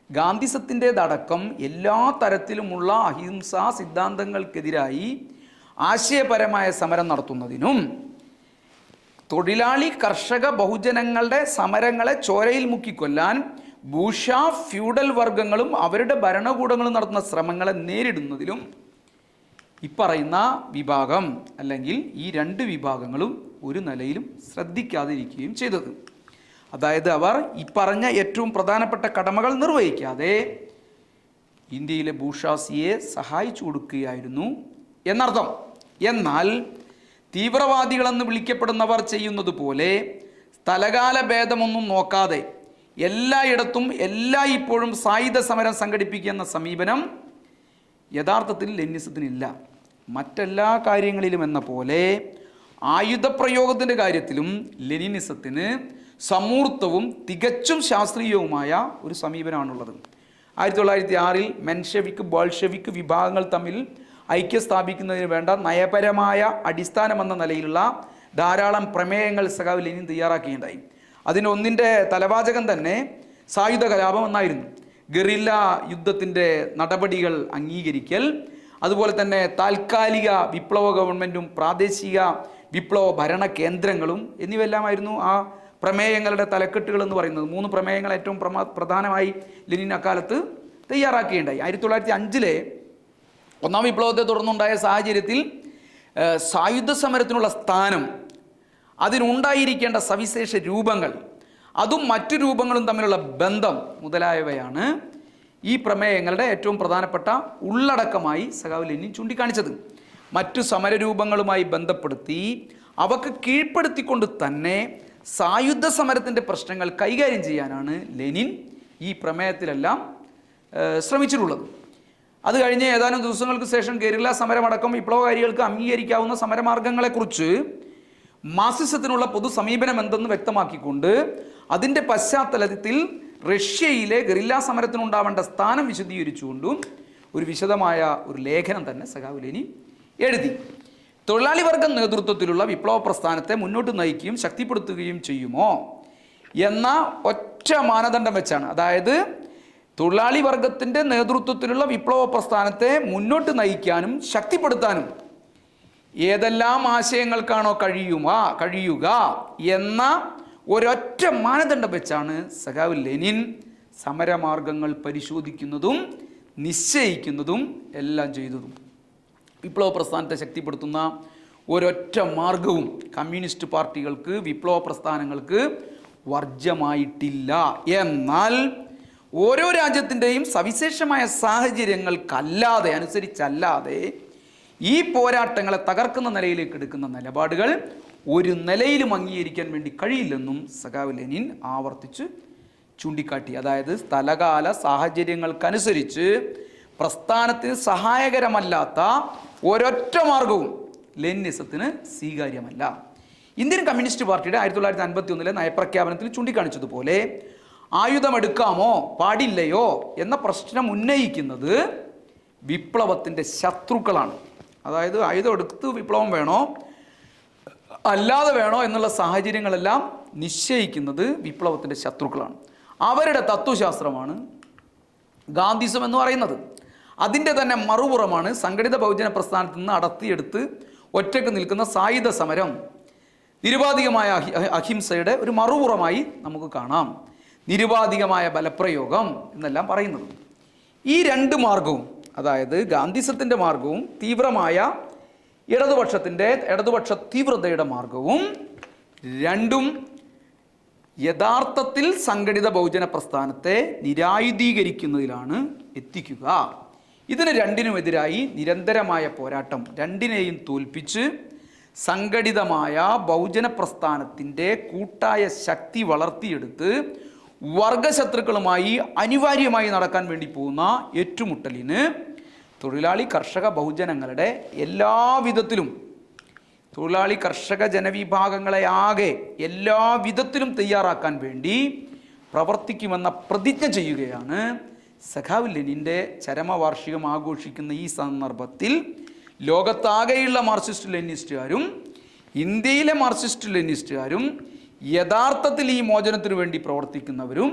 ഗാന്ധിസത്തിൻ്റെതടക്കം എല്ലാ തരത്തിലുമുള്ള അഹിംസാ സിദ്ധാന്തങ്ങൾക്കെതിരായി ആശയപരമായ സമരം നടത്തുന്നതിനും തൊഴിലാളി കർഷക ബഹുജനങ്ങളുടെ സമരങ്ങളെ ചോരയിൽ മുക്കിക്കൊല്ലാൻ ഭൂഷ ഫ്യൂഡൽ വർഗങ്ങളും അവരുടെ ഭരണകൂടങ്ങളും നടത്തുന്ന ശ്രമങ്ങളെ നേരിടുന്നതിലും ഇപ്പറയുന്ന വിഭാഗം അല്ലെങ്കിൽ ഈ രണ്ട് വിഭാഗങ്ങളും ഒരു നിലയിലും ശ്രദ്ധിക്കാതിരിക്കുകയും ചെയ്തത്. അതായത് അവർ ഈ പറഞ്ഞ ഏറ്റവും പ്രധാനപ്പെട്ട കടമകൾ നിർവഹിക്കാതെ ഇന്ത്യയിലെ ബൂർഷ്വാസിയെ സഹായിച്ചു കൊടുക്കുകയായിരുന്നു എന്നർത്ഥം. എന്നാൽ തീവ്രവാദികളെന്ന് വിളിക്കപ്പെടുന്നവർ ചെയ്യുന്നത് പോലെ സ്ഥലകാല ഭേദമൊന്നും നോക്കാതെ എല്ലായിടത്തും ഇപ്പോഴും സായുധ സമരം സംഘടിപ്പിക്കുക എന്ന സമീപനം യഥാർത്ഥത്തിൽ ലെനിനിസത്തിനില്ല. മറ്റെല്ലാ കാര്യങ്ങളിലും എന്ന പോലെ ആയുധപ്രയോഗത്തിൻ്റെ കാര്യത്തിലും ലെനിനിസത്തിന് സമൂർത്തവും തികച്ചും ശാസ്ത്രീയവുമായ ഒരു സമീപനമാണുള്ളത്. 1906 മെൻഷെവിക് ബോൾഷെവിക് വിഭാഗങ്ങൾ തമ്മിൽ ഐക്യം സ്ഥാപിക്കുന്നതിന് വേണ്ട നയപരമായ അടിസ്ഥാനമെന്ന നിലയിലുള്ള ധാരാളം പ്രമേയങ്ങൾ സഖാവ് ലെനിൻ തയ്യാറാക്കുകയുണ്ടായി. അതിനൊന്നിൻ്റെ തലവാചകം തന്നെ സായുധ കലാപം എന്നായിരുന്നു. ഗറില്ല യുദ്ധത്തിൻ്റെ നടപടികൾ അംഗീകരിക്കൽ, അതുപോലെ തന്നെ താൽക്കാലിക വിപ്ലവ ഗവൺമെൻറ്റും പ്രാദേശിക വിപ്ലവ ഭരണ കേന്ദ്രങ്ങളും എന്നിവയെല്ലാമായിരുന്നു ആ പ്രമേയങ്ങളുടെ തലക്കെട്ടുകൾ എന്ന് പറയുന്നത്. 3 പ്രമേയങ്ങൾ ഏറ്റവും പ്രധാനമായി ലെനിൻ അക്കാലത്ത് തയ്യാറാക്കുകയുണ്ടായി. 1905 ഒന്നാം വിപ്ലവത്തെ തുടർന്നുണ്ടായ സാഹചര്യത്തിൽ സായുധ സമരത്തിനുള്ള സ്ഥാനം, അതിനുണ്ടായിരിക്കേണ്ട സവിശേഷ രൂപങ്ങൾ, അതും മറ്റു രൂപങ്ങളും തമ്മിലുള്ള ബന്ധം മുതലായവയാണ് ഈ പ്രമേയങ്ങളുടെ ഏറ്റവും പ്രധാനപ്പെട്ട ഉള്ളടക്കമായി സഖാവ് ലെനിൻ ചൂണ്ടിക്കാണിച്ചത്. മറ്റു സമരരൂപങ്ങളുമായി ബന്ധപ്പെടുത്തി അവക്ക് കീഴ്പ്പെടുത്തിക്കൊണ്ട് തന്നെ സായുധ സമരത്തിൻ്റെ പ്രശ്നങ്ങൾ കൈകാര്യം ചെയ്യാനാണ് ലെനിൻ ഈ പ്രമേയത്തിലെല്ലാം ശ്രമിച്ചിട്ടുള്ളത്. അത് കഴിഞ്ഞ് ഏതാനും ദിവസങ്ങൾക്ക് ശേഷം ഗറില്ല സമരമടക്കം വിപ്ലവകാരികൾക്ക് അംഗീകരിക്കാവുന്ന സമരമാർഗങ്ങളെക്കുറിച്ച് മാർക്സിസത്തിനുള്ള പൊതു സമീപനം എന്തെന്ന് വ്യക്തമാക്കിക്കൊണ്ട് അതിൻ്റെ പശ്ചാത്തലത്തിൽ റഷ്യയിലെ ഗറില്ല സമരത്തിനുണ്ടാവേണ്ട സ്ഥാനം വിശദീകരിച്ചുകൊണ്ടും ഒരു വിശദമായ ഒരു ലേഖനം തന്നെ സഖാവ് ലെനിൻ എഴുതി. തൊഴിലാളി വർഗ നേതൃത്വത്തിലുള്ള വിപ്ലവ പ്രസ്ഥാനത്തെ മുന്നോട്ട് നയിക്കുകയും ശക്തിപ്പെടുത്തുകയും ചെയ്യുമോ എന്ന ഒറ്റ മാനദണ്ഡം വെച്ചാണ്, അതായത് തൊഴിലാളി വർഗത്തിൻ്റെ നേതൃത്വത്തിലുള്ള വിപ്ലവ പ്രസ്ഥാനത്തെ മുന്നോട്ട് നയിക്കാനും ശക്തിപ്പെടുത്താനും ഏതെല്ലാം ആശയങ്ങൾക്കാണോ കഴിയുക എന്ന ഒരൊറ്റ മാനദണ്ഡം വെച്ചാണ് സഖാവ് ലെനിൻ സമരമാർഗങ്ങൾ പരിശോധിക്കുന്നതും നിശ്ചയിക്കുന്നതും എല്ലാം ചെയ്തതും. വിപ്ലവ പ്രസ്ഥാനത്തെ ശക്തിപ്പെടുത്തുന്ന ഒരൊറ്റ മാർഗവും കമ്മ്യൂണിസ്റ്റ് പാർട്ടികൾക്ക്, വിപ്ലവ പ്രസ്ഥാനങ്ങൾക്ക് വർജ്യമായിട്ടില്ല. എന്നാൽ ഓരോ രാജ്യത്തിൻ്റെയും സവിശേഷമായ സാഹചര്യങ്ങൾക്കല്ലാതെ അനുസരിച്ചല്ലാതെ ഈ പോരാട്ടങ്ങളെ തകർക്കുന്ന നിലയിലേക്ക് എടുക്കുന്ന നിലപാടുകൾ ഒരു നിലയിലും അംഗീകരിക്കാൻ വേണ്ടി കഴിയില്ലെന്നും സഖാവ് ലെനിൻ ആവർത്തിച്ച് ചൂണ്ടിക്കാട്ടി. അതായത് സ്ഥലകാല സാഹചര്യങ്ങൾക്കനുസരിച്ച് പ്രസ്ഥാനത്തിന് സഹായകരമല്ലാത്ത ഒരൊറ്റ മാർഗവും ലെനിനിസത്തിന് സ്വീകാര്യമല്ല. ഇന്ത്യൻ കമ്മ്യൂണിസ്റ്റ് പാർട്ടിയുടെ 1951 നയപ്രഖ്യാപനത്തിൽ ചൂണ്ടിക്കാണിച്ചതുപോലെ ആയുധമെടുക്കാമോ പാടില്ലയോ എന്ന പ്രശ്നം ഉന്നയിക്കുന്നത് വിപ്ലവത്തിൻ്റെ ശത്രുക്കളാണ്. അതായത് ആയുധം എടുത്ത് വിപ്ലവം വേണോ അല്ലാതെ വേണോ എന്നുള്ള സാഹചര്യങ്ങളെല്ലാം നിശ്ചയിക്കുന്നത് വിപ്ലവത്തിൻ്റെ ശത്രുക്കളാണ്. അവരുടെ തത്വശാസ്ത്രമാണ് ഗാന്ധിസം എന്ന് പറയുന്നത്. അതിൻ്റെ തന്നെ മറുപുറമാണ് സംഘടിത ബഹുജന പ്രസ്ഥാനത്ത് നിന്ന് അടർത്തിയെടുത്ത് ഒറ്റയ്ക്ക് നിൽക്കുന്ന സായുധ സമരം. നിരുപാധികമായ അഹിംസയുടെ ഒരു മറുപുറമായി നമുക്ക് കാണാം നിരുപാധികമായ ബലപ്രയോഗം എന്നെല്ലാം പറയുന്നത്. ഈ രണ്ട് മാർഗവും, അതായത് ഗാന്ധിസത്തിൻ്റെ മാർഗവും തീവ്രമായ ഇടതുപക്ഷ തീവ്രതയുടെ മാർഗവും, രണ്ടും യഥാർത്ഥത്തിൽ സംഘടിത ബഹുജന പ്രസ്ഥാനത്തെ നിരായുധീകരിക്കുന്നതിലാണ് എത്തിക്കുക. ഇതിന് രണ്ടിനുമെതിരായി നിരന്തരമായ പോരാട്ടം, രണ്ടിനെയും തോൽപ്പിച്ച് സംഘടിതമായ ബഹുജന പ്രസ്ഥാനത്തിൻ്റെ കൂട്ടായ ശക്തി വളർത്തിയെടുത്ത് വർഗശത്രുക്കളുമായി അനിവാര്യമായി നടക്കാൻ വേണ്ടി പോകുന്ന ഏറ്റുമുട്ടലിന് തൊഴിലാളി കർഷക ബഹുജനങ്ങളുടെ എല്ലാ വിധത്തിലും, തൊഴിലാളി കർഷക ജനവിഭാഗങ്ങളെ ആകെ എല്ലാ വിധത്തിലും തയ്യാറാക്കാൻ വേണ്ടി പ്രവർത്തിക്കുമെന്ന പ്രതിജ്ഞ ചെയ്യുകയാണ് സഖാവ് ലെനിൻ്റെ ചരമവാർഷികം ആഘോഷിക്കുന്ന ഈ സന്ദർഭത്തിൽ ലോകത്താകെയുള്ള മാർക്സിസ്റ്റ് ലെനിനിസ്റ്റുകാരും ഇന്ത്യയിലെ മാർക്സിസ്റ്റ് ലെനിനിസ്റ്റുകാരും യഥാർത്ഥത്തിൽ ഈ മോചനത്തിനു വേണ്ടി പ്രവർത്തിക്കുന്നവരും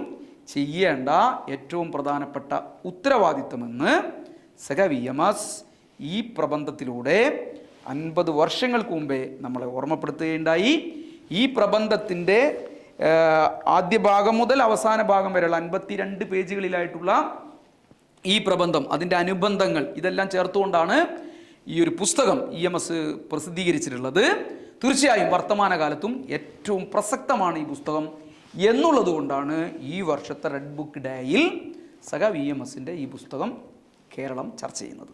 ചെയ്യേണ്ട ഏറ്റവും പ്രധാനപ്പെട്ട ഉത്തരവാദിത്വമെന്ന് സഖാവ് EMS ഈ പ്രബന്ധത്തിലൂടെ 50 വർഷങ്ങൾക്ക് മുമ്പേ നമ്മളെ ഓർമ്മപ്പെടുത്തുകയുണ്ടായി. ഈ പ്രബന്ധത്തിൻ്റെ ആദ്യ ഭാഗം മുതൽ അവസാന ഭാഗം വരെയുള്ള 52 പേജുകളിലായിട്ടുള്ള ഈ പ്രബന്ധം, അതിൻ്റെ അനുബന്ധങ്ങൾ ഇതെല്ലാം ചേർത്തുകൊണ്ടാണ് ഈ ഒരു പുസ്തകം EMS പ്രസിദ്ധീകരിച്ചിട്ടുള്ളത്. തീർച്ചയായും വർത്തമാനകാലത്തും ഏറ്റവും പ്രസക്തമാണ് ഈ പുസ്തകം എന്നുള്ളത് കൊണ്ടാണ് ഈ വർഷത്തെ റെഡ് ബുക്ക് ഡേയിൽ സഖാവ് EMSൻ്റെ ഈ പുസ്തകം കേരളം ചർച്ച ചെയ്യുന്നത്.